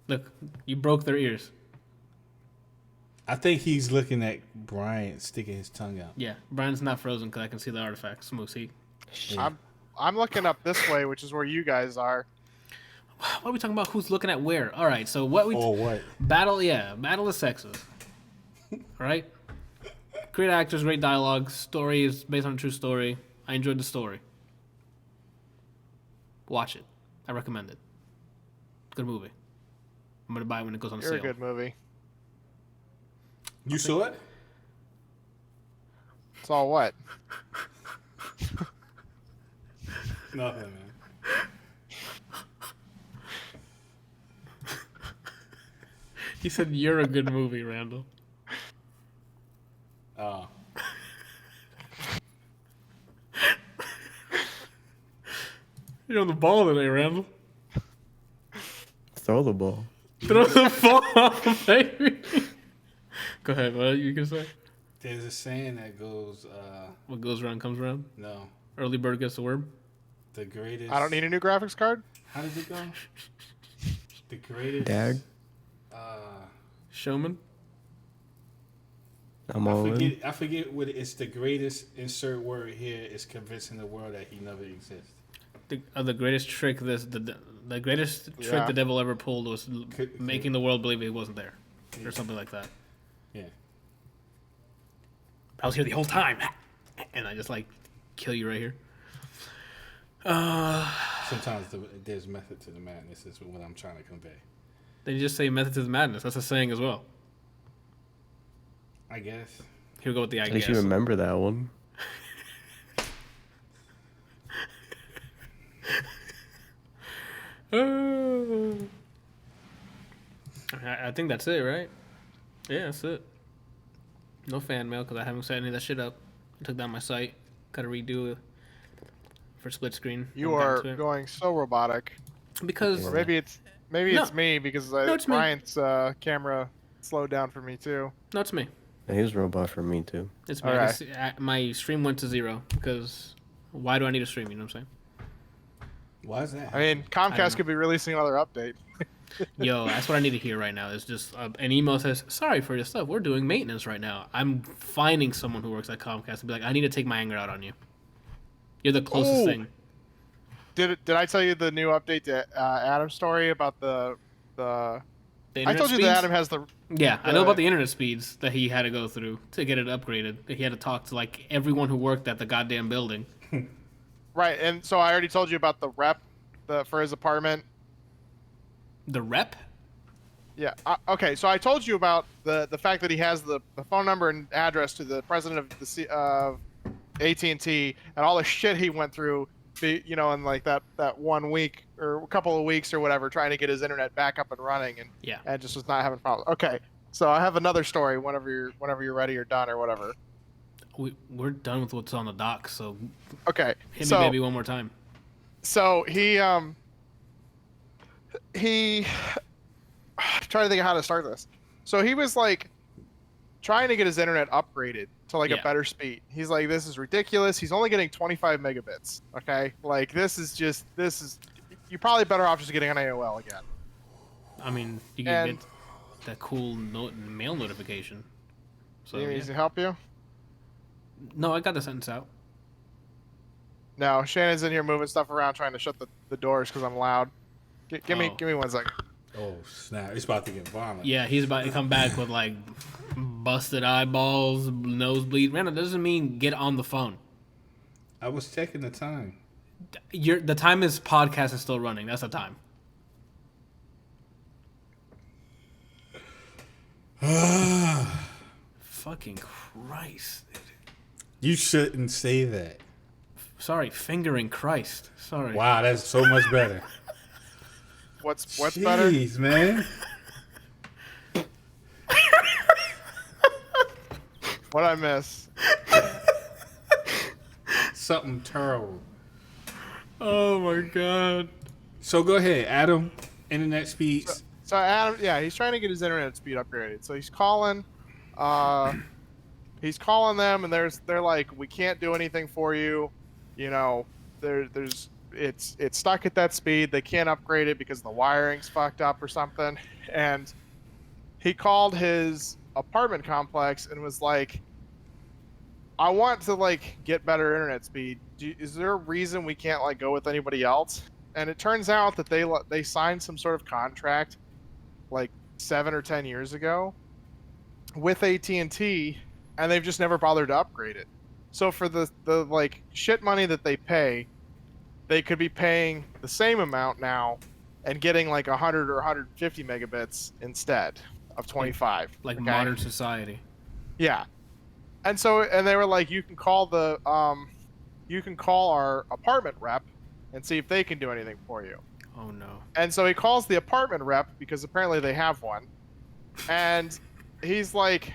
Look, you broke their ears. I think he's looking at Bryant sticking his tongue out. Yeah, Brian's not frozen because I can see the artifacts. Smoothie. Yeah. I'm looking up this way, which is where you guys are. What are we talking about? Who's looking at where? All right, so what we what? Battle of Sexes. All right. Great actors, great dialogue. Story is based on a true story. I enjoyed the story. Watch it. I recommend it. Good movie. I'm gonna buy it when it goes on sale. You're a good movie. You saw it? It's all what? Nothing, man. He said you're a good movie, Randall. Oh. You're on the ball today, Randall. Throw the ball. Throw the ball, baby. Go ahead. What are you gonna say? There's a saying that goes, What goes around comes around. no, Early bird gets the worm. the greatest. I don't need a new graphics card. How does it go? The greatest. Dad, Showman. I'm all in. I forget what it's the greatest insert word here is convincing the world that he never exists. The greatest trick the greatest trick Yeah. the devil ever pulled was making the world believe he wasn't there, or something like that. Yeah. I was here the whole time, and I just like kill you right here. Sometimes there's method to the madness is what I'm trying to convey. Then you just say method to the madness. That's a saying as well. I guess. Here we go with the I At least guess. you remember that one. I think that's it, right? Yeah, that's it. No fan mail because I haven't set any of that shit up. I took down my site. Got to redo it for split screen. You are going so robotic. Because Or maybe it's No. me because it's me. Bryant's camera slowed down for me too. no, it's me. He was a robot for me too. It's me. Alright. My stream went to 0 because why do I need a stream? You know what I'm Why is that? I mean, I don't Comcast know. could be releasing another update. saying? Yo, that's what I need to hear right now. Is just an email says, "Sorry for your stuff. We're doing maintenance right now." I'm finding someone who works at Comcast and be like, "I need to take my anger out on you. You're the closest Ooh. thing." Did I tell you the new update to Adam's story about the? The I internet told you speeds? that Adam has the. Yeah, I know about the internet speeds that he had to go through to get it upgraded. He had to talk to like everyone who worked at the goddamn building. Right, and so I already told you about the rep, for his apartment. The rep? Yeah. Okay. So I told you about the fact that he has the phone number and address to the president of the AT&T and all the shit he went through, in like that 1 week or a couple of weeks or whatever, trying to get his internet back up and running, and just was not having problems. Okay. So I have another story whenever you're ready or done or whatever. We're done with what's on the dock, so Okay. hit me baby one more time. So he I'm trying to think of how to start this. So he was like trying to get his internet upgraded to like a better speed. He's like, this is ridiculous. He's only getting 25 megabits. Okay, like this is you're probably better off just getting an AOL again. I mean, you can get that cool mail notification. So You need to help you? No, I got the sentence out. No, Shannon's in here moving stuff around, trying to shut the doors because I'm loud. Give me 1 second. Oh snap! It's about to get violent. Yeah, he's about to come back with like busted eyeballs, nosebleed. Man, that doesn't mean get on the phone. I was checking the time. The time is podcast is still running. That's the time. Fucking Christ. You shouldn't say that. Sorry, fingering Christ. Sorry. Wow, that's so much better. What's better? Jeez, man. What'd I miss? Something terrible. Oh my god. So go ahead, Adam. internet speeds. So Adam, yeah, he's trying to get his internet speed upgraded. So he's calling them, and they're like, we can't do anything for you. You know, it's stuck at that speed. They can't upgrade it because the wiring's fucked up or something. And he called his apartment complex and was like, I want to like get better internet speed. Is there a reason we can't like go with anybody else? And it turns out that they signed some sort of contract like 7 or 10 years ago with AT&T, and they've just never bothered to upgrade it. So for the like shit money that they pay, they could be paying the same amount now and getting like 100 or 150 megabits instead of 25. Like okay? modern society. Yeah. And they were like, you can call our apartment rep and see if they can do anything for you. Oh no. And so he calls the apartment rep because apparently they have one. And he's like,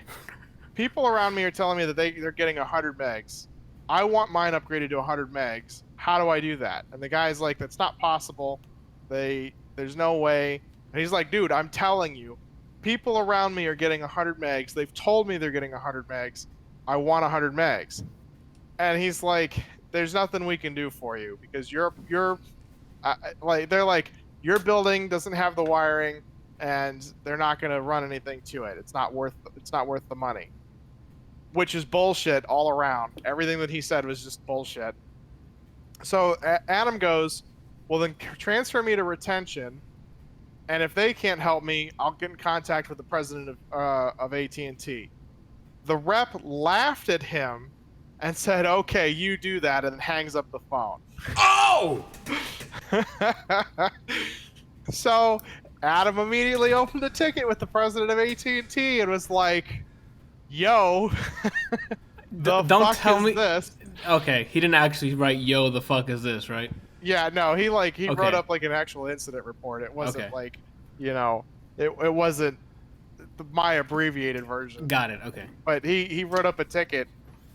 people around me are telling me that they're getting 100 megs. I want mine upgraded to 100 megs. How do I do that? And the guy's like, that's not possible. There's no way. And he's like, dude, I'm telling you, people around me are getting 100 megs. They've told me they're getting 100 megs. I want 100 megs. And he's like, there's nothing we can do for you because they're like, your building doesn't have the wiring and they're not going to run anything to it. It's not worth the money. Which is bullshit all around. Everything that he said was just bullshit. So Adam goes, well then transfer me to retention, and if they can't help me, I'll get in contact with the president of AT&T. The rep laughed at him and said, okay, you do that, and hangs up the phone. Oh! So Adam immediately opened a ticket with the president of AT&T and was like, yo, Don't tell me this. Okay, he didn't actually write, yo, the fuck is this, right? Yeah, no, he wrote up like an actual incident report. It wasn't like, you know, it wasn't my abbreviated version. Got it. Okay. But he wrote up a ticket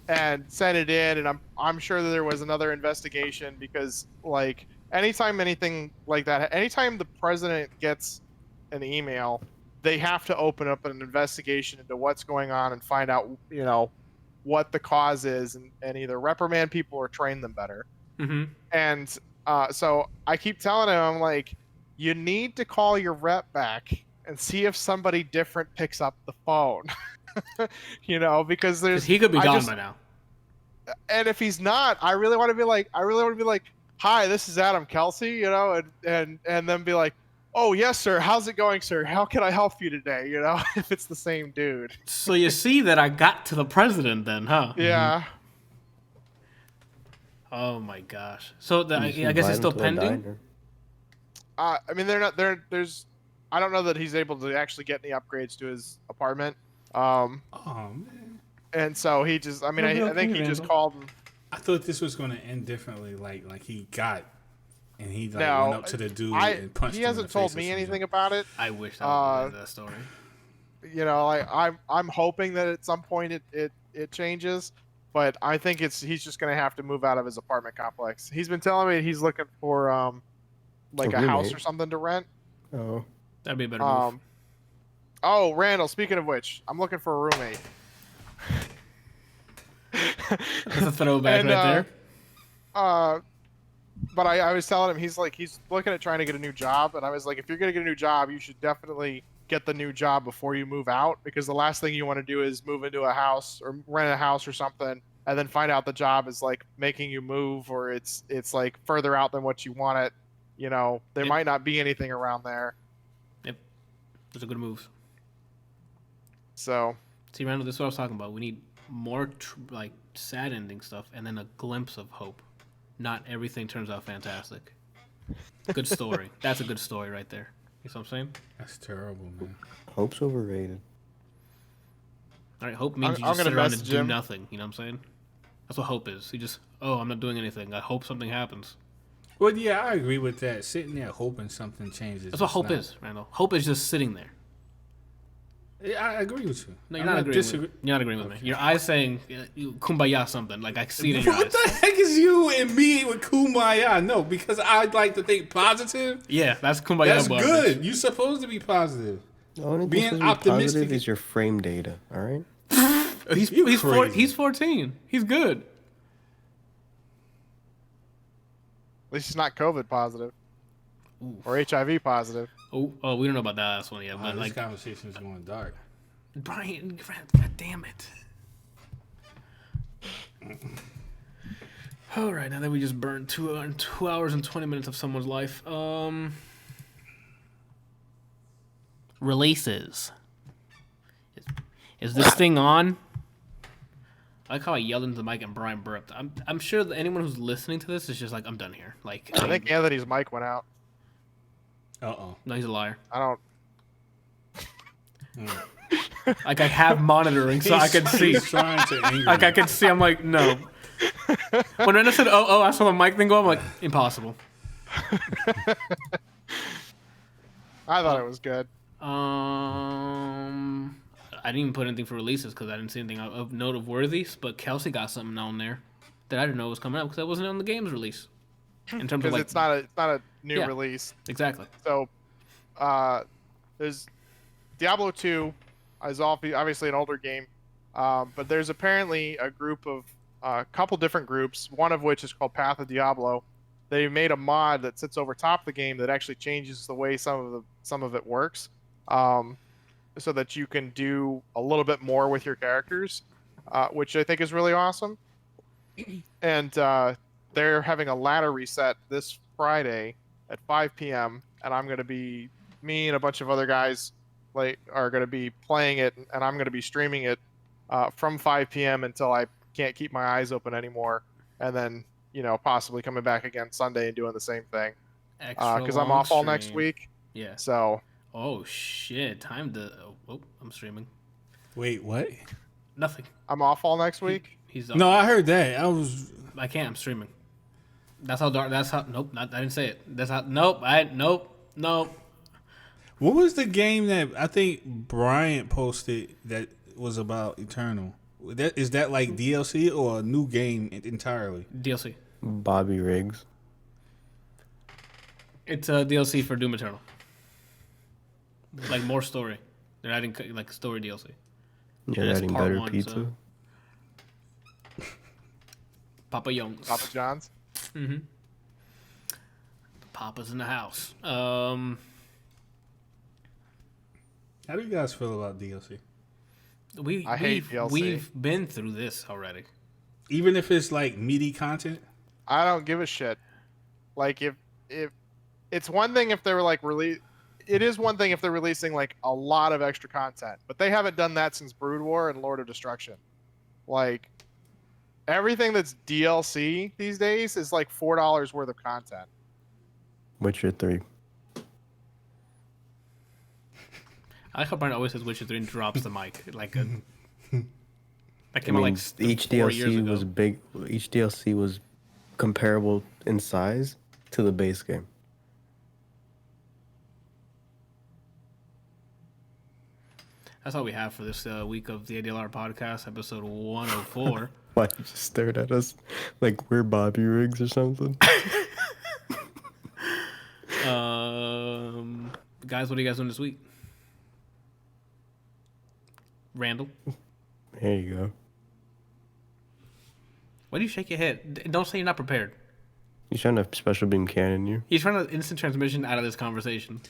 and sent it in, and I'm sure that there was another investigation because like anytime anything like that, anytime the president gets an email, they have to open up an investigation into what's going on and find out, you know, what the cause is and either reprimand people or train them better. Mm-hmm. And so I keep telling him, I'm like, you need to call your rep back and see if somebody different picks up the phone. You know, because he could be gone by now. And if he's not, I really want to be like, hi, this is Adam Kelsey, you know, and then be like, oh yes, sir. How's it going, sir? How can I help you today? You know, if it's the same dude. So you see that I got to the president then, huh? Yeah. Mm-hmm. Oh my gosh. So I guess it's still pending. I mean, there's. I don't know that he's able to actually get any upgrades to his apartment. Oh man. And so he just. I mean, I think he just called. I thought this was going to end differently. Like he got. And he like, no, went up to the dude and punched him. He hasn't told me anything about it. I wish I would that story. You know, I'm hoping that at some point it changes, but I think he's just gonna have to move out of his apartment complex. He's been telling me he's looking for like a house or something to rent. Oh, that'd be a better move. Oh, Randall. Speaking of which, I'm looking for a roommate. That's a throwback right there. But I was telling him, he's looking at trying to get a new job, and I was like, if you're gonna get a new job, you should definitely get the new job before you move out, because the last thing you want to do is move into a house or rent a house or something, and then find out the job is like making you move, or it's like further out than what you want it. You know, there might not be anything around there. Yep, those are good moves. So, see, Randall, this is what I was talking about. We need more like sad ending stuff, and then a glimpse of hope. Not everything turns out fantastic. Good story. That's a good story right there. You know what I'm saying? That's terrible, man. Hope's overrated. All right, hope means you just sit around and do nothing. You know what I'm saying? That's what hope is. You just, I'm not doing anything. I hope something happens. Well, yeah, I agree with that. Sitting there hoping something changes. That's what hope is, Randall. Hope is just sitting there. I agree with you. No, you're not agreeing. You're not agreeing with me. Your eyes saying "kumbaya" something. Like I see it in your eyes. What the heck is you and me with kumbaya? No, because I like to think positive. Yeah, that's kumbaya. That's good. You're supposed to be positive. The only Being thing optimistic is your frame data. All right. He's 14. He's good. At least he's not COVID positive. Or HIV positive. Oh, we don't know about that last one yet. But This like, conversation is going dark. Bryant, God damn it! All right, now that we just burned 2 hours and 20 minutes of someone's life. Releases. Is this thing on? I like how I yelled into the mic and Brian burped. I'm sure that anyone who's listening to this is just like, I'm done here. Like, I think Anthony's mic went out. Uh-oh. No, he's a liar. I don't. Like I have monitoring so I can see. He's trying to anger Like me. I can see. I'm like, no. When Rena said, "Oh," I saw the mic thing go. I'm like, impossible. I thought it was good. I didn't even put anything for releases because I didn't see anything of noteworthy. But Kelsey got something on there that I didn't know was coming out because that wasn't on the game's release. In terms of like, It's not a new Yeah. release. exactly. So, there's Diablo 2 is obviously an older game, but there's apparently a group of a couple different groups. One of which is called Path of Diablo. They made a mod that sits over top of the game that actually changes the way some of it works, so that you can do a little bit more with your characters, which I think is really awesome. And they're having a ladder reset this Friday at 5 p.m. and me and a bunch of other guys are going to be playing it, and I'm going to be streaming it from 5 p.m. until I can't keep my eyes open anymore, and then possibly coming back again Sunday and doing the same thing because I'm off all next week. Yeah. So. Oh shit! Time to. Oh, I'm streaming. Wait, what? Nothing. I'm off all next week. He's No, I heard that. I can't. I'm streaming. That's how dark. That's how. Nope. I didn't say it. That's how. Nope. Nope. What was the game that I think Bryant posted that was about Eternal? Is that like DLC or a new game entirely? DLC. Bobby Riggs. It's a DLC for Doom Eternal. Like more story. They're adding like story DLC. You're adding better pizza. So. Papa Young's. Papa John's. Mm-hmm. Papa's in the house. How do you guys feel about DLC? I hate DLC. We've been through this already. Even if it's like meaty content? I don't give a shit. Like if it's one thing if they were like it is one thing if they're releasing like a lot of extra content, but they haven't done that since Brood War and Lord of Destruction. Like everything that's DLC these days is like $4 worth of content. Witcher 3. I like how Brian always says Witcher 3 and drops the mic. That came out like each 4 years DLC ago. was big. Each DLC was comparable in size to the base game. That's all we have for this week of the ADLR Podcast, episode 104. Why you just stared at us like we're Bobby Riggs or something? Guys, what are you guys doing this week? Randall? There you go. Why do you shake your head? Don't say you're not prepared. He's trying to special beam cannon you. He's trying to instant transmission out of this conversation.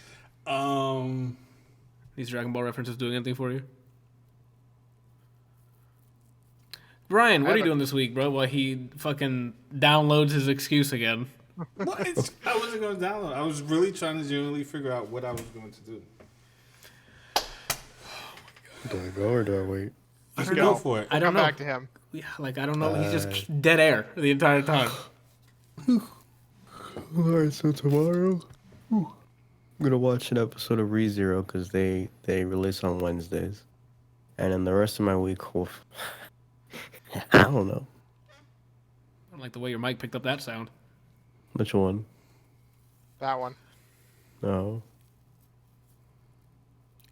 These Dragon Ball references doing anything for you? Brian, what are you doing this week, bro? While he fucking downloads his excuse again. What? I wasn't going to download. I was really trying to genuinely figure out what I was going to do. Do I go or do I wait? Let's go for it. I don't know. Back to him. Yeah, like, I don't know. He's just dead air the entire time. Alright, so tomorrow, I'm gonna watch an episode of ReZero because they release on Wednesdays. And then the rest of my week, I don't know. I don't like the way your mic picked up that sound. Which one? That one. No.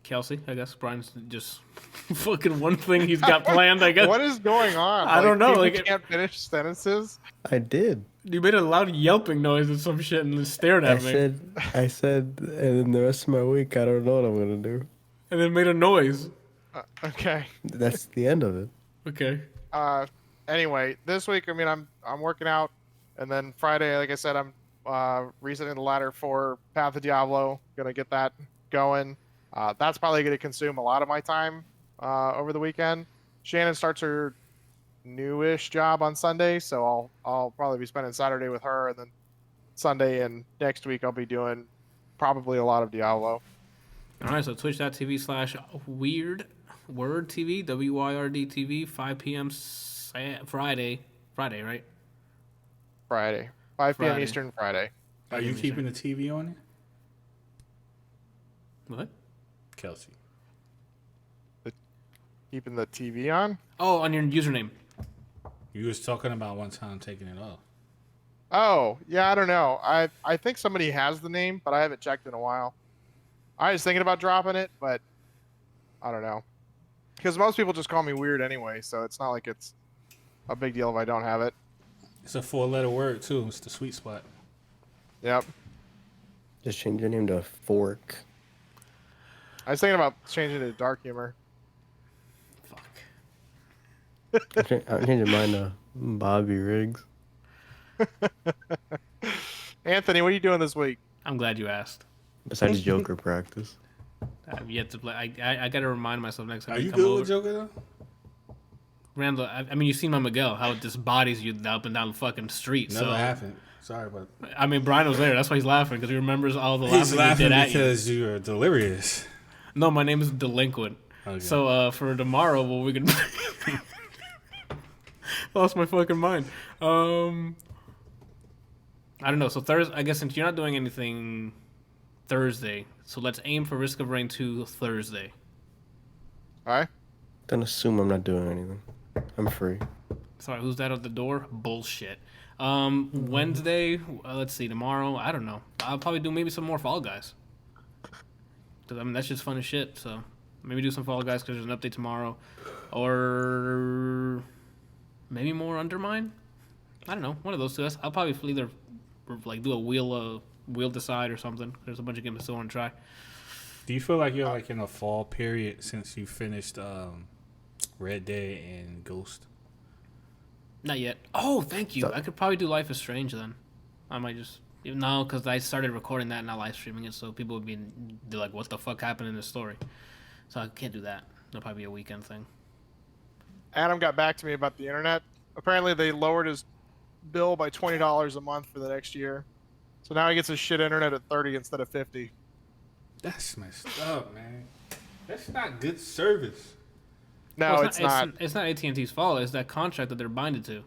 Kelsey, I guess. Brian's just fucking one thing he's got planned, I guess. What is going on? I don't know. People Like, can't finish sentences. I did. you made a loud yelping noise or some shit and stared at me. I said, and then the rest of my week, I don't know what I'm gonna do. And then made a noise. Okay. That's the end of it. Okay. Anyway, this week, I mean, I'm working out, and then Friday, like I said, I'm resetting the ladder for Path of Diablo. Gonna get that going. That's probably gonna consume a lot of my time over the weekend. Shannon starts her newish job on Sunday, so I'll probably be spending Saturday with her, and then Sunday and next week I'll be doing probably a lot of Diablo. All right, so twitch.tv/WyrdTV, WYRDTV, 5 p.m. Friday, right? Friday, 5 p.m. Friday. Eastern, Friday. Are you keeping the TV on it? What? Kelsey. Keeping the TV on? Oh, on your username. You was talking about one time taking it off. Oh, yeah, I don't know. I think somebody has the name, but I haven't checked in a while. I was thinking about dropping it, but I don't know. Because most people just call me weird anyway, so it's not like it's a big deal if I don't have it. It's a 4-letter word, too. It's the sweet spot. Yep. Just change your name to Fork. I was thinking about changing it to Dark Humor. Fuck. I'm changing mine to Bobby Riggs. Anthony, what are you doing this week? I'm glad you asked. Besides Joker practice. I've yet to play. I got to remind myself next time Are you you come good over. with Joker, though? Randall, I mean, you've seen my Miguel, how it just bodies you up and down the fucking street. Never so happened. Sorry, but I mean, Brian was there. That's why he's laughing, because he remembers all the he's laughing laughing he did at you. because you're delirious. No, my name is Delinquent. Okay. So for tomorrow, well, we can. Lost my fucking mind. I don't know. So Thursday, I guess since you're not doing anything Thursday, so let's aim for Risk of Rain 2 Thursday. All right. Don't assume I'm not doing anything. I'm free. Sorry, who's that at the door? Bullshit. Wednesday, let's see, tomorrow, I don't know. I'll probably do maybe some more Fall Guys. Because, I mean, that's just fun as shit, so maybe do some Fall Guys because there's an update tomorrow. Or maybe more Undermine? I don't know, one of those two. I'll probably either like do a wheel decide or something. There's a bunch of games I still want to try. Do you feel like you're like in a fall period since you finished Red Dead and Ghost? Not yet. Oh, thank you. I could probably do Life is Strange then. I might just... No, because I started recording that and not live streaming it, so people would be like, what the fuck happened in this story? So I can't do that. That'll probably be a weekend thing. Adam got back to me about the internet. Apparently, they lowered his bill by $20 a month for the next year. So now he gets his shit internet at $30 instead of $50. That's messed up, man. That's not good service. No, Well, it's not. It's not AT&T's fault. It's that contract that they're binded to.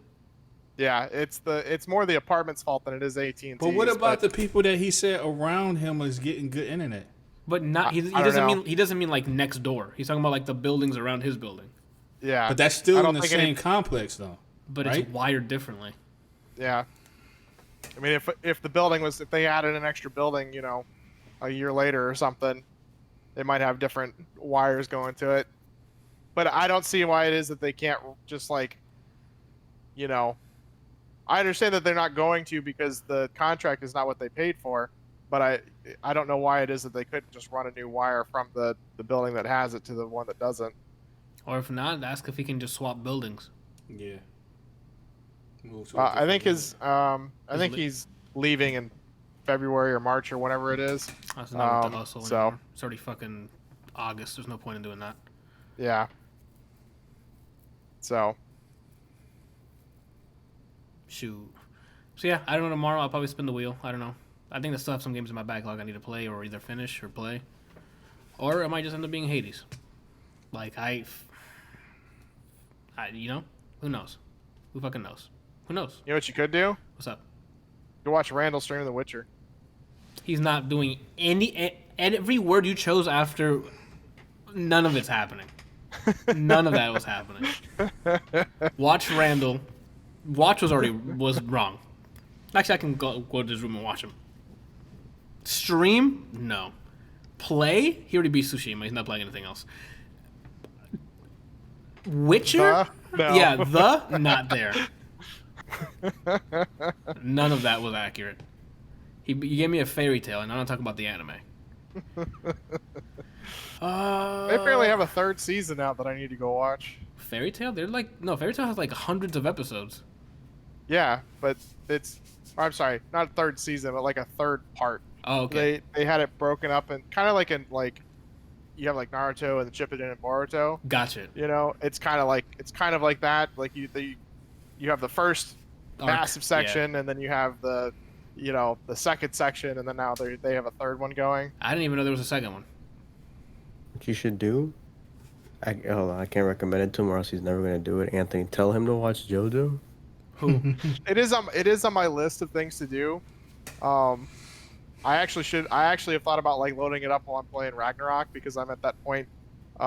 Yeah, it's more the apartment's fault than it is AT&T's. But what about the people that he said around him was getting good internet? But not he doesn't mean like next door. He's talking about like the buildings around his building. Yeah, But that's still in the same complex, though. But right? it's wired differently. Yeah. I mean, if the building was, if they added an extra building, you know, a year later or something, they might have different wires going to it. But I don't see why it is that they can't just like, you know, I understand that they're not going to because the contract is not what they paid for, but I don't know why it is that they couldn't just run a new wire from the building that has it to the one that doesn't. Or if not, ask if he can just swap buildings. Yeah. I think he's leaving in February or March or whenever it is. That's not with the hustle so anymore. It's already fucking August. There's no point in doing that. yeah. So shoot. So yeah, I don't know. Tomorrow I'll probably spin the wheel. I don't know. I think I still have some games in my backlog I need to play or either finish or play, or it might just end up being Hades. Like I you know, who knows? Who fucking knows? Who knows? you know what you could do? What's up? You watch Randall stream The Witcher. He's not doing every word you chose after. None of it's happening. None of that was happening. Watch Randall. Watch was wrong. Actually, I can go to his room and watch him. Stream? No. play, he already beat Tsushima. He's not playing anything else. Witcher? No. Yeah, not there. None of that was accurate. You gave me a fairy tale, and I'm not talking about the anime. They apparently have a third season out that I need to go watch. Fairy tale? Fairy tale has like hundreds of episodes. Yeah, but I'm sorry, not a third season, but like a third part. Oh, okay. They had it broken up and kind of like you have like Naruto and Shippuden and Boruto. Gotcha. You know, it's kind of like that. Like you have the first massive section, and then you have the second section, and then now they have a third one going. I didn't even know there was a second one. What you should do? Hold on, I can't recommend it to him, or else he's never gonna do it. Anthony, tell him to watch JoJo. Who? It is on my list of things to do. I actually have thought about like loading it up while I'm playing Ragnarok, because I'm at that point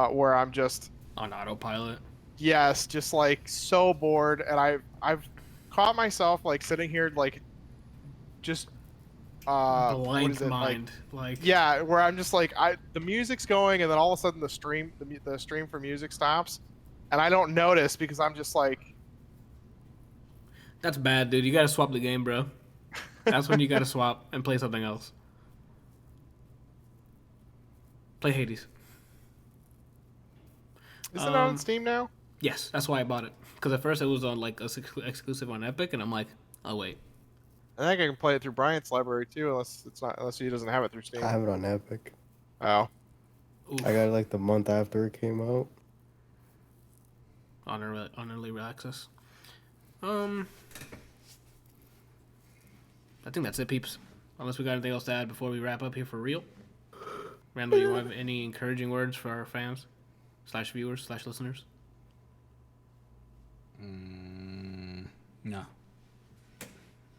where I'm just on autopilot. Yes, just like so bored, and I've caught myself like sitting here like just blank mind, yeah, where I'm just like the music's going, and then all of a sudden the stream for music stops, and I don't notice because I'm just like, that's bad, dude. You gotta swap the game, bro. That's when you gotta swap and play something else. Play Hades. Is it on Steam now? Yes, that's why I bought it. Because at first it was on like exclusive on Epic, and I'm like, oh wait. I think I can play it through Bryant's library too, unless he doesn't have it through Steam. I have it on Epic. Oh. Oof. I got it like the month after it came out. On early access. I think that's it, peeps. Unless we got anything else to add before we wrap up here for real. Randall, you have any encouraging words for our fans, /viewers, /listeners? No.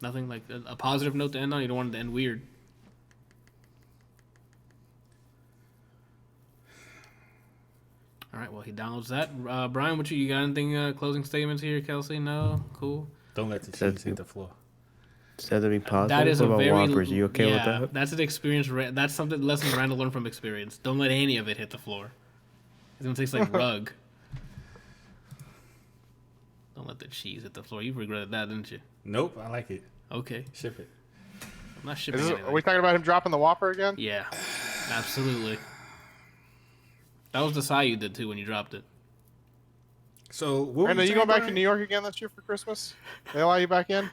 Nothing? Like a positive note to end on? You don't want it to end weird? All right, well, he downloads that. Brian, you got anything, closing statements here? Kelsey, no? Cool. Don't let the cheese hit the floor. Said to be positive. That is what a about very Whoppers? You okay with that? That's an experience. That's something lesson Randall learned from experience. Don't let any of it hit the floor. It's gonna taste like rug. Don't let the cheese hit the floor. You regretted that, didn't you? Nope, I like it. Okay, Ship it. I'm not shipping. Are we talking about him dropping the Whopper again? Yeah, absolutely. That was the sigh you did too when you dropped it. So, what are you going back to New York again this year for Christmas? They allow you back in?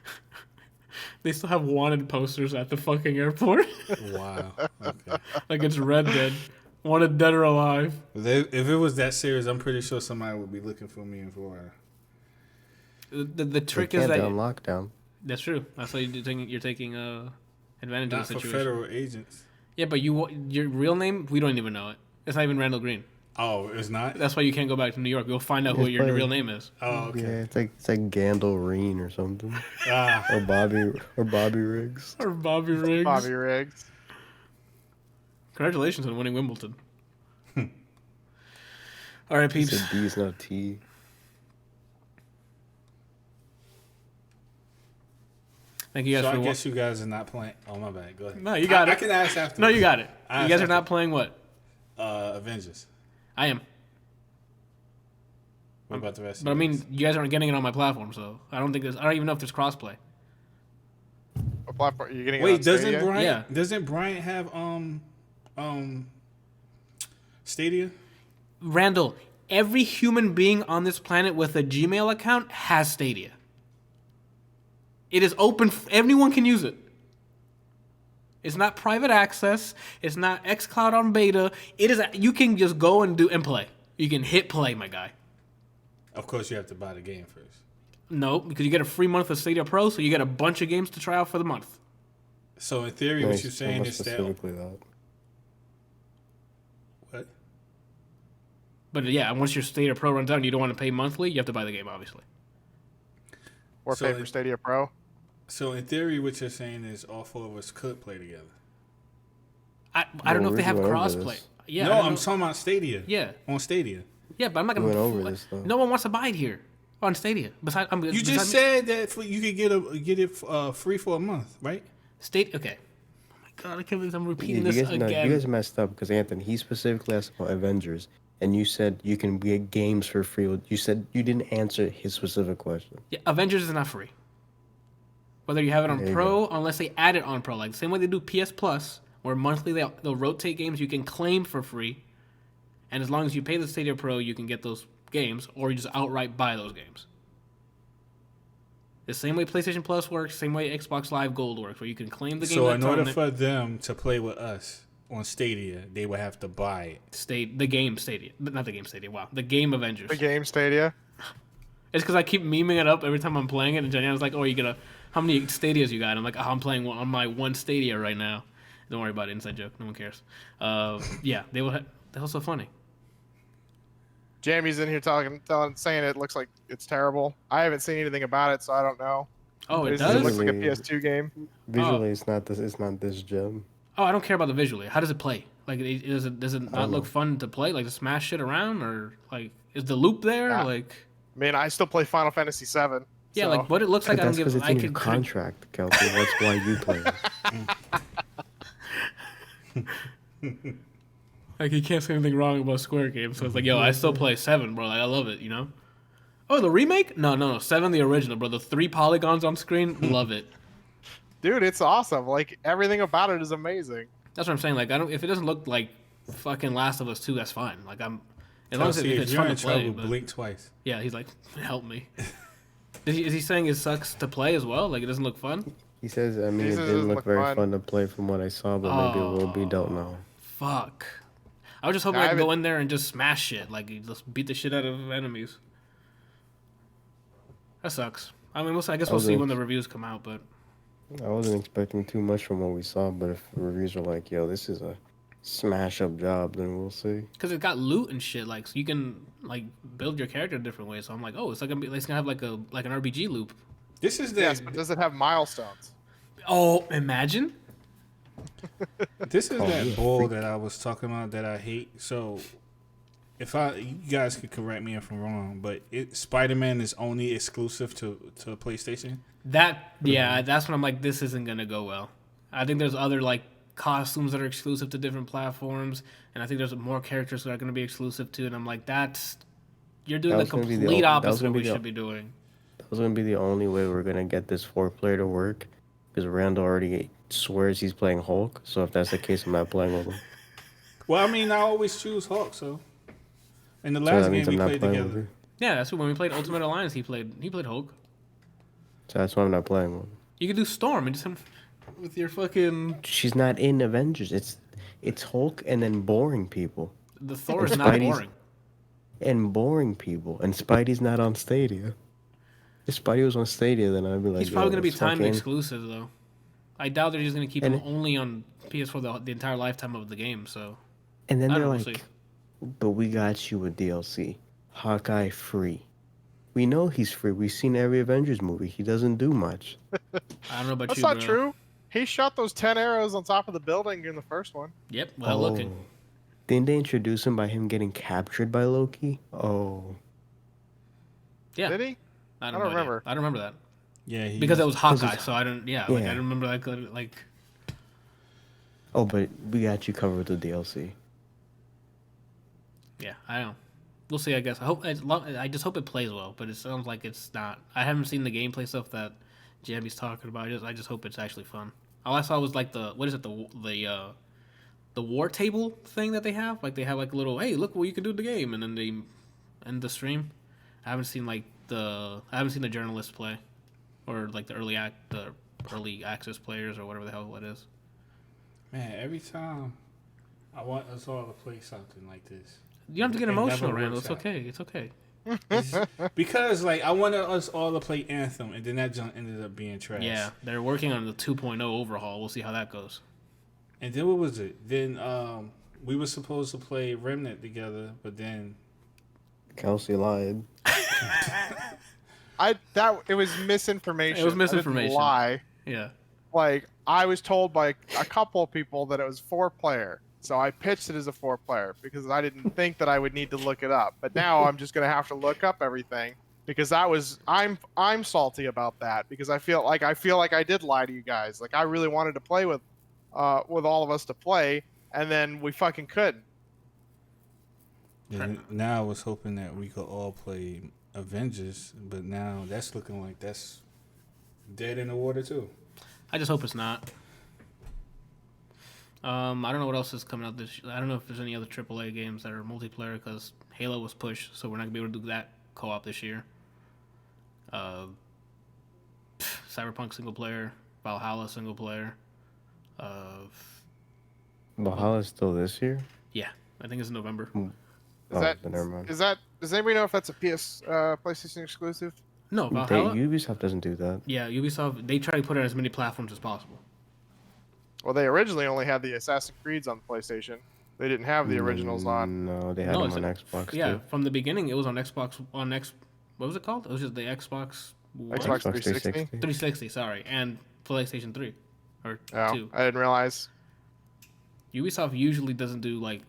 They still have wanted posters at the fucking airport. Wow. Okay. Like it's Red Dead. Wanted dead or alive. If it was that serious, I'm pretty sure somebody would be looking for me in Florida. The trick is that on lockdown. That's true. That's why you're taking advantage Not of the situation. for federal agents. Yeah, but your real name, we don't even know it. It's not even Randall Green. Oh, it's not? That's why you can't go back to New York. We'll find out who your real name is. Oh, okay. Yeah, it's like Gandalreen or something. Ah. or Bobby Riggs. Or Bobby Riggs. Bobby Riggs. Congratulations on winning Wimbledon. All right, peeps. It's a D, it's not a T. Thank you guys So for I guess you guys are not playing. Oh, my bad. Go ahead. No, you got it. I can ask after. No, you got it. You guys are not playing what? Avengers. I am. What about the rest? But I mean, you guys aren't getting it on my platform, so I don't even know if there's crossplay. What platform? Are you getting it Wait, on Stadia? Doesn't Bryant have Stadia? Randall, every human being on this planet with a Gmail account has Stadia. It is open. Anyone can use it. It's not private access. It's not xCloud on beta. It is. You can just go and play. You can hit play, my guy. Of course, you have to buy the game first. No, because you get a free month of Stadia Pro, so you get a bunch of games to try out for the month. So in theory, what you're saying is specifically that. What? But yeah, once your Stadia Pro runs out and you don't want to pay monthly, you have to buy the game, obviously. Or pay for Stadia Pro. So in theory, what you're saying is all four of us could play together. I don't know if they have crossplay. Yeah. No, I'm talking about Stadia. Yeah. On Stadia. Yeah, but I'm not gonna. No one wants to buy it here on Stadia. You just said that you could get it free for a month, right? Okay. Oh my God, I can't believe I'm You repeating this guys, no, again. you guys messed up because Anthony, he specifically asked about Avengers, and you said you can get games for free. You said you didn't answer his specific question. Yeah, Avengers is not free. Whether you have it on There you Pro, unless they add it on Pro, like the same way they do PS Plus, where monthly they'll rotate games you can claim for free, and as long as you pay the Stadia Pro, you can get those games, or you just outright buy those games. The same way PlayStation Plus works, same way Xbox Live Gold works, where you can claim the game. So that's in order on for them to play with us on Stadia, they would have to buy it. the game Stadia, not the game Stadia. Wow, the game Avengers. The game Stadia. It's because I keep memeing it up every time I'm playing it, and Jenna's like, "Oh, you gonna? How many Stadias you got?" I'm like, oh, "I'm playing on my one Stadia right now." Don't worry about it. Inside joke. No one cares. Yeah, they will. That was so funny. Jamie's in here saying it looks like it's terrible. I haven't seen anything about it, so I don't know. Oh, it It does. looks like a PS2 game. Visually, it's not this. It's not this gem. Oh, I don't care about the visually. How does it play? Like, does it not look fun to play? Like to smash shit around, or like is the loop there? Yeah. Like, I mean, I still play Final Fantasy VII. yeah, so. like what it looks like. I don't That's because give. it's I in your could contract, Kelsey. That's why you play. Like he can't say anything wrong about Square games, so it's like, yo, I still play 7, bro. Like I love it, you know. Oh, the remake? No, 7, the original, bro. The 3 polygons on screen, love it. Dude, it's awesome. Like everything about it is amazing. That's what I'm saying. Like if it doesn't look like fucking Last of Us 2, that's fine. Like as long as Kelsey, if if it's you're fun in to play. trouble, But, blink twice. yeah, he's like, help me. Is he saying it sucks to play as well? Like it doesn't look fun? He says, I mean, He it says didn't look very fun. fun to play from what I saw, but maybe it will be. Don't know. Fuck. I was just hoping I I could go haven't- in there and just smash shit. Like, you just beat the shit out of enemies. That sucks. I mean, I guess we'll see when the reviews come out, but... I wasn't expecting too much from what we saw, but if the reviews are like, yo, this is a smash-up job, then we'll see. Because it got loot and shit, like, so you can, like, build your character a different way. So I'm like, oh, it's gonna have, like, an RPG loop. This is the Yes, but does it have milestones? Oh, imagine? This is Oh, that yeah, bull freak. that I was talking about that I hate. So, you guys could correct me if I'm wrong, but Spider-Man is only exclusive to PlayStation. Yeah, that's when I'm like, this isn't gonna go well. I think there's other, like, costumes that are exclusive to different platforms, and I think there's more characters that are gonna be exclusive to, and I'm like, you're doing the That was gonna be the complete that was opposite gonna of what be we the- should be doing. That was going to be the only way we're going to get this 4-player to work, because Randall already swears he's playing Hulk, so if that's the case, I'm not playing with him. Well, I mean, I always choose Hulk, so. In the So last that game means we I'm not played playing with together. you. Yeah, that's when we played Ultimate Alliance. He played Hulk. So that's why I'm not playing with him. You could do Storm and just with your fucking She's not in Avengers. It's Hulk and then boring people. the Thor is And not Spidey's- boring. And boring people. And Spidey's not on Stadia. If Spidey was on Stadia, then I'd be like, He's probably yo, gonna be let's timed fucking- exclusive though. I doubt they're just gonna keep And him only on PS4 the entire lifetime of the game. So And then I they're don't know, like, we'll but we got you with DLC. Hawkeye free. We know he's free. We've seen every Avengers movie. He doesn't do much. I don't know about That's you. not bro. true. He shot those 10 arrows on top of the building in the first one. Yep. Well, looking. Didn't they introduce him by him getting captured by Loki? Oh. Yeah. Did he? I don't know remember. I don't remember that Yeah, because it was Hawkeye. it's- So I don't. Yeah. Like I Yeah. don't remember that. Like Oh, but we got you covered with the DLC. yeah. I don't know. We'll see. I guess. I just hope it plays well. But it sounds like it's not. I haven't seen the gameplay stuff that Jamie's talking about. I just hope it's actually fun. All I saw was like the war table thing that they have. Like they have like a little, hey, look what you can do in the game, and then they end the stream. I haven't seen the journalists play, or like the early access players or whatever the hell it is. Man, every time I want us all to play something like this. You don't have to get It never emotional, Randall. works It's out. okay. It's okay. Because like I wanted us all to play Anthem, and then that junk ended up being trash. Yeah, they're working on the 2.0 overhaul. We'll see how that goes. And then what was it? Then we were supposed to play Remnant together, but then Kelsey lied. It was misinformation. It was I misinformation. didn't lie. Yeah. Like I was told by a couple of people that it was 4-player. So I pitched it as a 4-player because I didn't think that I would need to look it up. But now I'm just gonna have to look up everything because I'm salty about that because I feel like I did lie to you guys. Like I really wanted to play with with all of us to play, and then we fucking couldn't. And now I was hoping that we could all play Avengers, but now that's looking like that's dead in the water too. I just hope it's not. I don't know what else is coming out this year. I don't know if there's any other AAA games that are multiplayer because Halo was pushed, so we're not going to be able to do that co-op this year. Cyberpunk single player, Valhalla single player. Valhalla's still this year? Yeah, I think it's in November. Never mind. Does anybody know if that's a PlayStation exclusive? No, Valhalla. Ubisoft doesn't do that. Yeah, Ubisoft. They try to put it on as many platforms as possible. Well, they originally only had the Assassin's Creeds on the PlayStation. They didn't have the originals on. No, they had them on Xbox. Yeah, too. from the beginning, it was on Xbox. What was it called? It was just the Xbox. Xbox 360. 360. Sorry, and PlayStation 3 or 2. I didn't realize. Ubisoft usually doesn't do like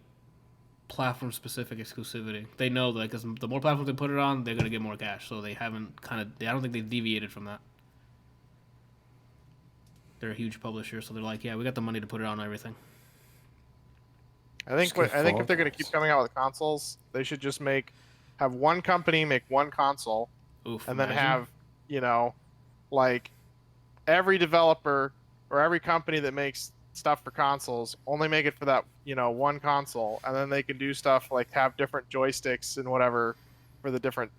platform-specific exclusivity. They know that because the more platforms they put it on, they're gonna get more cash. So they haven't I don't think they've deviated from that. They're a huge publisher, so they're like, yeah, we got the money to put it on everything. I think if they're gonna keep coming out with consoles, they should just have one company make one console, and then have like every developer or every company that makes stuff for consoles only make it for that one console, and then they can do stuff like have different joysticks and whatever for the different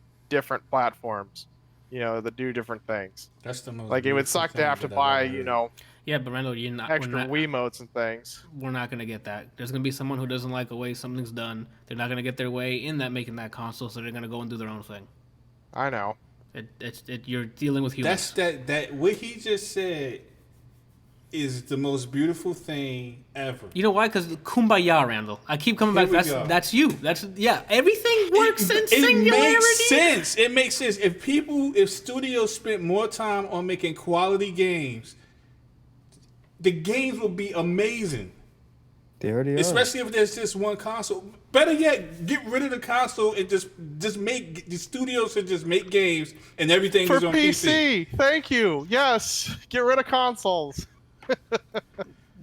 platforms, that do different things. That's the most like it would suck to have to buy yeah, but Randall, you're not extra Wiimotes and things. We're not gonna get that. There's gonna be someone who doesn't like the way something's done. They're not gonna get their way in that making that console, so they're gonna go and do their own thing. I know. You're dealing with humans. That what he just said is the most beautiful thing ever. You know why? Because kumbaya, Randall. I keep coming back. That's you. Everything works in singularity. It makes sense. If studios spent more time on making quality games, the games will be amazing. They already are. Especially if there's just one console. Better yet, get rid of the console and just make the studios should just make games and everything is on PC. Thank you. Yes, get rid of consoles.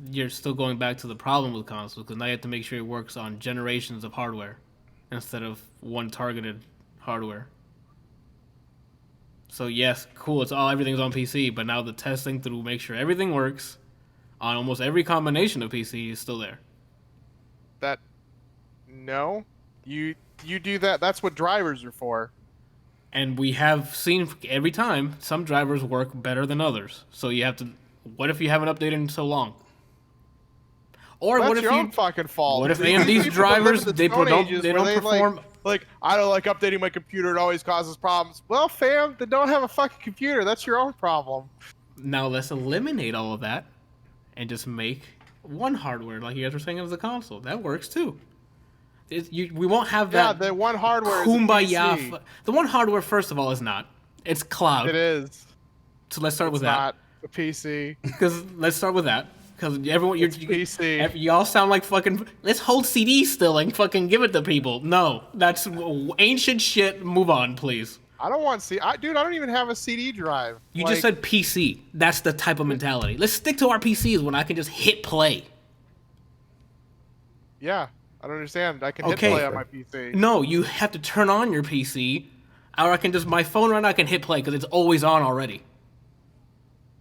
You're still going back to the problem with consoles because now you have to make sure it works on generations of hardware instead of one targeted hardware. So yes, cool. Everything's on PC, but now the testing through make sure everything works on almost every combination of PC is still there. No, you do that. That's what drivers are for. And we have seen every time some drivers work better than others. So you have to. What if you haven't updated in so long? Or that's what if your own fucking fault? What if AMD's drivers they don't perform? Like I don't like updating my computer. It always causes problems. Well, fam, then don't have a fucking computer. That's your own problem. Now let's eliminate all of that and just make one hardware, like you guys were saying, as a console. That works too. We won't have that. Yeah, the one hardware kumbaya. is PC. The one hardware, first of all, is not. It's cloud. It is. So let's start with that. Not a PC. Because let's start with that. Because everyone, PC. Y'all sound like fucking. Let's hold CDs still and fucking give it to people. No, that's ancient shit. Move on, please. I don't want CD. Dude, I don't even have a CD drive. You just said PC. That's the type of mentality. Let's stick to our PCs when I can just hit play. Yeah, I don't understand. I can hit play on my PC. No, you have to turn on your PC, or I can just my phone right now. I can hit play because it's always on already.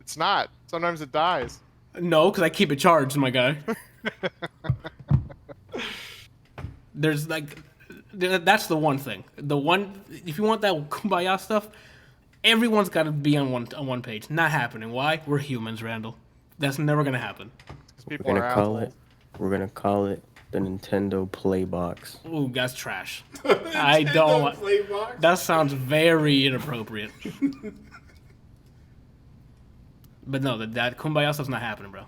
It's not. Sometimes it dies. No, because I keep it charged, my guy. There's that's the one thing. If you want that kumbaya stuff, everyone's got to be on one page. Not happening. Why? We're humans, Randall. That's never gonna happen. We're gonna call it the Nintendo Playbox. Ooh, that's trash. I don't. Playbox? That sounds very inappropriate. But no, that kumbaya stuff's not happening, bro.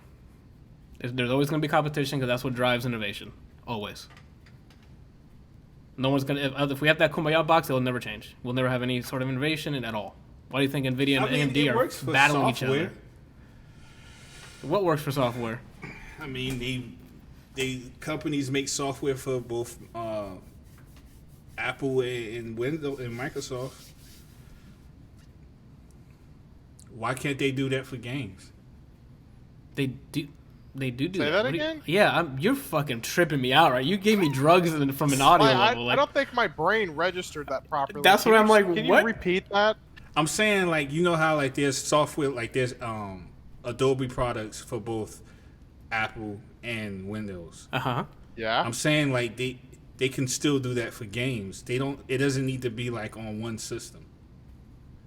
There's always going to be competition because that's what drives innovation. Always. No one's going to... If we have that kumbaya box, it'll never change. We'll never have any sort of innovation at all. Why do you think NVIDIA and AMD are battling each other? What works for software? I mean, they companies make software for both Apple and Windows and Microsoft. Why can't they do that for games? They do. They do Say that again? Yeah, you're fucking tripping me out, right? You gave me drugs from an audio level. I don't think my brain registered that properly. That's what I'm like, Can what? you repeat that? I'm saying, like, you know how, like, there's software, like, there's Adobe products for both Apple and Windows. Uh-huh. Yeah. I'm saying, like, they can still do that for games. It doesn't need to be, like, on one system.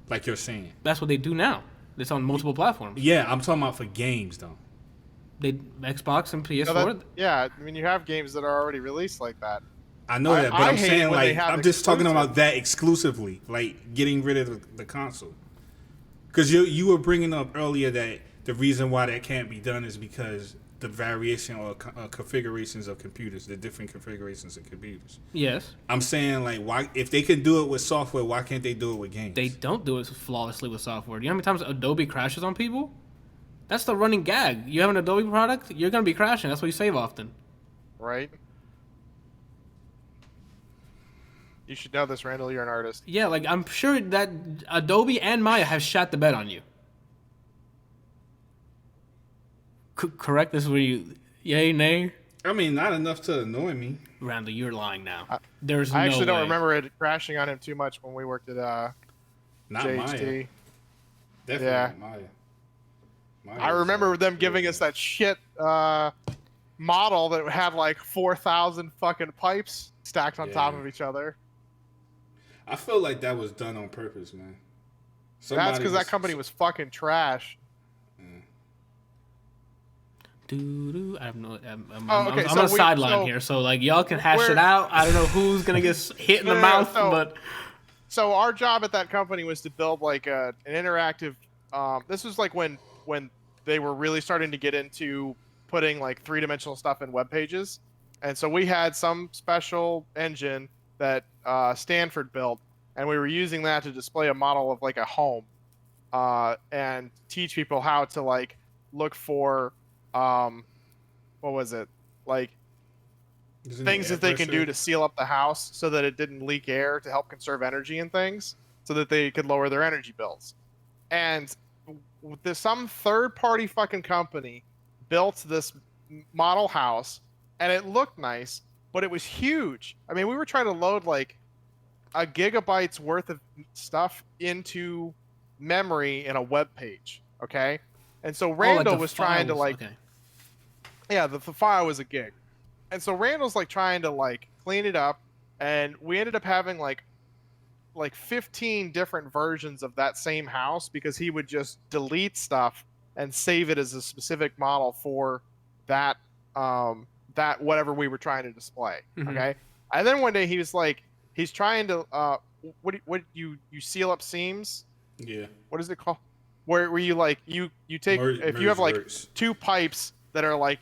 Like you're saying. That's what they do now. It's on multiple platforms. Yeah, I'm talking about for games, though. Xbox and PS4. Yeah, I mean, you have games that are already released like that. I know that, but I'm saying, like, I'm just talking exclusive. about that exclusively, like getting rid of the console. Because you were bringing up earlier that the reason why that can't be done is because the variation or configurations of computers, the different configurations of computers. Yes. I'm saying, like, why if they can do it with software, why can't they do it with games? They don't do it flawlessly with software. Do you know how many times Adobe crashes on people? That's the running gag. You have an Adobe product, you're going to be crashing. That's why you save often. Right. You should know this, Randall. You're an artist. Yeah, like, I'm sure that Adobe and Maya have shot the bed on you. Correct? This is where you... Yay, nay? I mean, not enough to annoy me. Randall, you're lying now. I no actually don't way. remember it crashing on him too much when we worked at Not JHT. Maya. Definitely Yeah. not Maya. Maya I was, remember like, them giving us that shit model that had like 4,000 fucking pipes stacked on top of each other. I feel like that was done on purpose, man. That's because that company was fucking trash. I have no. I'm okay, on a sideline here, so like y'all can hash it out. I don't know who's gonna get hit in the mouth, but so our job at that company was to build like an interactive. This was like when they were really starting to get into putting like three-dimensional stuff in web pages, and so we had some special engine that Stanford built, and we were using that to display a model of like a home, and teach people how to like look for. What was it? Like things that they can do to seal up the house so that it didn't leak air to help conserve energy and things so that they could lower their energy bills. And some third-party fucking company built this model house and it looked nice, but it was huge. I mean, we were trying to load like a gigabyte's worth of stuff into memory in a web page, okay? And so Randall was trying to like... Okay. Yeah, the file was a gig. And so Randall's like trying to like clean it up, and we ended up having like 15 different versions of that same house because he would just delete stuff and save it as a specific model for that that whatever we were trying to display. Mm-hmm. Okay? And then one day he was like he's trying to what you seal up seams? Yeah. What is it called? Where you like you take if you have like two pipes that are like,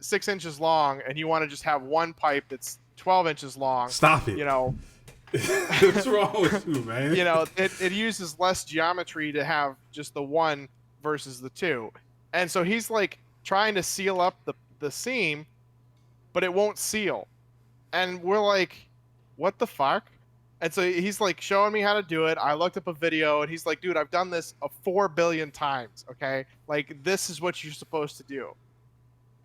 6 inches long and you want to just have one pipe that's 12 inches long. Stop it. What's wrong with you, man? It uses less geometry to have just the one versus the two. And so he's like trying to seal up the seam, but it won't seal. And we're like, what the fuck? And so he's like showing me how to do it. I looked up a video and he's like, dude, I've done this 4 billion times. Okay. Like this is what you're supposed to do.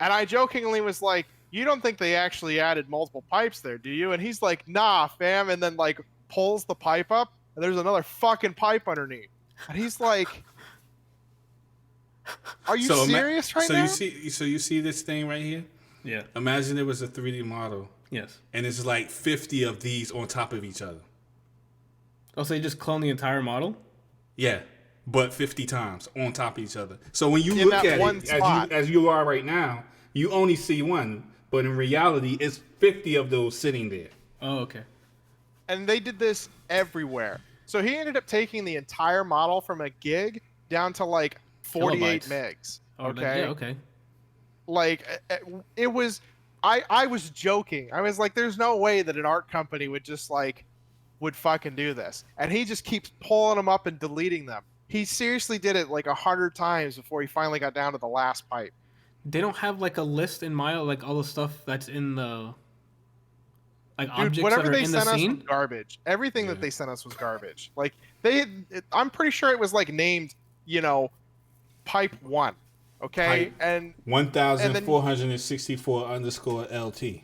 And I jokingly was like, you don't think they actually added multiple pipes there, do you? And he's like, nah, fam. And then like pulls the pipe up and there's another fucking pipe underneath. And he's like, are you serious right now? You see this thing right here? Yeah. Imagine it was a 3D model. Yes. And it's like 50 of these on top of each other. Oh, so you just clone the entire model? Yeah. But 50 times on top of each other. So when you look at it, as you are right now, you only see one. But in reality, it's 50 of those sitting there. Oh, okay. And they did this everywhere. So he ended up taking the entire model from a gig down to like 48 megs. Okay. Yeah, okay. Like it was... I was joking. I was like, there's no way that an art company would just like... would fucking do this. And he just keeps pulling them up and deleting them. He seriously did it like 100 times before he finally got down to the last pipe. They don't have like a list in Maya, like all the stuff that's in the like objects whatever that are they in the sent scene? us was garbage. Everything that they sent us was garbage. Like I'm pretty sure it was like named, pipe 1. Okay, and 1464_LT.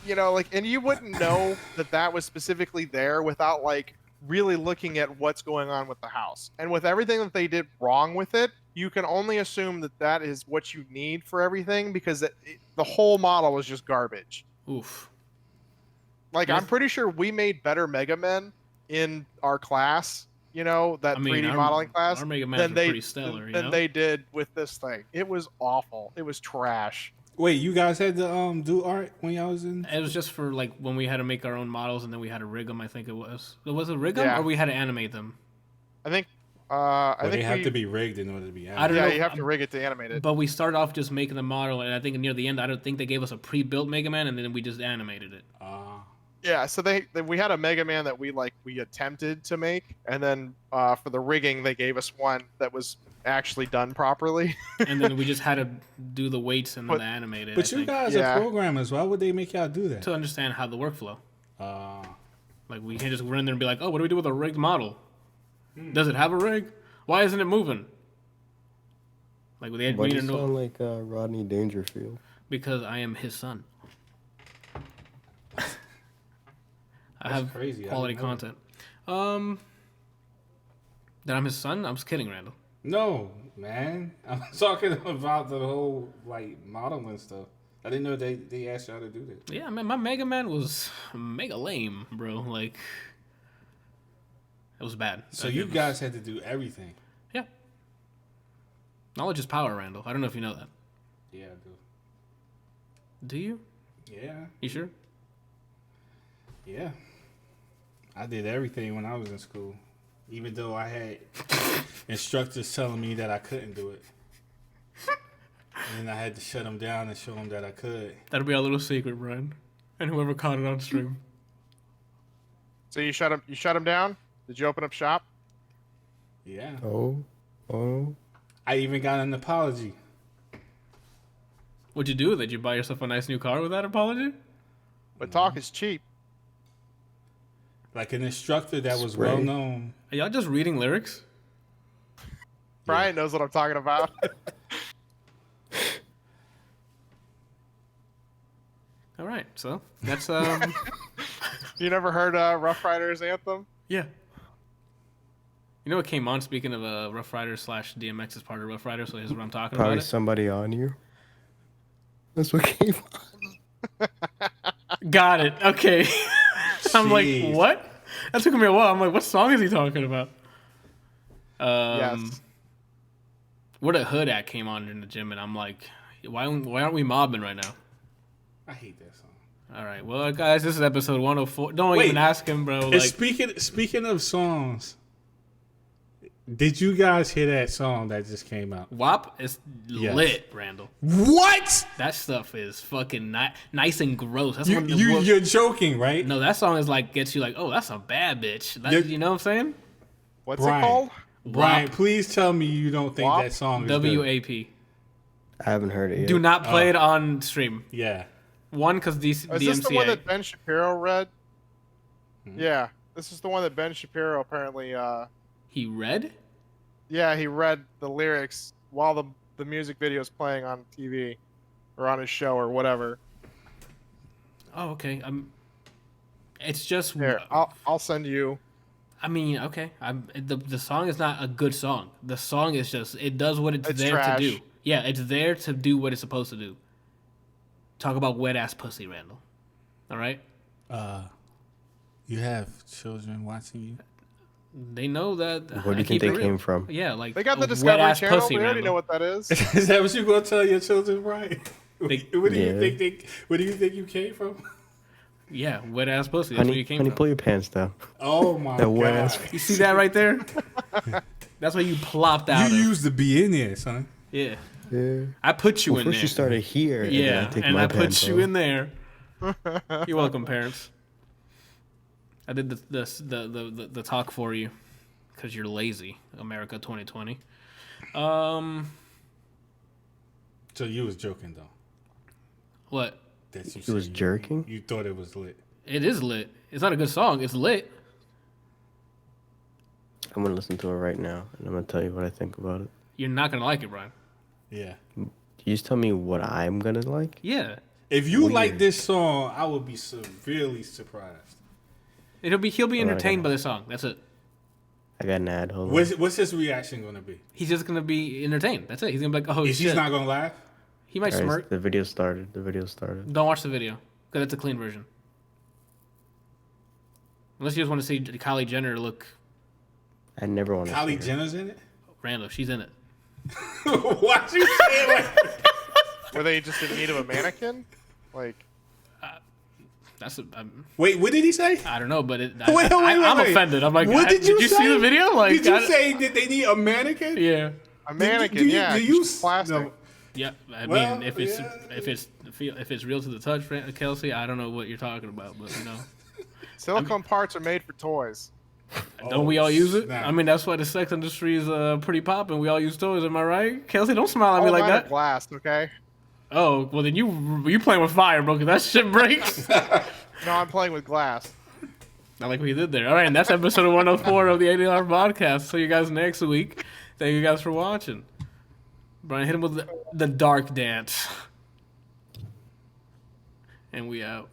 You know, like, and you wouldn't know that was specifically there without like really looking at what's going on with the house. And with everything that they did wrong with it, you can only assume that is what you need for everything because the whole model was just garbage. Oof. Like, I'm pretty sure we made better Mega Men in our class, you know, that 3D modeling class, our Mega Mans were pretty stellar, than they did with this thing. It was awful. It was trash. Wait, you guys had to do art when y'all was in? It was just for like when we had to make our own models and then we had to rig them. I think it was. Was it rig them or we had to animate them? I think. They have to be rigged in order to be animated. I don't know. You have to rig it to animate it. But we started off just making the model, and I think near the end, I don't think they gave us a pre-built Mega Man, and then we just animated it. Yeah, so we had a Mega Man that we attempted to make, and then for the rigging they gave us one that was actually done properly. And then we just had to do the weights and then animate it. But you guys are programmers. Why would they make y'all do that? To understand how the workflow. Like we can't just run in there and be like, oh, what do we do with a rigged model? Does it have a rig? Why isn't it moving? Like Why do you sound like Rodney Dangerfield? Because I am his son. I have quality content. That I'm his son? I'm just kidding, Randall. No, man. I'm talking about the whole modeling stuff. I didn't know they asked y'all to do that. Yeah, man, my Mega Man was mega lame, bro. Like, it was bad. So you guys had to do everything. Yeah. Knowledge is power, Randall. I don't know if you know that. Yeah, I do. Do you? Yeah. You sure? Yeah. I did everything when I was in school, even though I had instructors telling me that I couldn't do it. And then I had to shut them down and show them that I could. That'll be our little secret, Brian. And whoever caught it on stream. So you shut him down? Did you open up shop? Yeah. Oh. I even got an apology. What'd you do with it? Did you buy yourself a nice new car with that apology? But talk is cheap. Like an instructor that was well known. Are y'all just reading lyrics? Bryant knows what I'm talking about. All right, so that's You never heard Rough Riders Anthem? Yeah. You know what came on? Speaking of Rough Rider / DMX is part of Rough Rider, so here's what I'm talking about. Probably somebody on you. That's what came on. Got it. Okay. I'm like, what? That took me a while. I'm like, what song is he talking about? Yes. Where the Hood at came on in the gym, and I'm like, why aren't we mobbing right now? I hate that song. All right, well, guys, this is episode 104. Don't even ask him, bro. Like, speaking of songs, did you guys hear that song that just came out? WAP is lit, Randall. What? That stuff is fucking nice and gross. That's you're joking, right? No, that song is like gets you like, oh, that's a bad bitch. You know what I'm saying? What's it called? Brian, please tell me you don't think that song is WAP. I haven't heard it yet. Do not play it on stream. Yeah. One, because Is this the one that Ben Shapiro read? Yeah, this is the one that Ben Shapiro apparently. He read? Yeah, he read the lyrics while the music video is playing on TV or on his show or whatever. Oh, okay. It's just here. I'll send you. I mean, okay. The song is not a good song. The song is just it does what it's there trash. to do. Yeah, it's there to do what it's supposed to do. Talk about wet ass pussy, Randall. All right. You have children watching you. They know that. Where do you think they came from? Yeah, like they got the Discovery Channel. Pussy, we already Randall. know what that is. Is that what you're gonna tell your children, right? Where do you think you came from? Yeah, wet ass pussy. That's where you came from. Pull your pants down. Oh my god! You see that right there? That's why you plopped out. You used to be in there, son. Yeah. Yeah. I put you in first there. You started here. Yeah, and I put you in there. there. You're welcome, parents. I did the talk for you because you're lazy, America 2020. So you was joking though. What? He was jerking? You thought it was lit. It is lit. It's not a good song. It's lit. I'm going to listen to it right now, and I'm going to tell you what I think about it. You're not going to like it, Brian. Yeah. You just tell me what I'm gonna like. Yeah. If you like this song, I would be severely surprised. He'll be entertained by the song. That's it. I got an ad. Hold on. What's his reaction gonna be? He's just gonna be entertained. That's it. He's gonna be like, oh shit. He's not gonna laugh. He might smirk. The video started. Don't watch the video because it's a clean version. Unless you just want to see Kylie Jenner look. I never want to. Kylie Jenner's in it. Randall, she's in it. What you say? Like Were they just in need of a mannequin? Like. That's wait, what did he say? I don't know, but I'm offended. I'm like, what did you say? See the video? Like, did you say that they need a mannequin? Yeah, a mannequin. Do you plastic? No. Yeah, I mean, if it's real to the touch, Kelsey, I don't know what you're talking about, but you know, silicone parts are made for toys. Don't we all use it? Snap. I mean, that's why the sex industry is pretty popping. We all use toys. Am I right, Kelsey? Don't smile at me like that. Glass, okay. Oh, well then you playing with fire, bro, because that shit breaks. No, I'm playing with glass. I like what you did there. All right, and that's episode 104 of the ADLR Podcast. See you guys next week. Thank you guys for watching. Bryant, hit him with the dark dance. And we out.